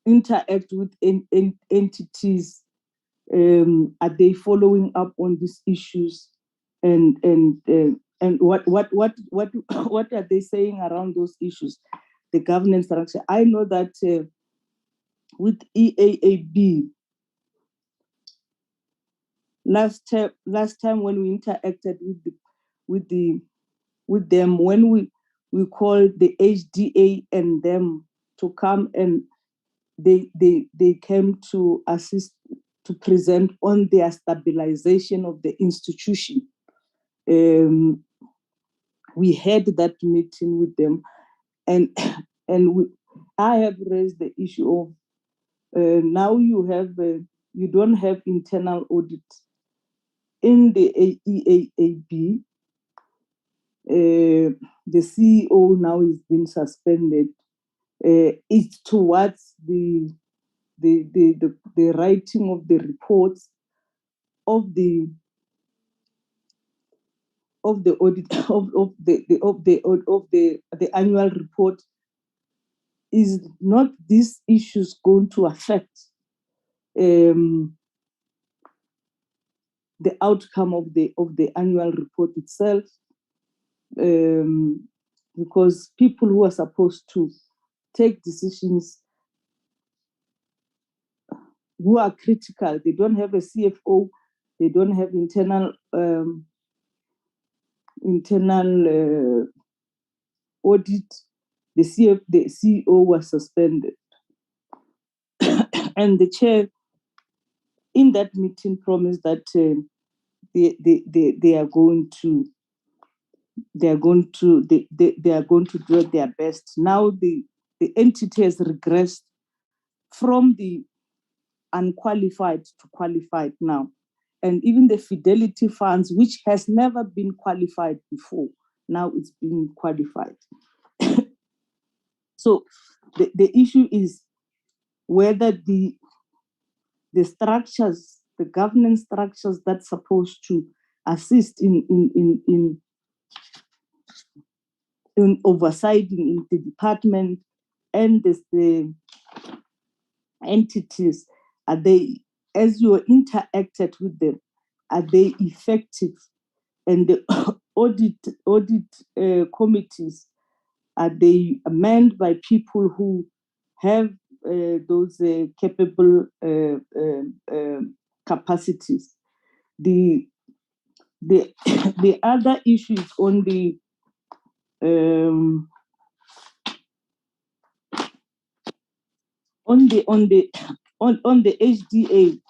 interact with entities, are they following up on these issues, and what are they saying around those issues, the governance structure? I know that with EAAB, last time when we interacted with them, when we called the HDA and them to come, and they came to assist to present on their stabilization of the institution. We had that meeting with them, and I have raised the issue of now you don't have internal audit in the EAAB. The CEO now is being suspended. It's towards the writing of the reports of the audit of the annual report. Is not these issues going to affect the outcome of the annual report itself? Because people who are supposed to take decisions, who are critical, they don't have a CFO, they don't have internal audit. The CEO was suspended, and the chair in that meeting promised that they are going to do their best. Now the entity has regressed from the unqualified to qualified now, and even the fidelity funds, which has never been qualified before, now it's being qualified. So the issue is whether the structures, the governance structures that's supposed to assist in oversighting in the department and the entities, are they, as you interacted with them, are they effective? And the audit committees, are they manned by people who have those capable capacities? The other issue is on the HDA,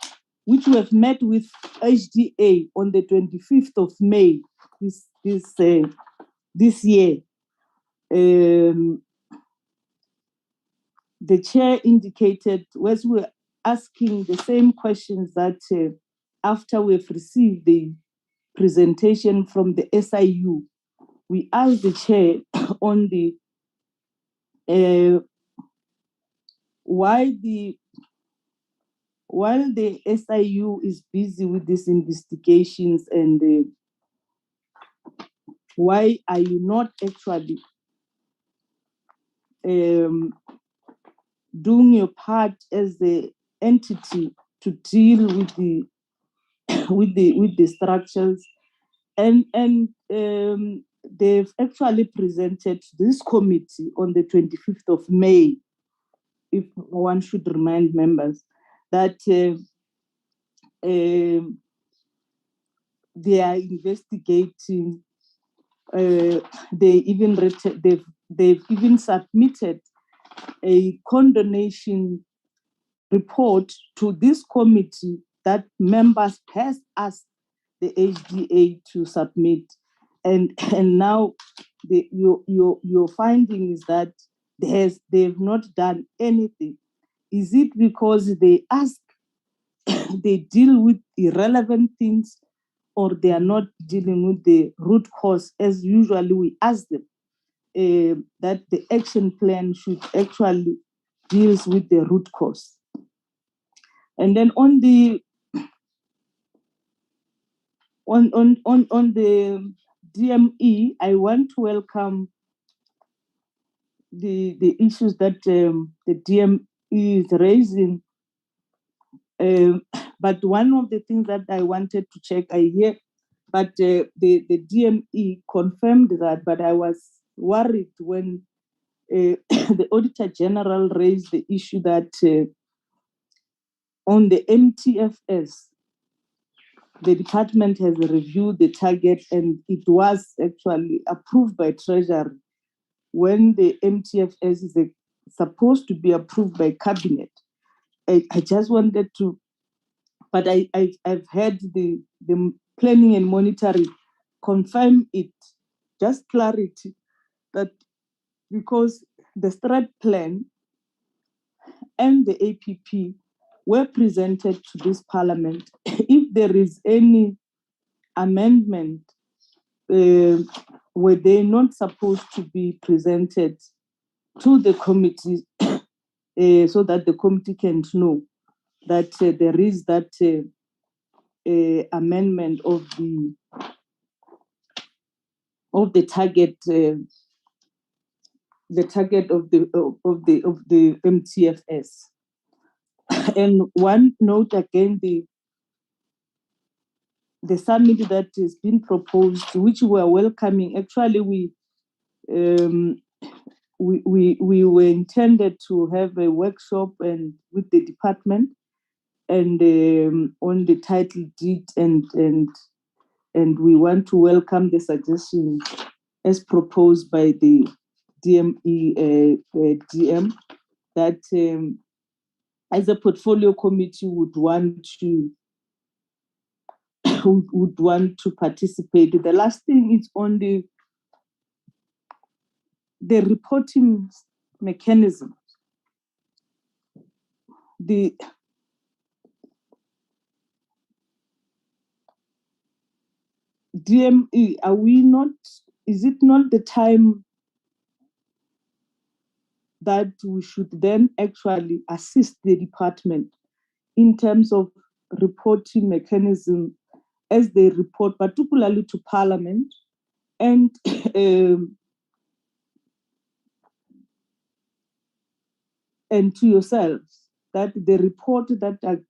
which we have met with HDA on the 25th of May this year. The chair indicated, as we were asking the same questions, that after we've received the presentation from the SIU, we asked the chair on the while the SIU is busy with these investigations, and why are you not actually doing your part as the entity to deal with the with the structures, and they've actually presented to this committee on the 25th of May, if one should remind members, that they are investigating. They've even submitted a condonation report to this committee that members has asked the HDA to submit, and now your finding is that they've not done anything. Is it because they ask, they deal with irrelevant things, or they are not dealing with the root cause, as usually we ask them, that the action plan should actually deals with the root cause? And then on the DME, I want to welcome the issues that the DME is raising. But one of the things that I wanted to check, I hear, but the DME confirmed that, but I was worried when the Auditor-General raised the issue that on the MTFS, the department has reviewed the target and it was actually approved by Treasury when the MTFS is supposed to be approved by Cabinet. I just wanted to, but I've had the planning and monitoring confirm it, just clarity, that because the strat plan and the APP were presented to this parliament, if there is any amendment, were they not supposed to be presented to the committee so that the committee can know that there is that amendment of the target, the target of the MTFS. And one note again, the summit that has been proposed, which we are welcoming. Actually, we were intended to have a workshop and with the department and on the title deed, and we want to welcome the suggestion as proposed by the DME DM that as a portfolio committee would want to participate. The last thing is on the reporting mechanism. The DME, is it not the time that we should then actually assist the department in terms of reporting mechanism as they report, particularly to Parliament and and to yourselves, that the report that are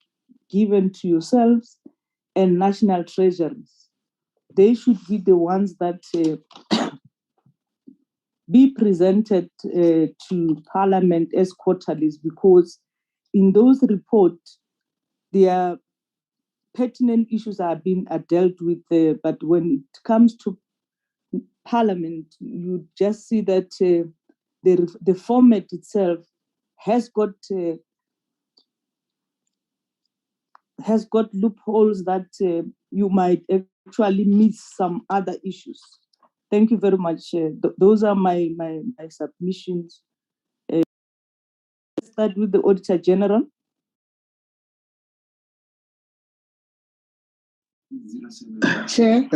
given to yourselves and national treasuries, they should be the ones that be presented to Parliament as quarterlies, because in those reports, their pertinent issues are being dealt with, but when it comes to Parliament, you just see that the format itself has got loopholes that you might actually miss some other issues. Thank you very much. Those are my submissions. Let's start with the Auditor General. Chair.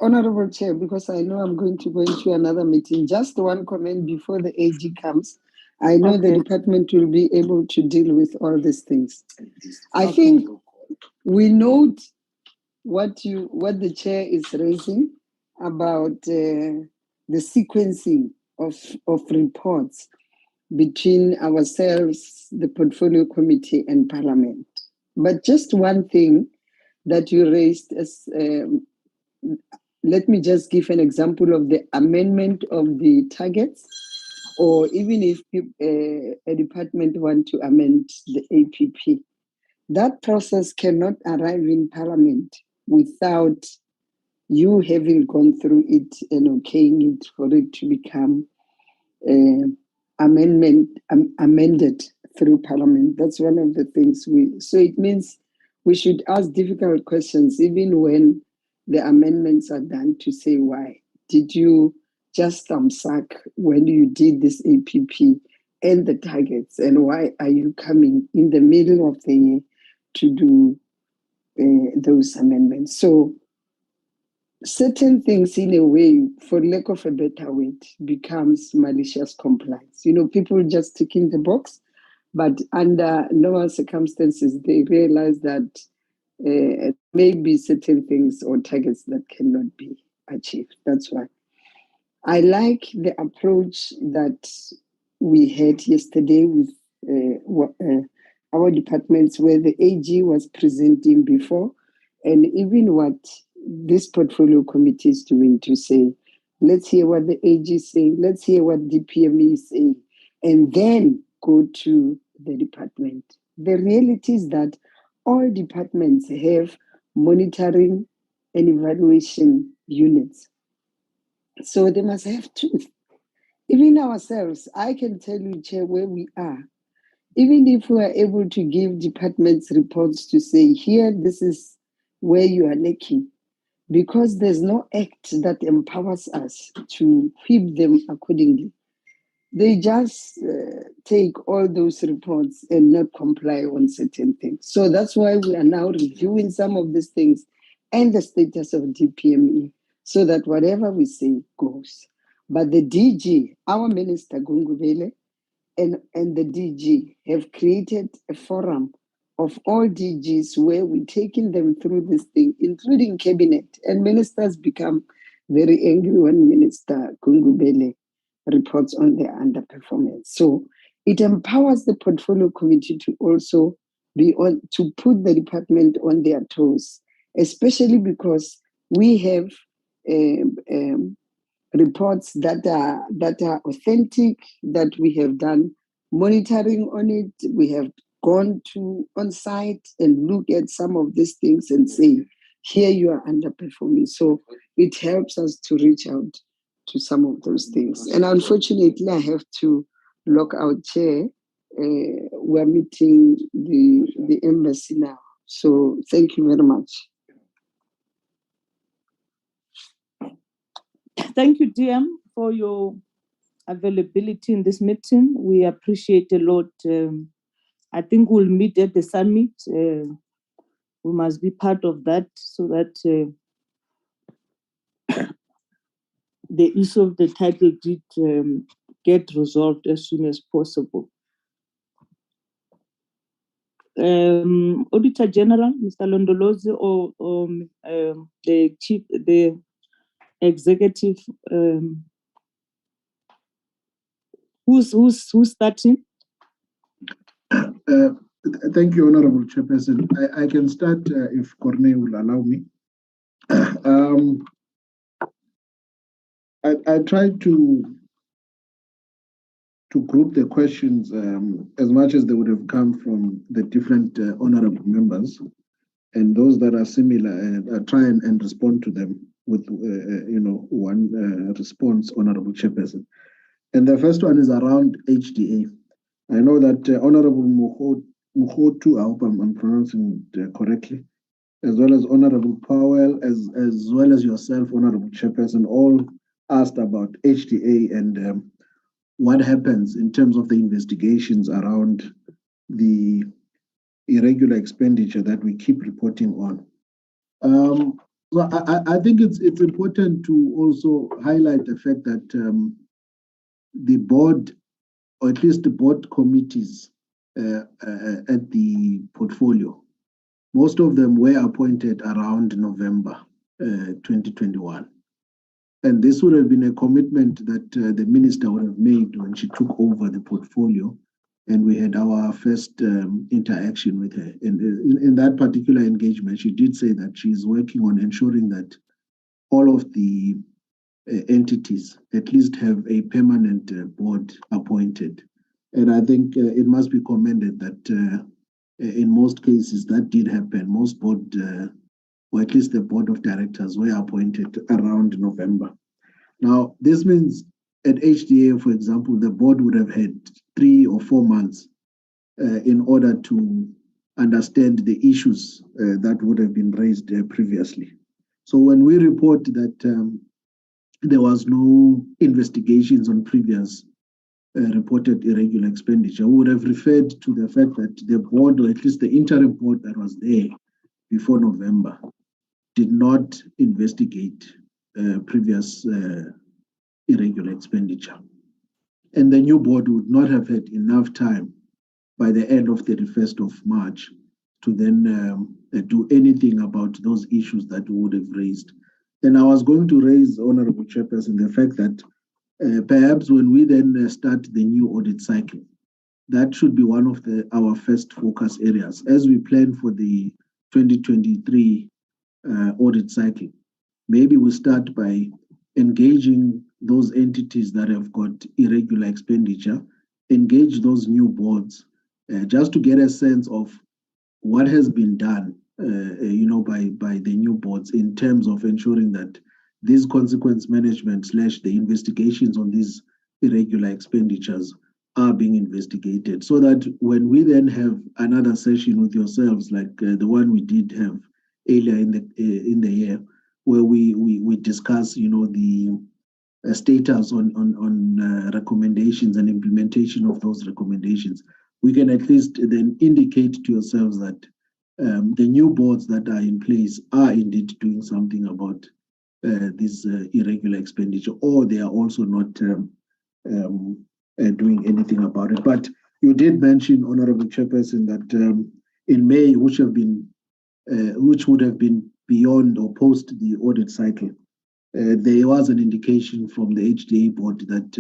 Honorable Chair, because I know I'm going to go into another meeting, just one comment before the AG comes. I know the department will be able to deal with all these things. I think we note what the chair is raising about the sequencing of reports between ourselves, the portfolio committee, and Parliament. But just one thing that you raised as let me just give an example of the amendment of the targets, or even if a department want to amend the APP. That process cannot arrive in Parliament without you having gone through it and okaying it for it to become amended through Parliament. That's one of the things so it means we should ask difficult questions even when the amendments are done, to say, why did you just suck when you did this APP and the targets, and why are you coming in the middle of the year to do those amendments? So certain things, in a way, for lack of a better word, becomes malicious compliance. People just ticking the box, but under normal circumstances, they realize that maybe certain things or targets that cannot be achieved. That's why I like the approach that we had yesterday with our departments, where the AG was presenting before, and even what this portfolio committee is doing, to say, let's hear what the AG is saying, let's hear what DPME is saying, and then go to the department. The reality is that all departments have monitoring and evaluation units. So they must have truth. Even ourselves, I can tell you, Chair, where we are. Even if we are able to give departments reports to say, here, this is where you are lacking, because there's no act that empowers us to whip them accordingly. They just take all those reports and not comply on certain things. So that's why we are now reviewing some of these things and the status of DPME, so that whatever we say goes. But the DG, our Minister Gungubele, and the DG have created a forum of all DGs where we're taking them through this thing, including cabinet. And ministers become very angry when Minister Gungubele reports on their underperformance. So it empowers the portfolio committee to also to put the department on their toes, especially because we have reports that are authentic, that we have done monitoring on it. We have gone on site and look at some of these things and say, here you are underperforming. So it helps us to reach out to some of those things. And unfortunately, I have to lock out, Chair. We're meeting the embassy now. So thank you very much. Thank you, DM, for your availability in this meeting. We appreciate a lot. I think we'll meet at the summit. We must be part of that, so that the issue of the title deed get resolved as soon as possible. Auditor General, Mr. Londolozi, or the chief, the executive. Who's starting? Thank you, Honorable Chairperson. I can start if Corne will allow me. I tried to group the questions as much as they would have come from the different honorable members, and those that are similar, and I try and respond to them with one response, Honorable Chairperson. And the first one is around HDA. I know that Honorable Mukhotu, I hope I'm pronouncing it correctly, as well as Honorable Powell, as well as yourself, Honorable Chairperson, all asked about HDA and what happens in terms of the investigations around the irregular expenditure that we keep reporting on. So I think it's important to also highlight the fact that the board, or at least the board committees at the portfolio, most of them were appointed around November 2021. And this would have been a commitment that the minister would have made when she took over the portfolio. And we had our first interaction with her. And in that particular engagement, she did say that she is working on ensuring that all of the entities at least have a permanent board appointed. And I think it must be commended that in most cases that did happen. Most board, or at least the board of directors, were appointed around November. Now, this means at HDA, for example, the board would have had 3 or 4 months in order to understand the issues that would have been raised previously. So when we report that there was no investigations on previous reported irregular expenditure, we would have referred to the fact that the board, or at least the interim board that was there before November, did not investigate previous irregular expenditure. And the new board would not have had enough time by the end of 31st of March to then do anything about those issues that we would have raised. And I was going to raise, Honorable Chairperson, the fact that perhaps when we then start the new audit cycle, that should be one of our first focus areas as we plan for the 2023 audit cycle. Maybe we start by engaging those entities that have got irregular expenditure, engage those new boards, just to get a sense of what has been done, by the new boards in terms of ensuring that this consequence management / the investigations on these irregular expenditures are being investigated, so that when we then have another session with yourselves, like the one we did have earlier in the year, where we discuss, the status on recommendations and implementation of those recommendations, we can at least then indicate to yourselves that the new boards that are in place are indeed doing something about this irregular expenditure, or they are also not doing anything about it. But you did mention, Honorable Chairperson, that in May, which would have been beyond or post the audit cycle, there was an indication from the HDA board that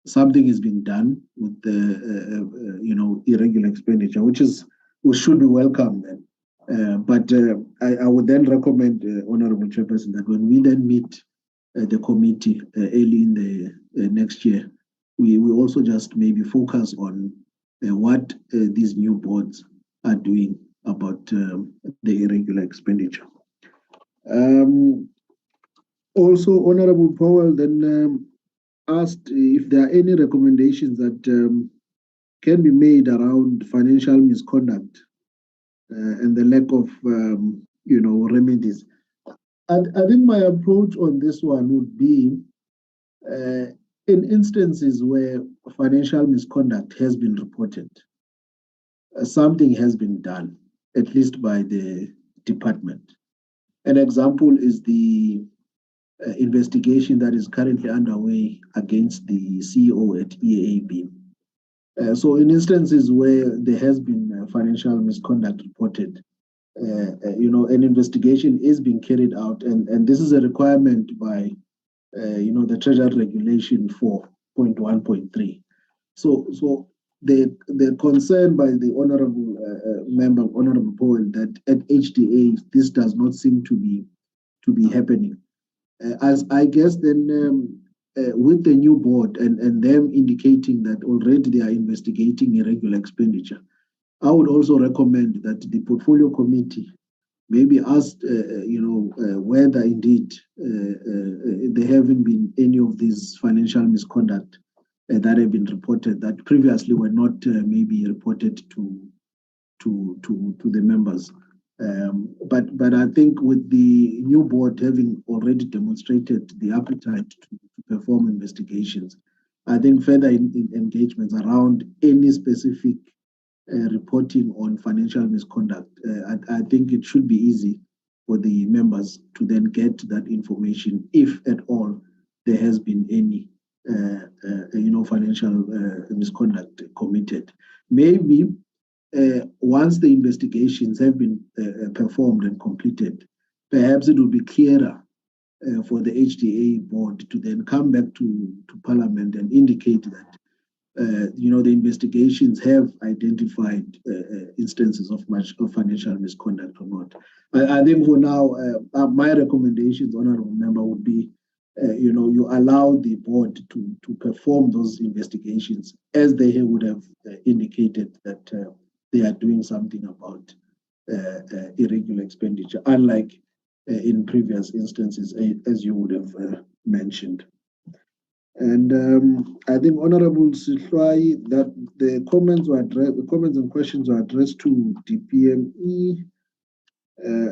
something is being done with the irregular expenditure, which should be welcome then. But I would then recommend, Honorable Chairperson, that when we then meet the committee early in the next year, we also just maybe focus on what these new boards are doing about the irregular expenditure. Also, Honorable Powell then asked if there are any recommendations that can be made around financial misconduct and the lack of, remedies. I think my approach on this one would be in instances where financial misconduct has been reported, something has been done, at least by the department. An example is the investigation that is currently underway against the CEO at EAB. So in instances where there has been financial misconduct reported, an investigation is being carried out, and this is a requirement by, the Treasury Regulation 4.1.3. So the concern by the Honorable Member, Honorable Powell, that at HDA this does not seem to be happening. As I guess then with the new board and them indicating that already they are investigating irregular expenditure, I would also recommend that the portfolio committee maybe ask, whether indeed there haven't been any of these financial misconduct that have been reported that previously were not maybe reported to the members. But I think with the new board having already demonstrated the appetite to perform investigations, I think further engagements around any specific reporting on financial misconduct, I think it should be easy for the members to then get that information, if at all there has been any financial misconduct committed. Maybe once the investigations have been performed and completed, perhaps it will be clearer for the HDA board to then come back to Parliament and indicate that the investigations have identified instances of financial misconduct or not. I think for now, my recommendations, Honourable Member, would be, you allow the board to perform those investigations as they would have indicated that they are doing something about irregular expenditure, unlike in previous instances, as you would have mentioned. And I think Honourable Sihlwai, that the comments and questions were addressed to DPME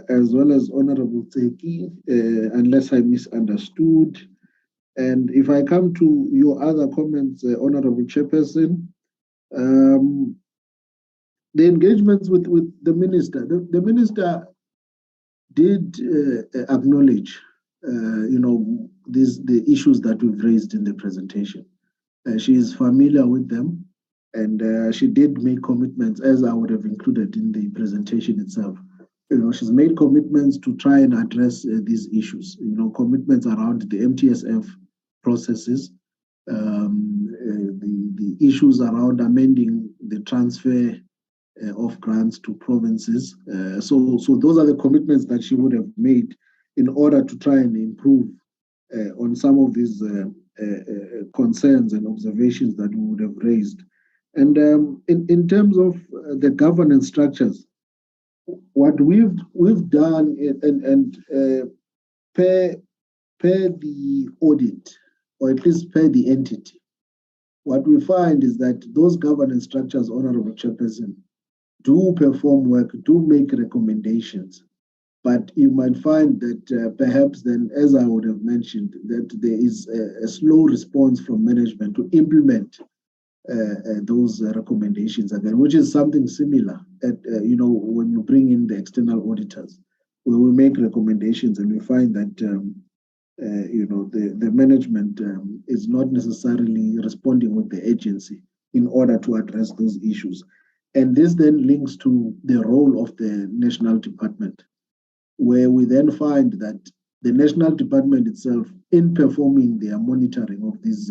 as well as Honourable Tseki, unless I misunderstood. And if I come to your other comments, Honourable Chairperson, the engagements with the minister, the minister did acknowledge the issues that we've raised in the presentation. She is familiar with them, and she did make commitments, as I would have included in the presentation itself. She's made commitments to try and address these issues. Commitments around the MTSF processes, the issues around amending the transfer of grants to provinces. So those are the commitments that she would have made in order to try and improve on some of these concerns and observations that we would have raised. And in terms of the governance structures, what we've done and per the audit, or at least per the entity, what we find is that those governance structures, Honourable Chairperson, do perform work, do make recommendations, but you might find that perhaps then, as I would have mentioned, that there is a slow response from management to implement those recommendations again, which is something similar at, when you bring in the external auditors, where we make recommendations and we find that, the management is not necessarily responding with the agency in order to address those issues. And this then links to the role of the national department, where we then find that the national department itself, in performing their monitoring of these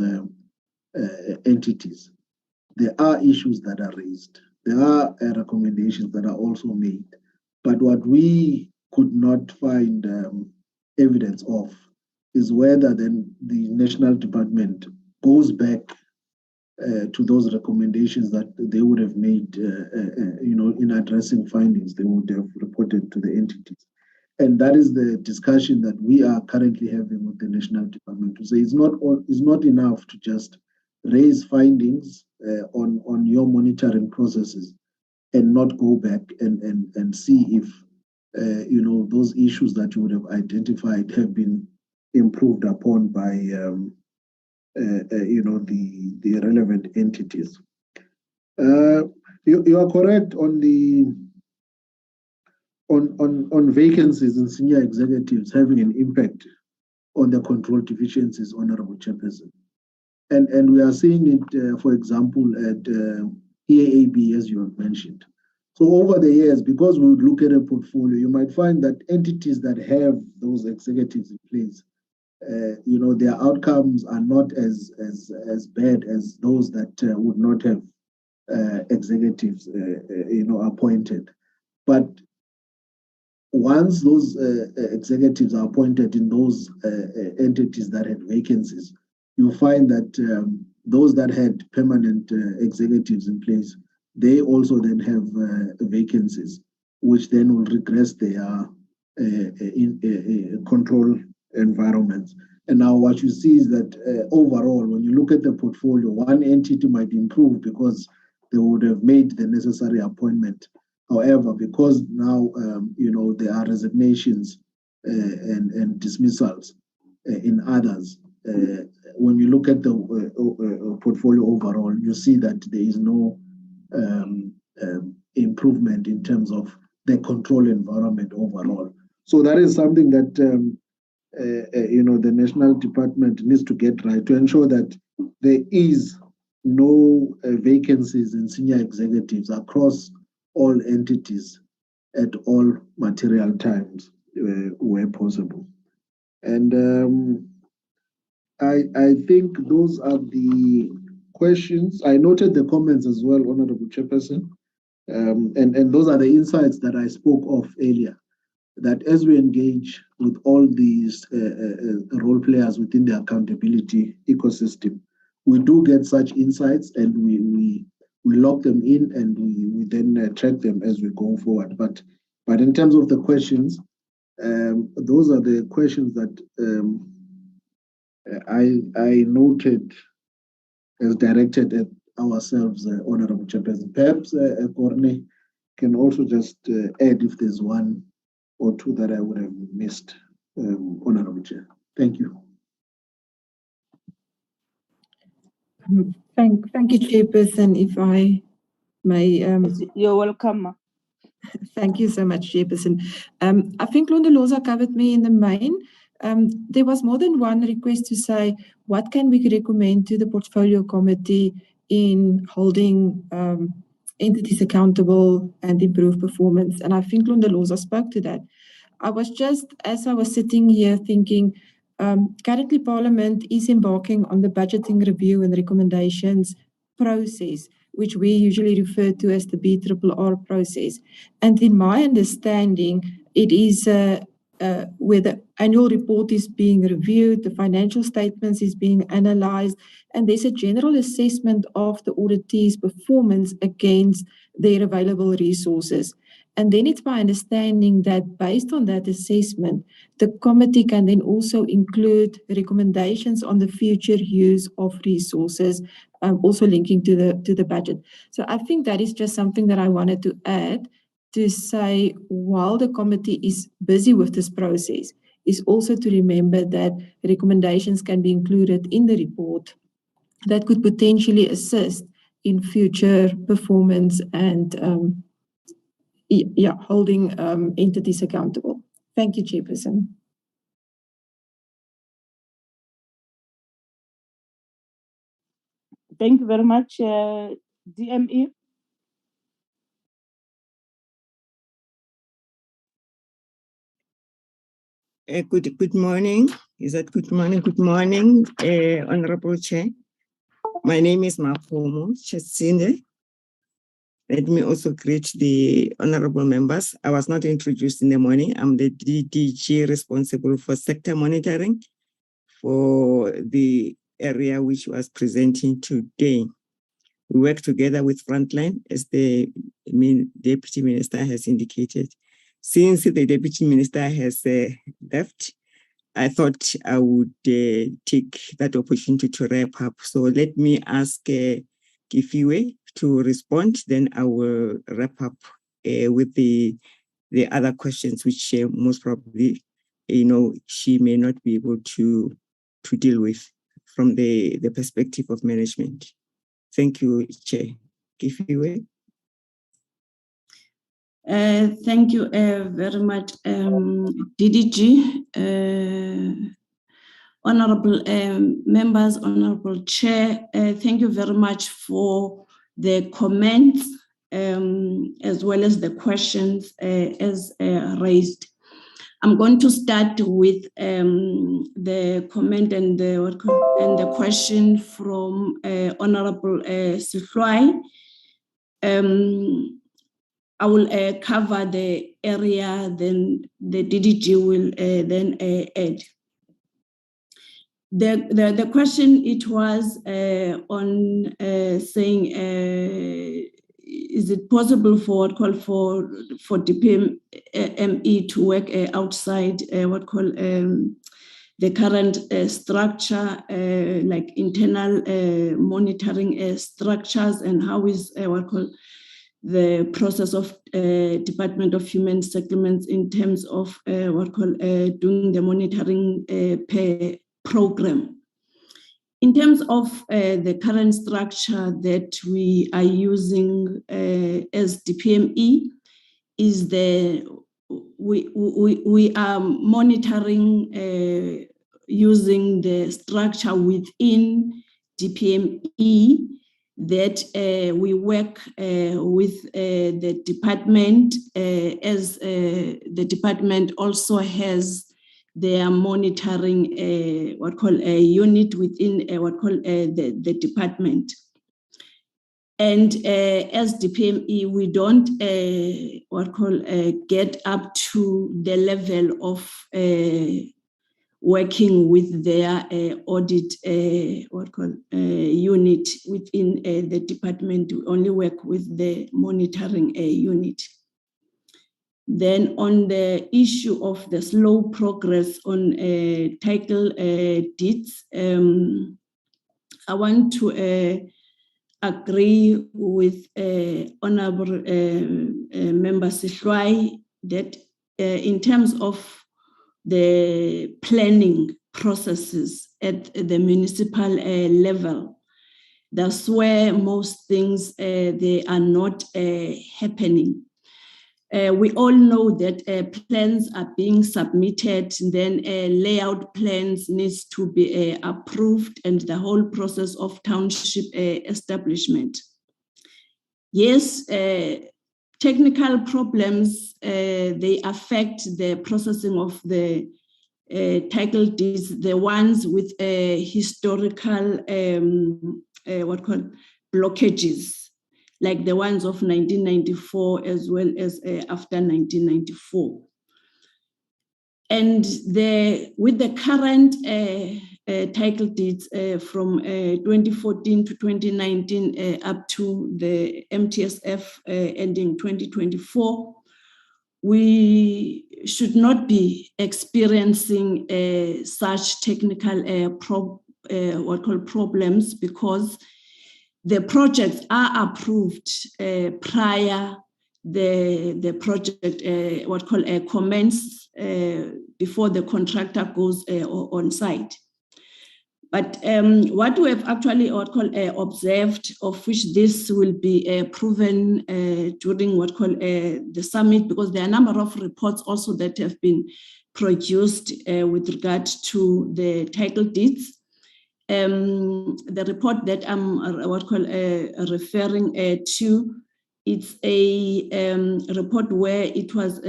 entities, there are issues that are raised. There are recommendations that are also made. But what we could not find evidence of is whether then the national department goes back to those recommendations that they would have made, in addressing findings they would have reported to the entities. And that is the discussion that we are currently having with the national department, to say it's not enough to just raise findings on your monitoring processes and not go back and see if those issues that you would have identified have been improved upon by the relevant entities. You are correct on the on vacancies in senior executives having an impact on the control deficiencies, Honourable Chairperson. And we are seeing it, for example, at EAAB, as you have mentioned. So over the years, because we would look at a portfolio, you might find that entities that have those executives in place, their outcomes are not as bad as those that would not have executives, appointed. But once those executives are appointed in those entities that had vacancies, you find that those that had permanent executives in place, they also then have vacancies, which then will regress their control environments. And now what you see is that overall, when you look at the portfolio, one entity might improve because they would have made the necessary appointment. However, because now there are resignations and dismissals in others, when you look at the portfolio overall, you see that there is no improvement in terms of the control environment overall. So that is something that the national department needs to get right to ensure that there is no vacancies in senior executives across all entities at all material times where possible. And I think those are the questions. I noted the comments as well, Honorable Chairperson. And those are the insights that I spoke of earlier, that as we engage with all these role players within the accountability ecosystem, we do get such insights, and we lock them in, and we then track them as we go forward. But in terms of the questions, those are the questions that I noted as directed at ourselves, Honorable Chairperson. Perhaps Corne can also just add if there's one or two that I would have missed, Honorable Chair. Thank you. Thank you, Chairperson. If I may. You're welcome. Thank you so much, Chairperson. I think Londoloza covered me in the main. There was more than one request to say, what can we recommend to the Portfolio Committee in holding entities accountable and improve performance? And I think Londoloza spoke to that. I was just, as I was sitting here thinking, currently Parliament is embarking on the budgeting review and recommendations process, which we usually refer to as the BRRR process. And in my understanding, it is where the annual report is being reviewed, the financial statements is being analyzed, and there's a general assessment of the auditee's performance against their available resources. And then it's my understanding that based on that assessment, the committee can then also include recommendations on the future use of resources, also linking to the budget. So I think that is just something that I wanted to add to say, while the committee is busy with this process, is also to remember that recommendations can be included in the report that could potentially assist in future performance and holding entities accountable. Thank you, Chairperson. Thank you very much, DME. Good morning. Is that good morning? Good morning, Honorable Chair. My name is Mapomo Chesinde. Let me also greet the honorable members. I was not introduced in the morning. I'm the DDG responsible for sector monitoring for the area which was presenting today. We work together with Frontline, as the Deputy Minister has indicated. Since the Deputy Minister has left, I thought I would take that opportunity to wrap up. So let me ask Kifiwe to respond, then I will wrap up with the other questions, which most probably, she may not be able to deal with from the perspective of management. Thank you, Chair. Kifiwe. Thank you very much, DDG. Honorable members, Honorable Chair, thank you very much for the comments as well as the questions as raised. I'm going to start with the comment and the question from Honorable Siflwai. I will cover the area, then the DDG will then add. The question, it was on saying, is it possible for DPME to work outside the current structure, like internal monitoring structures, and how is the process of Department of Human Settlements in terms of doing the monitoring per program. In terms of the current structure that we are using as DPME, is we are monitoring using the structure within DPME that we work with the department as the department also has their monitoring what called a unit within what called the department. And as DPME, we don't get up to the level of working with their audit unit within the department. We only work with the monitoring unit. Then on the issue of the slow progress on title deeds, I want to agree with Honorable Member Sihluai that in terms of the planning processes at the municipal level, that's where most things they are not happening. We all know that plans are being submitted, and then layout plans needs to be approved, and the whole process of township establishment. Yes, technical problems, they affect the processing of the title deeds, the ones with historical blockages, like the ones of 1994 as well as after 1994. And with the current title deeds from 2014 to 2019 up to the MTSF ending 2024, we should not be experiencing such technical problems, because the projects are approved prior the project commence before the contractor goes on site. But what we have actually observed, of which this will be proven during the summit, because there are a number of reports also that have been produced with regard to the title deeds. The report that I'm referring to, it's a report where it was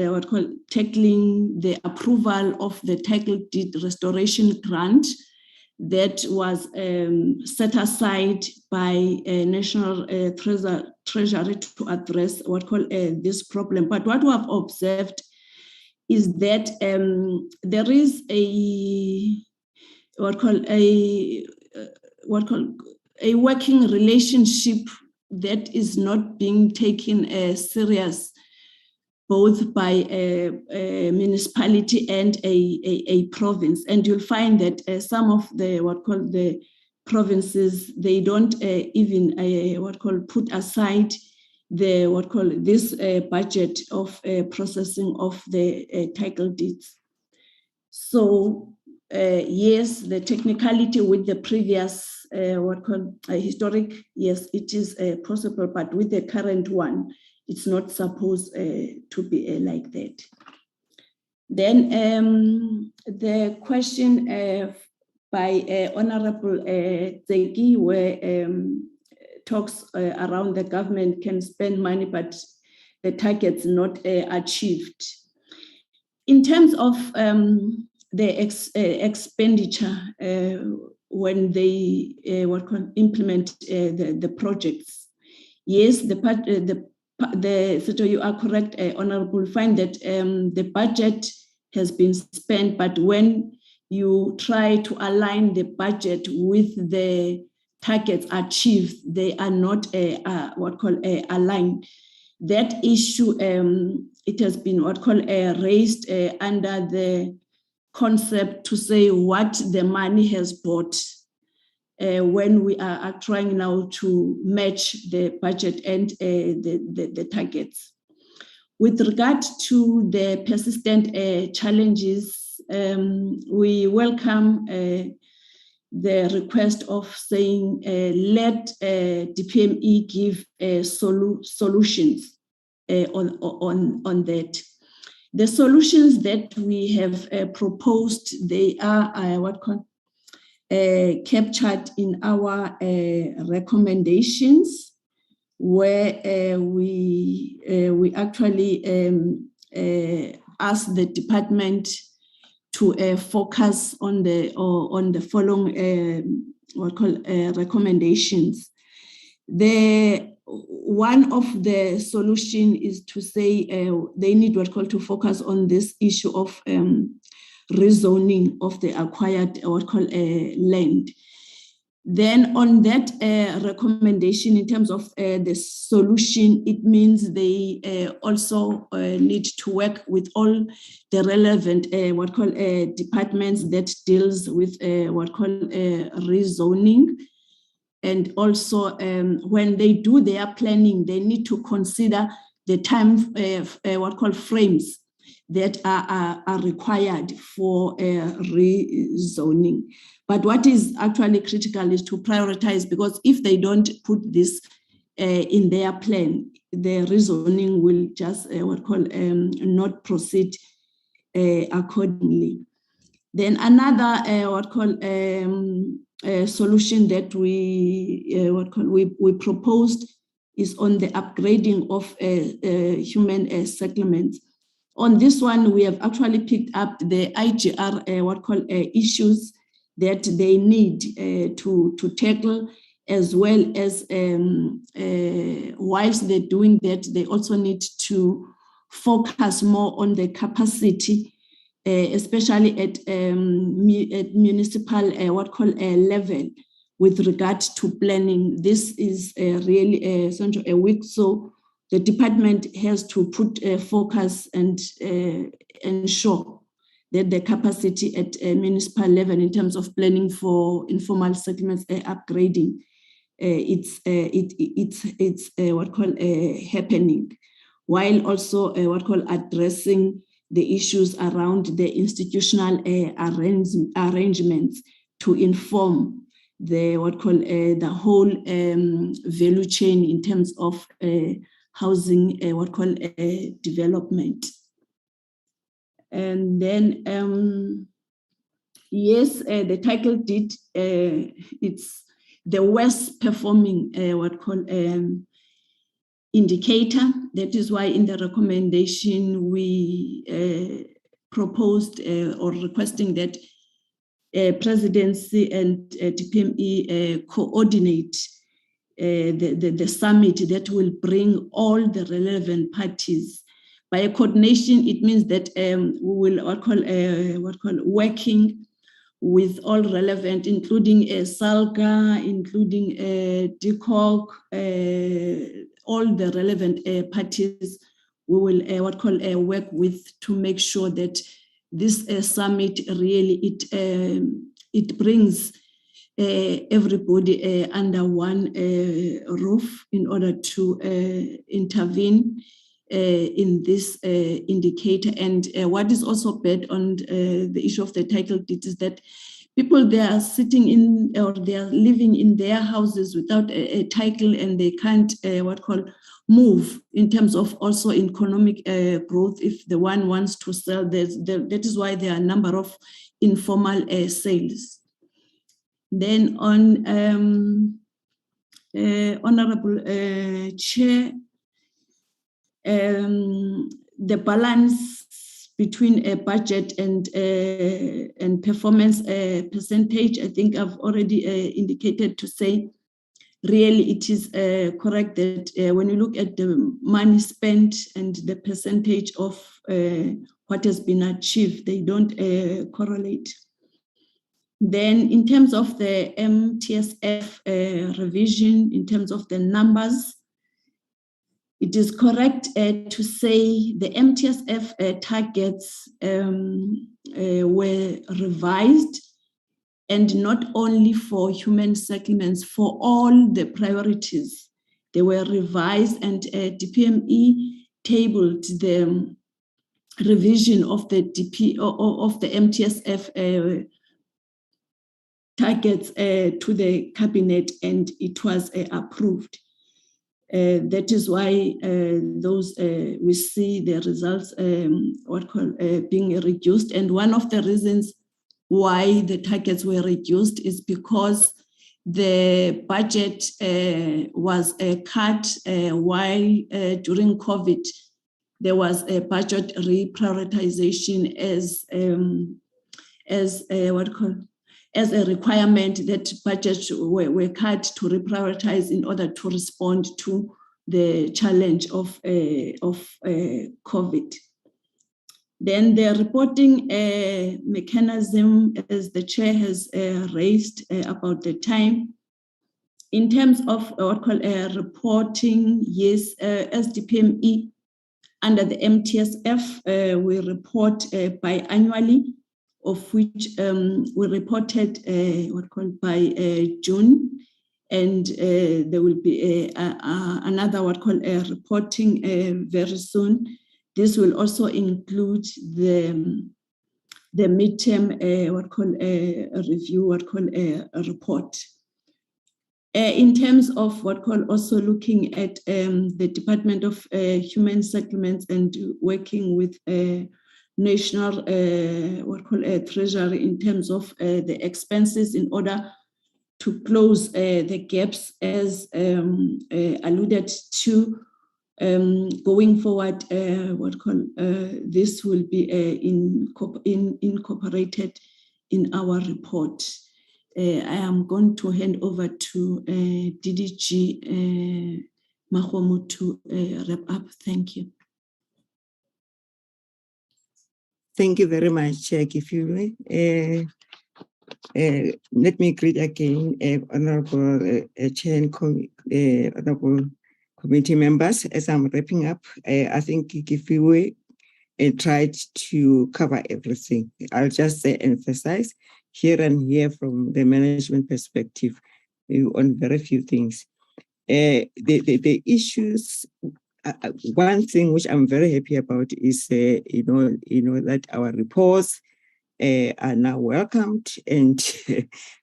tackling the approval of the title deed restoration grant that was set aside by National Treasury to address this problem. But what we have observed is that there is a working relationship that is not being taken serious, both by a municipality and a province. And you'll find that some of the provinces, they don't even put aside the this budget of processing of the title deeds. So yes, the technicality with the previous historic, yes, it is possible, but with the current one, it's not supposed to be like that. Then the question by Honorable Zeki, where talks around the government can spend money, but the target's not achieved. In terms of the expenditure when they implement the projects, yes, so you are correct, Honorable, find that the budget has been spent, but when you try to align the budget with the targets achieved, they are not aligned. That issue, it has been raised under the concept to say what the money has bought when we are trying now to match the budget and the targets. With regard to the persistent challenges, we welcome the request of saying let DPME give solutions on that. The solutions that we have proposed, they are captured in our recommendations, where we actually ask the department to focus on the following recommendations. One of the solution is to say they need to focus on this issue of rezoning of the acquired land. Then on that recommendation, in terms of the solution, it means they also need to work with all the relevant departments that deals with rezoning. And also when they do their planning, they need to consider the time frames that are required for rezoning. But what is actually critical is to prioritize, because if they don't put this in their plan, the rezoning will just not proceed accordingly. Then another solution that we proposed is on the upgrading of human settlements. On this one, we have actually picked up the IGR issues that they need to tackle, as well as whilst they're doing that, they also need to focus more on the capacity, especially at municipal level with regard to planning. This is really a week, so the department has to put a focus and ensure that the capacity at a municipal level in terms of planning for informal settlements upgrading, it's happening, while also addressing the issues around the institutional arrangements to inform the whole value chain in terms of housing development. And then yes, the title deed, it's the worst performing indicator. That is why in the recommendation we proposed or requesting that Presidency and DPME coordinate the summit that will bring all the relevant parties. By a coordination, it means that we will working with all relevant, including SALGA, including DCOC, all the relevant parties. We will work with to make sure that this summit really it brings everybody under one roof in order to intervene in this indicator. And what is also bad on the issue of the title deed is that people, they are sitting in, or they are living in their houses without a title, and they can't move in terms of also economic growth. If the one wants to sell, that is why there are a number of informal sales. Then on Honorable Chair, the balance between a budget and performance percentage, I think I've already indicated to say, really it is correct that when you look at the money spent and the percentage of what has been achieved, they don't correlate. Then in terms of the MTSF revision, in terms of the numbers, it is correct to say the MTSF targets were revised, and not only for human settlements, for all the priorities. They were revised, and DPME tabled the revision of the MTSF targets to the cabinet, and it was approved. That is why those we see the results being reduced. And one of the reasons why the targets were reduced is because the budget was cut while during COVID there was a budget reprioritization as as a requirement that budgets were cut to reprioritize in order to respond to the challenge of COVID. Then the reporting mechanism, as the chair has raised about the time. In terms of reporting, yes, as DPME under the MTSF, we report biannually, of which we reported by June, and there will be another reporting very soon. This will also include the midterm review report. In terms of also looking at the Department of Human Settlements and working with national treasury in terms of the expenses in order to close the gaps as alluded to. Going forward, this will be incorporated in our report. I am going to hand over to DDG Makgomo to wrap up. Thank you. Thank you very much, Kifiwe. Let me greet again Honorable Chair and Honorable committee members. As I'm wrapping up, I think Kifiwe tried to cover everything. I'll just emphasize here and here from the management perspective on very few things. The issues, one thing which I'm very happy about is, that our reports are now welcomed and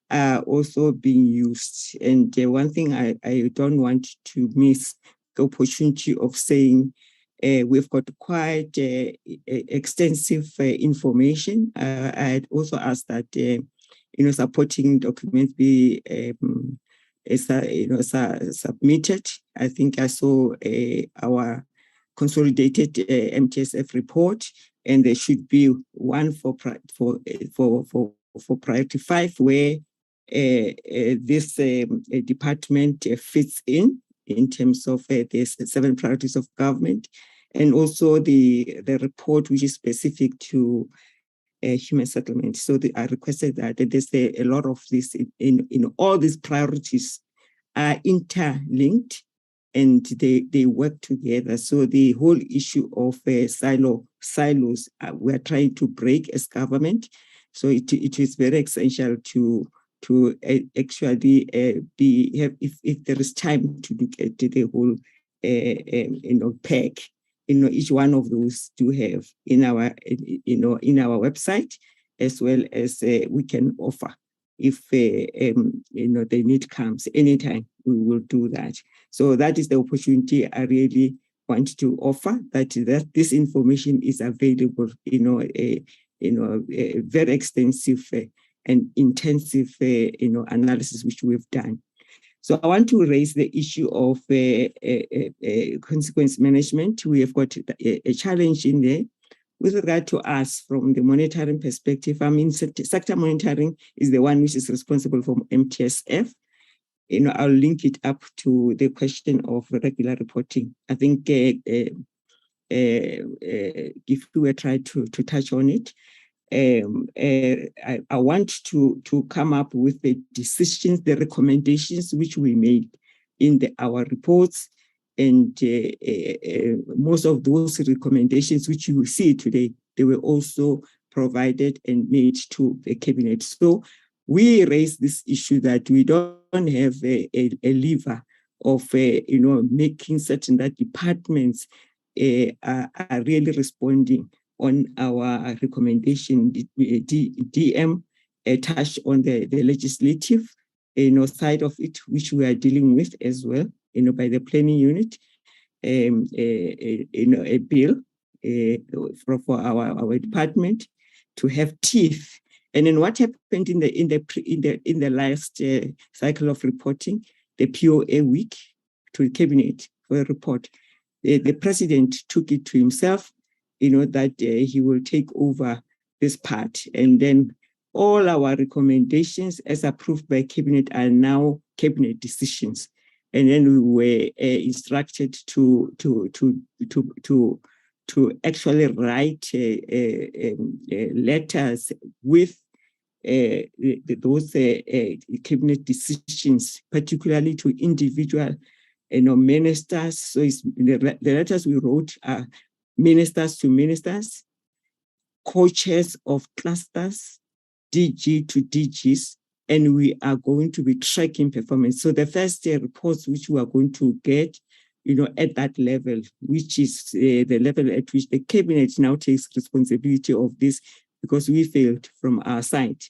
are also being used. And one thing I don't want to miss the opportunity of saying we've got quite extensive information. I had also asked that supporting documents be submitted. I think I saw our consolidated MTSF report, and there should be one for priority 5 where this department fits in terms of the 7 priorities of government, and also the report which is specific to human settlement. So I requested that there's a lot of this in all these priorities are interlinked and they work together. So the whole issue of silos, we are trying to break as government. So it is very essential to actually if there is time to look at the whole pack, each one of those to have in our website, as well as we can offer if the need comes anytime. We will do that. So that is the opportunity I really want to offer, that this information is available, a very extensive and intensive analysis which we've done. So I want to raise the issue of consequence management. We have got a challenge in there with regard to us from the monitoring perspective. I mean, sector monitoring is the one which is responsible for MTSF. I'll link it up to the question of regular reporting. I think if we were trying to touch on it, I want to come up with the decisions, the recommendations which we made in our reports, and most of those recommendations which you will see today, they were also provided and made to the cabinet. So we raised this issue that we don't have a lever of making certain that departments are really responding on our recommendation. DM touched on the legislative side of it, which we are dealing with as well, by the planning unit, a bill for our department to have teeth. And then what happened in the last cycle of reporting, the POA week to the cabinet for a report, the president took it to himself, that he will take over this part. And then all our recommendations as approved by Cabinet are now Cabinet decisions. And then we were instructed to actually write letters with those Cabinet decisions, particularly to individual ministers. So the letters we wrote are ministers to ministers, co-chairs of clusters, DG to DGs, and we are going to be tracking performance. So the first reports which we are going to get, at that level, which is the level at which the Cabinet now takes responsibility of this, because we failed from our side.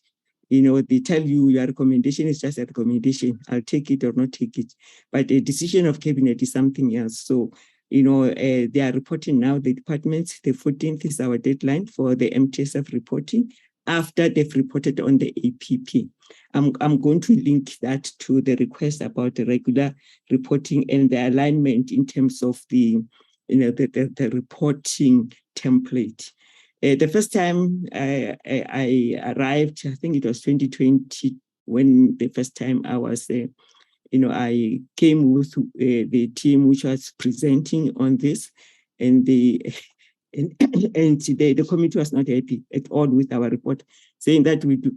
They tell you your recommendation is just a recommendation. I'll take it or not take it. But the decision of Cabinet is something else. So, they are reporting now, the departments, the 14th is our deadline for the MTSF reporting after they've reported on the APP. I'm going to link that to the request about the regular reporting and the alignment in terms of the reporting template. The first time I arrived, I think it was 2020, when the first time I was, I came with the team which was presenting on this, and the committee was not happy at all with our report, saying that we do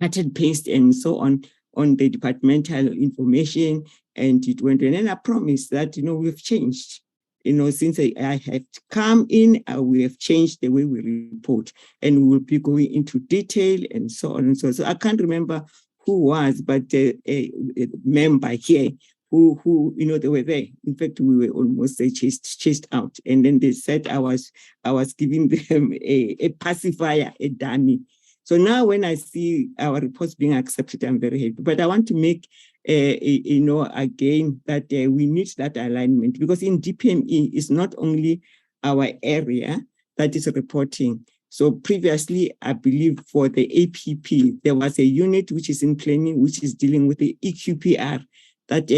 cut and paste and so on the departmental information, and it went. And then I promised that we've changed. Since I have come in, we have changed the way we report, and we will be going into detail and so on and so on. So I can't remember who was, but a member here who they were there. In fact, we were almost chased out, and then they said I was giving them a pacifier, a dummy. So now when I see our reports being accepted, I'm very happy. But I want to make, again, that we need that alignment, because in DPME, it's not only our area that is reporting. So previously, I believe for the APP, there was a unit which is in planning, which is dealing with the EQPR, that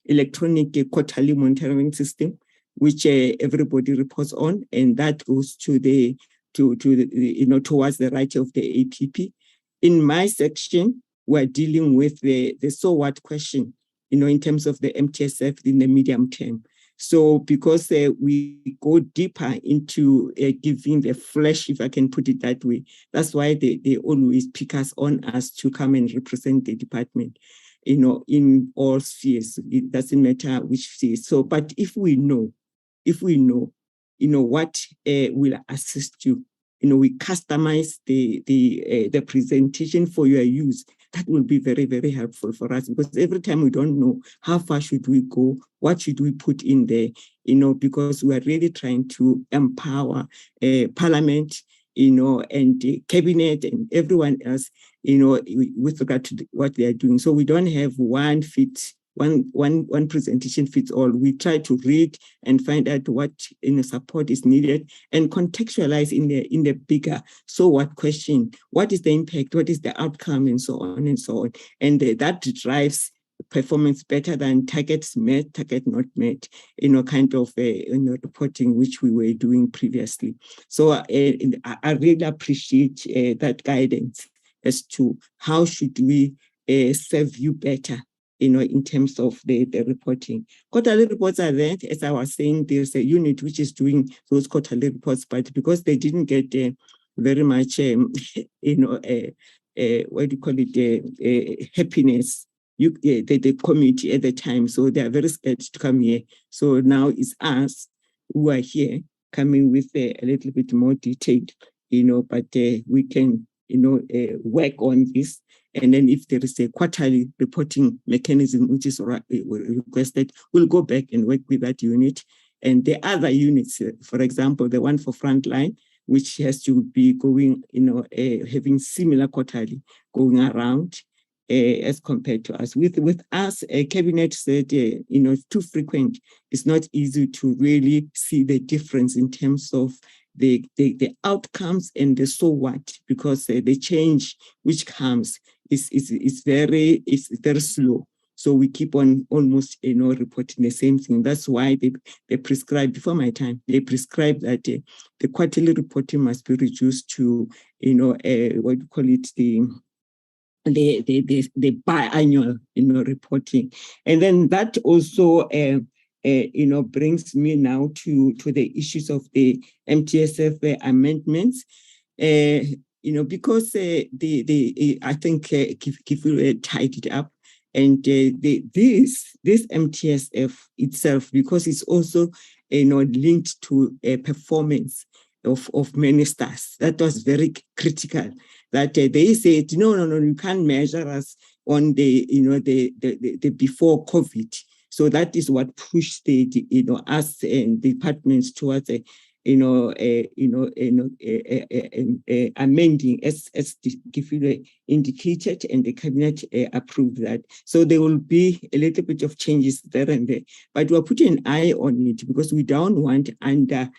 electronic quarterly monitoring system, which everybody reports on, and that goes to the towards the right of the APP. In my section, we're dealing with the so what question, in terms of the MTSF in the medium term. So because we go deeper into giving the flesh, if I can put it that way, that's why they always pick us on us to come and represent the department, in all spheres. It doesn't matter which sphere. So, but if we know, what will assist you, we customize the presentation for your use. That will be very, very helpful for us, because every time we don't know how far should we go, what should we put in there, because we are really trying to empower Parliament, and the Cabinet and everyone else, with regard to what they are doing. So we don't have one presentation fits all. We try to read and find out what support is needed and contextualize in the bigger so what question, what is the impact, what is the outcome, and so on and so on. And that drives performance better than targets met, target not met, kind of reporting which we were doing previously. So I really appreciate that guidance as to how should we serve you better, in terms of the reporting. Quarterly reports are there. As I was saying, there's a unit which is doing those quarterly reports, but because they didn't get very much, what do you call it, happiness, the committee at the time, so they are very scared to come here. So now it's us who are here coming with a little bit more detailed, but we can, work on this. And then if there is a quarterly reporting mechanism which is requested, we'll go back and work with that unit. And the other units, for example, the one for frontline, which has to be going, having similar quarterly going around as compared to us. With us, Cabinet said, it's too frequent. It's not easy to really see the difference in terms of the outcomes and the so what, because the change which comes is very slow. So we keep on almost, reporting the same thing. That's why they prescribe, before my time, they prescribe that the quarterly reporting must be reduced to, what do you call it, the biannual, reporting. And then that also, brings me now to the issues of the MTSF amendments. Because I think Kifu tied it up, and this MTSF itself, because it's also linked to performance of ministers, that was very critical. That they said no, you can't measure us on the before COVID. So that is what pushed the us and departments towards amending as indicated, and the cabinet approved that. So there will be a little bit of changes there and there, but we're putting an eye on it because we don't want under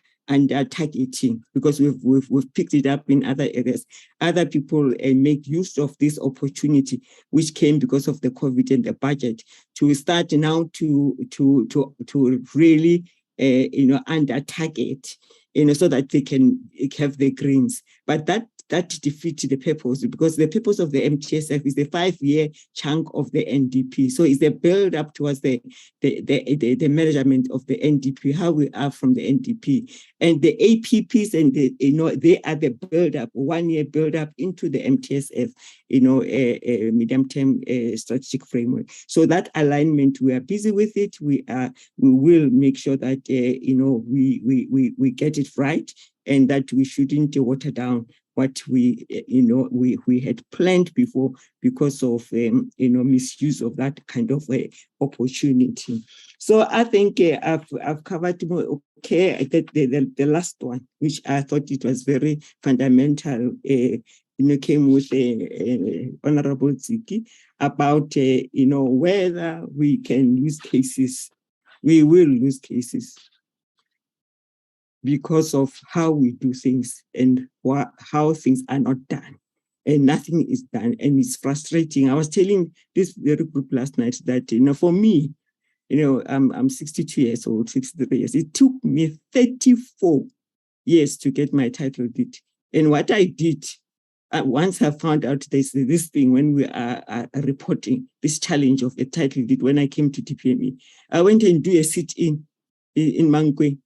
targeting, because we've picked it up in other areas. Other people make use of this opportunity, which came because of the COVID and the budget, to start now to really under target, so that they can have the greens. But that defeats the purpose, because the purpose of the MTSF is the 5-year chunk of the NDP. So it's the build up towards the management of the NDP, how we are from the NDP. And the APPs and they are the build up, 1-year build up into the MTSF, medium term strategic framework. So that alignment, we are busy with it. We will make sure that we get it right, and that we shouldn't water down what we had planned before because of misuse of that kind of opportunity. So I think I've covered more. Okay, the last one, which I thought it was very fundamental, came with Honorable Ziki about whether we can use cases. We will use cases because of how we do things and how things are not done, and nothing is done, and it's frustrating. I was telling this very group last night that for me, I'm 62 years old, 63 years. It took me 34 years to get my title deed, and what I did once I found out there's this thing when we are reporting this challenge of a title deed, when I came to DPME, I went and do a sit-in in Mangwe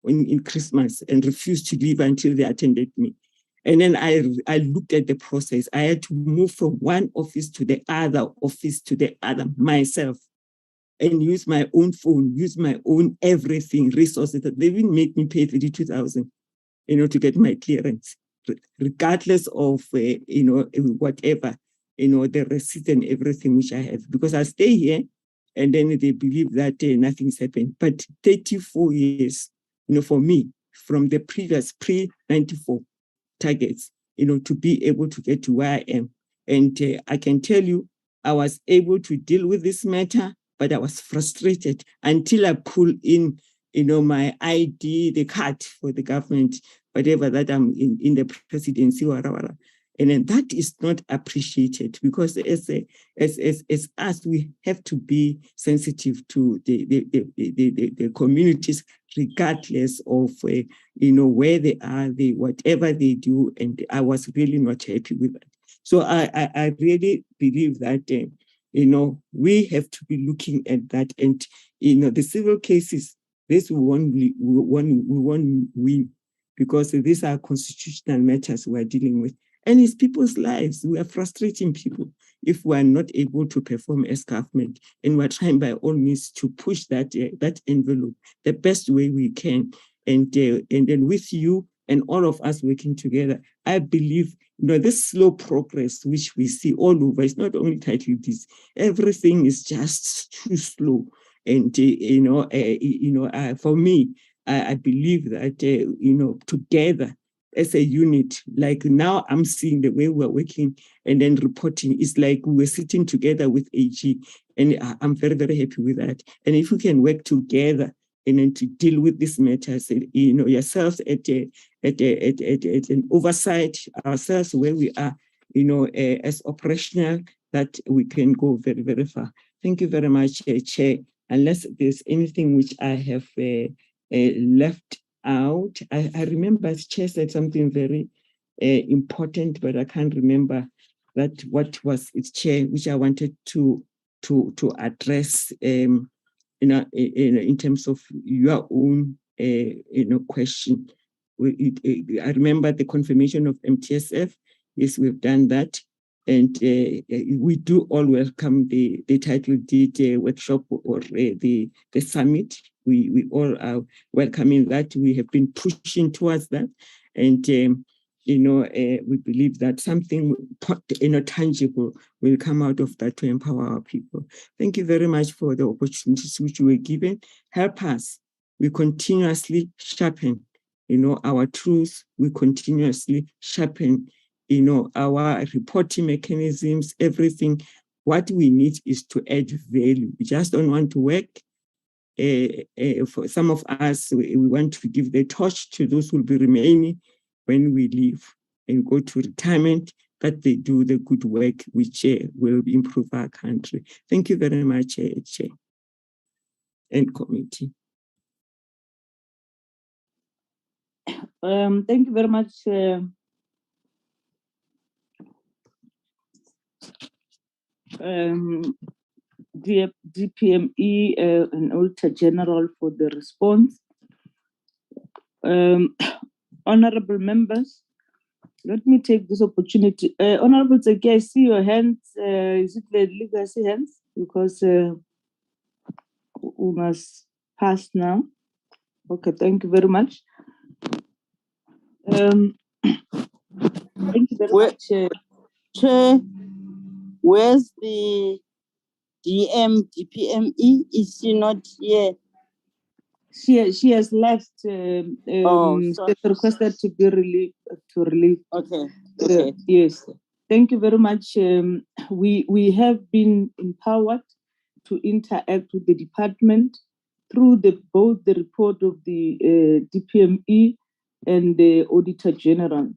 in Christmas and refused to leave until they attended me. And then I looked at the process. I had to move from one office to the other office to the other myself, and use my own phone, use my own everything, resources. They even made me pay 32,000, to get my clearance, regardless of, whatever, the receipt and everything which I have, because I stay here and then they believe that nothing's happened. But 34 years, for me, from the previous pre-94 targets, to be able to get to where I am. And I can tell you, I was able to deal with this matter, but I was frustrated until I pull in, my ID, the card for the government, whatever that I'm in the presidency, whatever. And then that is not appreciated, because as us, we have to be sensitive to the communities, regardless of where they are, whatever they do. And I was really not happy with that. So I really believe that we have to be looking at that, and the civil cases, this we won't win, because these are constitutional matters we are dealing with. And it's people's lives. We are frustrating people if we are not able to perform as government. And we're trying by all means to push that envelope the best way we can. And then with you and all of us working together, I believe this slow progress which we see all over, it's not only title deeds, everything is just too slow. And for me, I believe that together, as a unit, like now I'm seeing the way we're working and then reporting, it's like we're sitting together with AG, and I'm very, very happy with that. And if we can work together and then to deal with these matters, yourselves at an oversight, ourselves where we are, as operational that we can go very, very far. Thank you very much, Chair. Unless there's anything which I have left out, I remember Chair said something very important, but I can't remember that what was its Chair, which I wanted to address. In terms of your own question. I remember the confirmation of MTSF. Yes, we've done that. And we do all welcome the title deed workshop or the summit. We all are welcoming that. We have been pushing towards that. And we believe that something tangible will come out of that to empower our people. Thank you very much for the opportunities which we were given. Help us. We continuously sharpen, our truths. We continuously sharpen, our reporting mechanisms, everything. What we need is to add value. We just don't want to work. For some of us, we want to give the torch to those who will be remaining when we leave and go to retirement, that they do the good work which will improve our country. Thank you very much, Chair and committee. Thank you very much, DPME and Auditor-General for the response. Honorable members, let me take this opportunity. Honorable Tseki, I see your hands. Is it the legacy hands? Because we must pass now. Okay, thank you very much. Thank you very much. Chair, where's the DPME? Is she not here? She has left. Sorry. She requested to be relieved. Okay. Yes. Thank you very much. We have been empowered to interact with the department through both the report of the DPME and the Auditor General.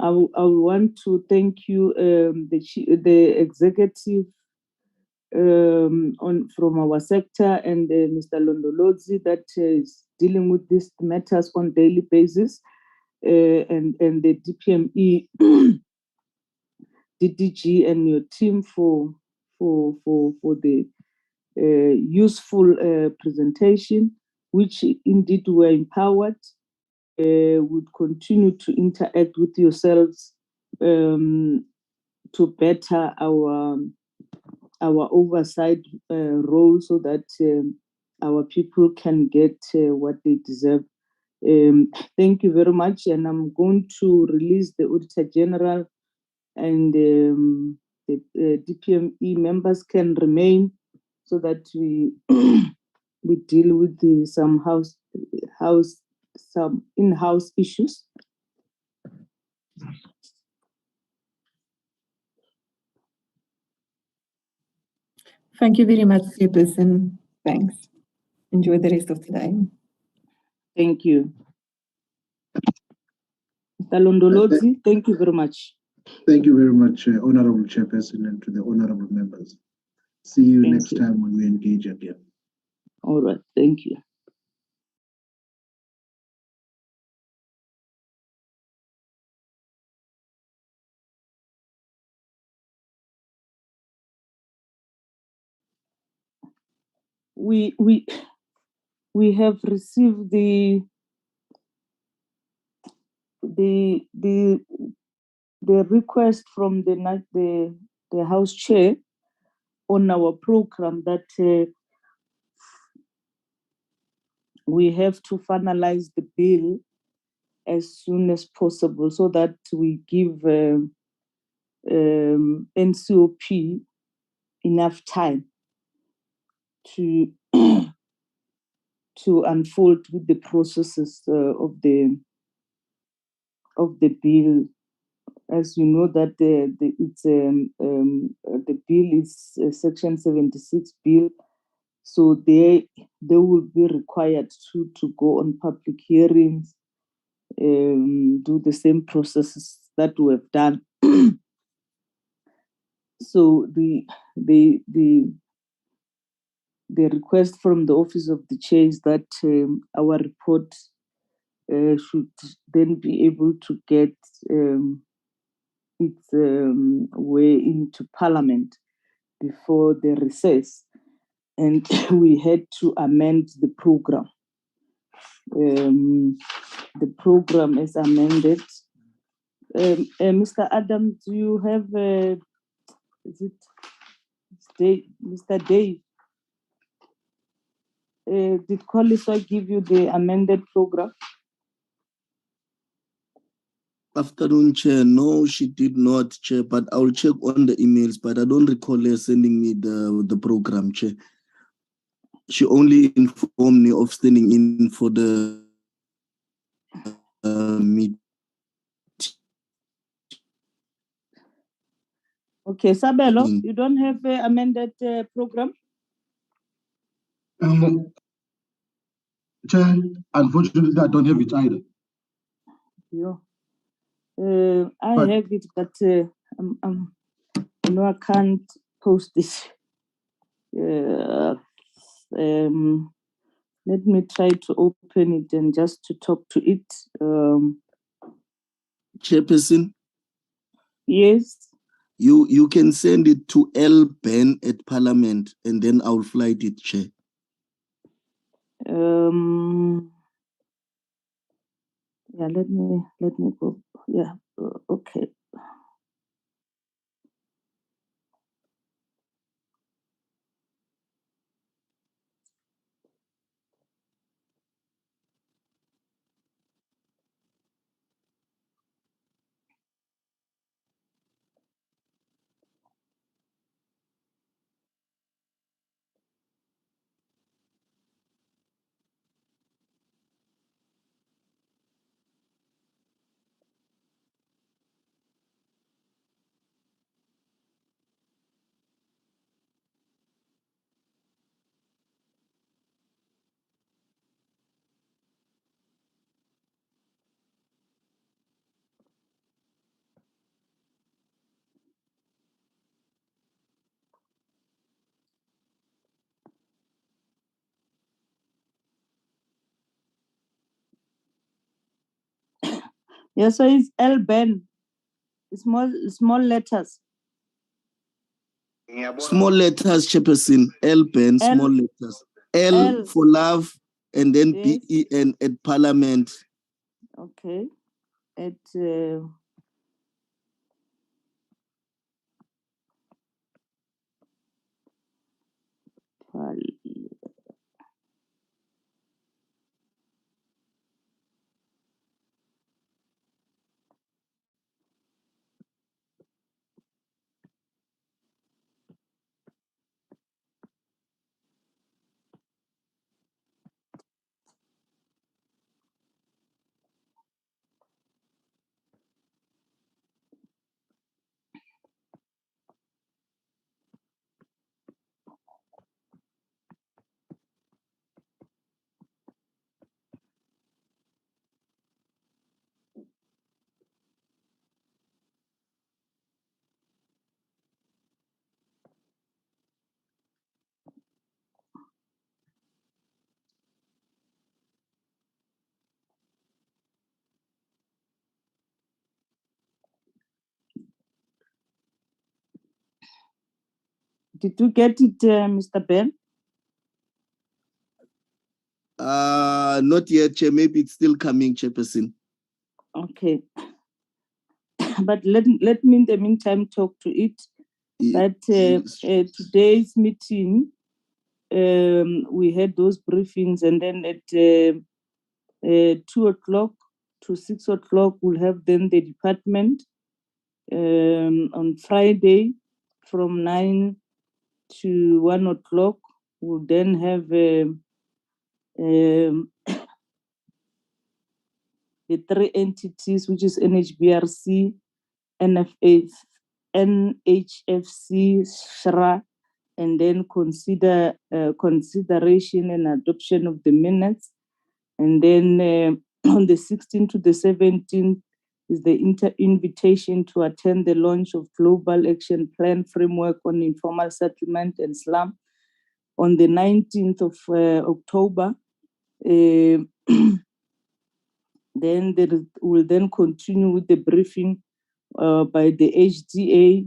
I want to thank you, the executive from our sector, and Mr. Londolozi that is dealing with these matters on daily basis, and the DPME, DDG, and your team for the useful presentation, which indeed were empowered. Would continue to interact with yourselves to better our oversight role, so that our people can get what they deserve. Thank you very much, and I'm going to release the Auditor General, and the DPME members can remain, so that we we deal with some in-house issues. Thank you very much, Chairperson. Thanks. Enjoy the rest of the day. Thank you. Mr. Londolozi, thank you very much. Thank you very much, Honorable Chairperson, and to the honorable members. See you next time when we engage again. All right, thank you. We have received the request from the House Chair on our program that we have to finalize the bill as soon as possible, so that we give NCOP enough time to unfold with the processes of the bill. As you know, that the bill is a Section 76 bill, so they will be required to go on public hearings, do the same processes that we have done. So the request from the Office of the Chair is that our report should then be able to get its way into Parliament before the recess, and we had to amend the program. The program is amended. Mr. Adams, do you have is it Mr. Dave? Did Koliswa give you the amended program? Afternoon, Chair. No, she did not, Chair, but I'll check on the emails, but I don't recall her sending me the program, Chair. She only informed me of standing in for the meeting. Okay, Sabelo, you don't have an amended program? Chair, unfortunately, I don't have it either. Yeah. I have it, but no, I can't post it. Let me try to open it and just to talk to it. Chairperson? Yes. You can send it to LBen at Parliament, and then I'll flight it, Chair. Yeah, let me go. Yeah, okay. Yeah, so it's LBen. Small letters. Small letters, Chairperson. LBen, small letters. L for love, and then yes. BEN at Parliament. Okay. At did you get it, Mr. Ben? Not yet, Chair. Maybe it's still coming, Chairperson. Okay. But let me in the meantime talk to it. That today's meeting, we had those briefings, and then at 2 o'clock to 6 o'clock, we'll have then the department. On Friday, from 9 to 1 o'clock, we'll then have the 3 entities, which is NHBRC, NHFC, SHRA, and then consideration and adoption of the minutes. And then on the 16th to the 17th, is the invitation to attend the launch of Global Action Plan Framework on Informal Settlement and Slum on the 19th of October. Then will then continue with the briefing by the HDA,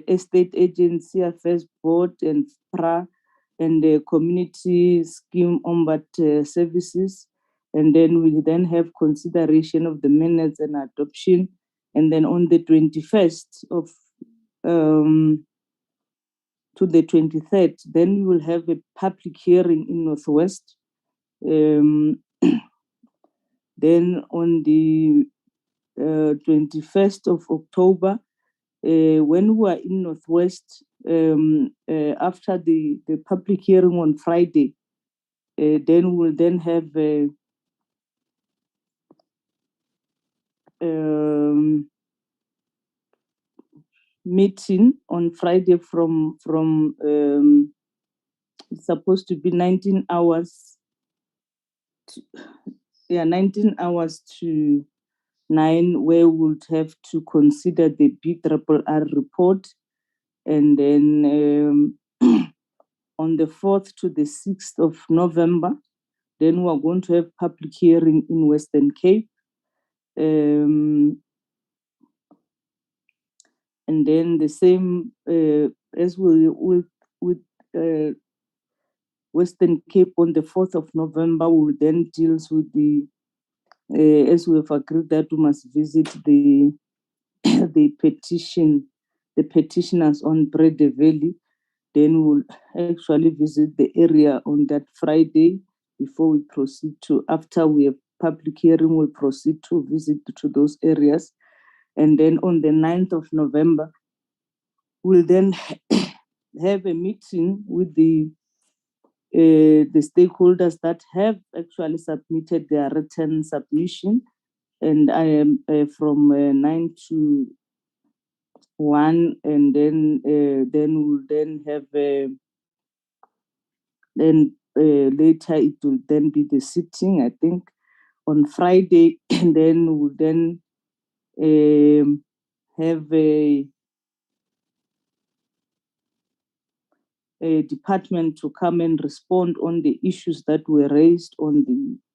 Estate Agency Affairs Board, and PRA, and the Community Scheme Ombud Services. And then we'll then have consideration of the minutes and adoption. And then on the 21st of to the 23rd, then we will have a public hearing in Northwest. Then on the 21st of October, when we are in Northwest, after the public hearing on Friday, then we'll then have a meeting on Friday from it's supposed to be 19 hours. 19 hours to 9, where we would have to consider the BRRR report. And then on the 4th to the 6th of November, then we're going to have public hearing in Western Cape. And then the same as we will with Western Cape on the 4th of November, we will then deals with the as we have agreed that we must visit the the petitioners on Brede Valley. Then we'll actually visit the area on that Friday before we proceed to, after we have public hearing, we'll proceed to visit to those areas. And then on the 9th of November, we'll then have a meeting with the stakeholders that have actually submitted their written submission. And I am from 9 to 1, and then we'll then have later it will then be the sitting, I think, on Friday, and then we'll then have a department to come and respond on the issues that were raised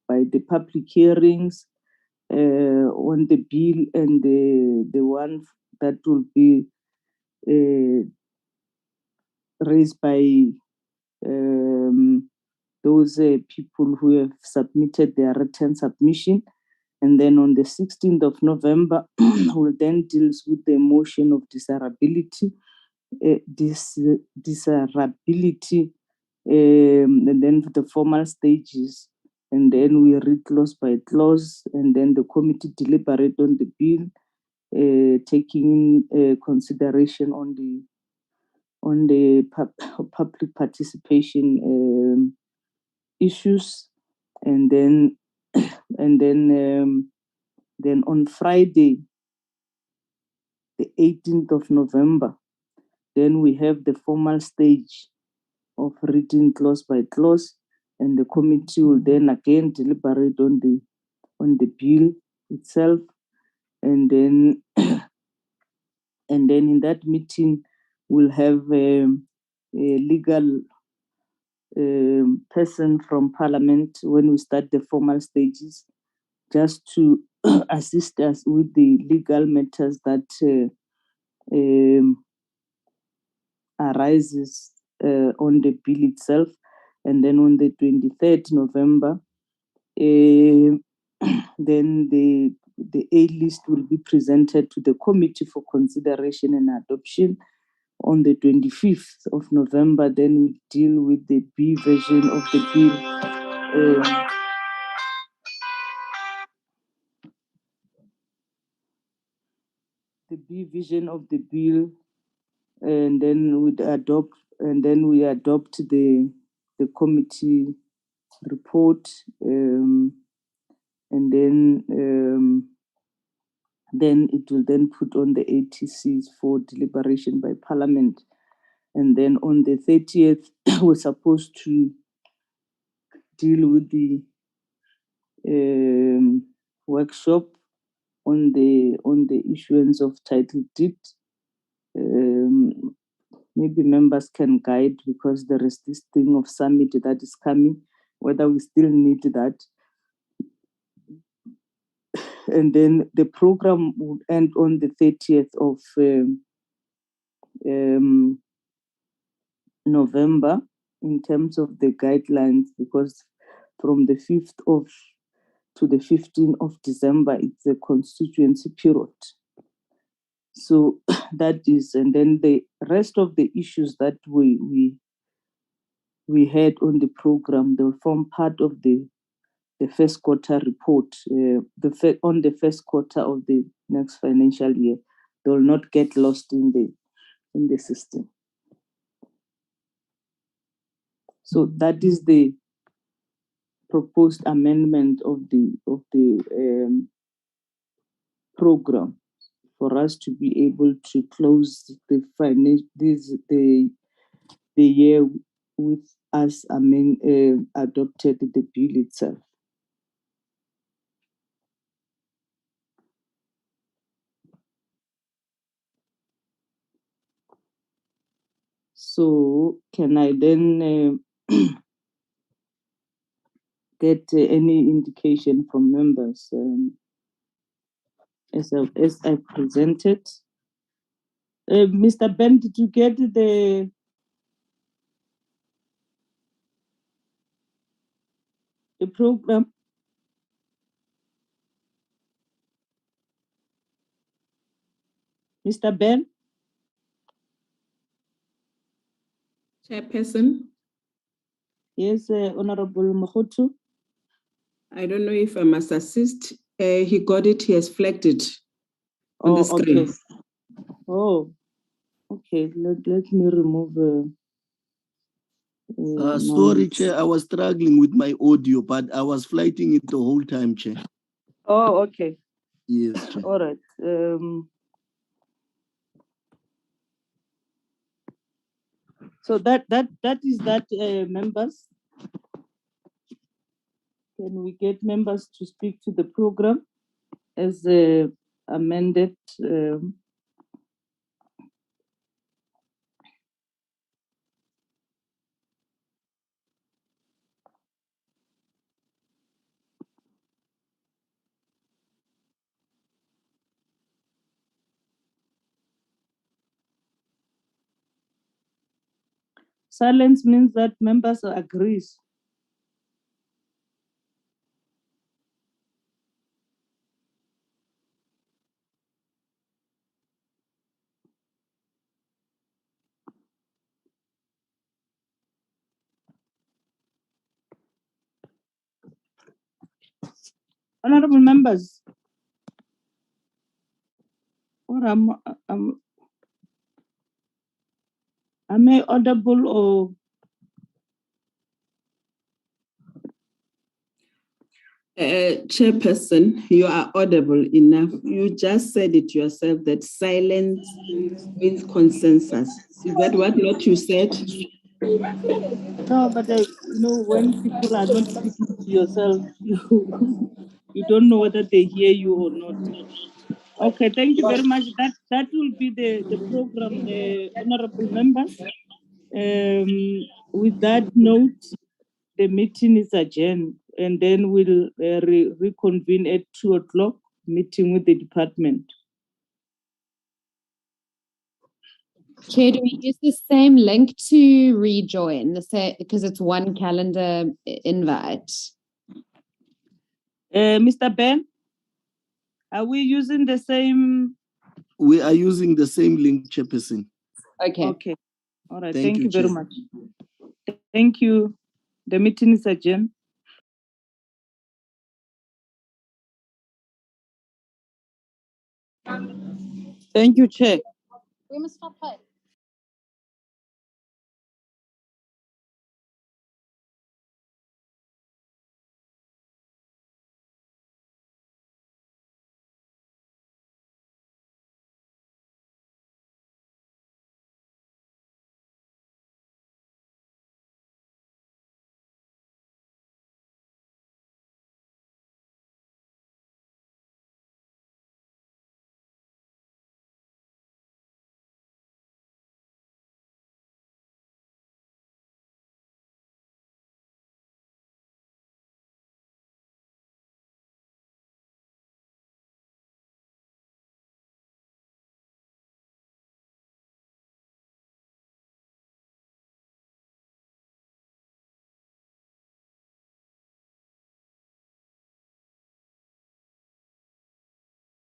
by the public hearings on the bill, and the one that will be raised by those people who have submitted their written submission. And then on the 16th of November, we'll then deal with the motion of desirability, and then the formal stages. And then we read clause by clause, and then the committee deliberate on the bill, taking in consideration on the public participation issues. And then on Friday, the 18th of November, then we have the formal stage of reading clause by clause, and the committee will then again deliberate on the bill itself. And then in that meeting, we'll have a legal person from Parliament when we start the formal stages, just to assist us with the legal matters that arises on the bill itself. And then on the 23rd November, then the A list will be presented to the committee for consideration and adoption. On the 25th of November, then we deal with the B version of the bill. The B version of the bill, and then we adopt the committee report, and then it will then put on the ATCs for deliberation by Parliament. And then on the 30th, we're supposed to deal with the workshop on the issuance of title deed. Maybe members can guide, because there is this thing of summit that is coming, whether we still need that. And then the program would end on the 30th of November in terms of the guidelines, because from the 5th of to the 15th of December, it's a constituency period. So that is, and then the rest of the issues that we had on the program, they'll form part of the first quarter report, on the first quarter of the next financial year. They will not get lost in the system. So that is the proposed amendment of the program, for us to be able to close the year with us adopted the bill itself. So can I then get any indication from members as I presented? Mr. Ben, did you get the program? Mr. Ben? Chairperson? Yes, Honorable Mahotu. I don't know if I must assist. He got it, he has flagged it on the screen. Okay. Oh, okay. Let me remove. Sorry, Chair, I was struggling with my audio, but I was flighting it the whole time, Chair. Oh, okay. Yes, Chair. All right. So that is that, members. Can we get members to speak to the program as amended? Silence means that members agrees. Honorable members, or am I audible or? Chairperson, you are audible enough. You just said it yourself that silence means consensus. Is that what you said? No, but when people are not speaking to yourself, you don't know whether they hear you or not. Okay, thank you very much. That will be the program, honorable members. With that note, the meeting is adjourned, and then we'll reconvene at 2:00, meeting with the department. Chair, do we use the same link to rejoin, because it's one calendar invite? Mr. Ben, are we using the same? We are using the same link, Chairperson. Okay. Okay. All right. Thank you, very Chair. much. Thank you. The meeting is adjourned. Thank you, Chair. We must stop her.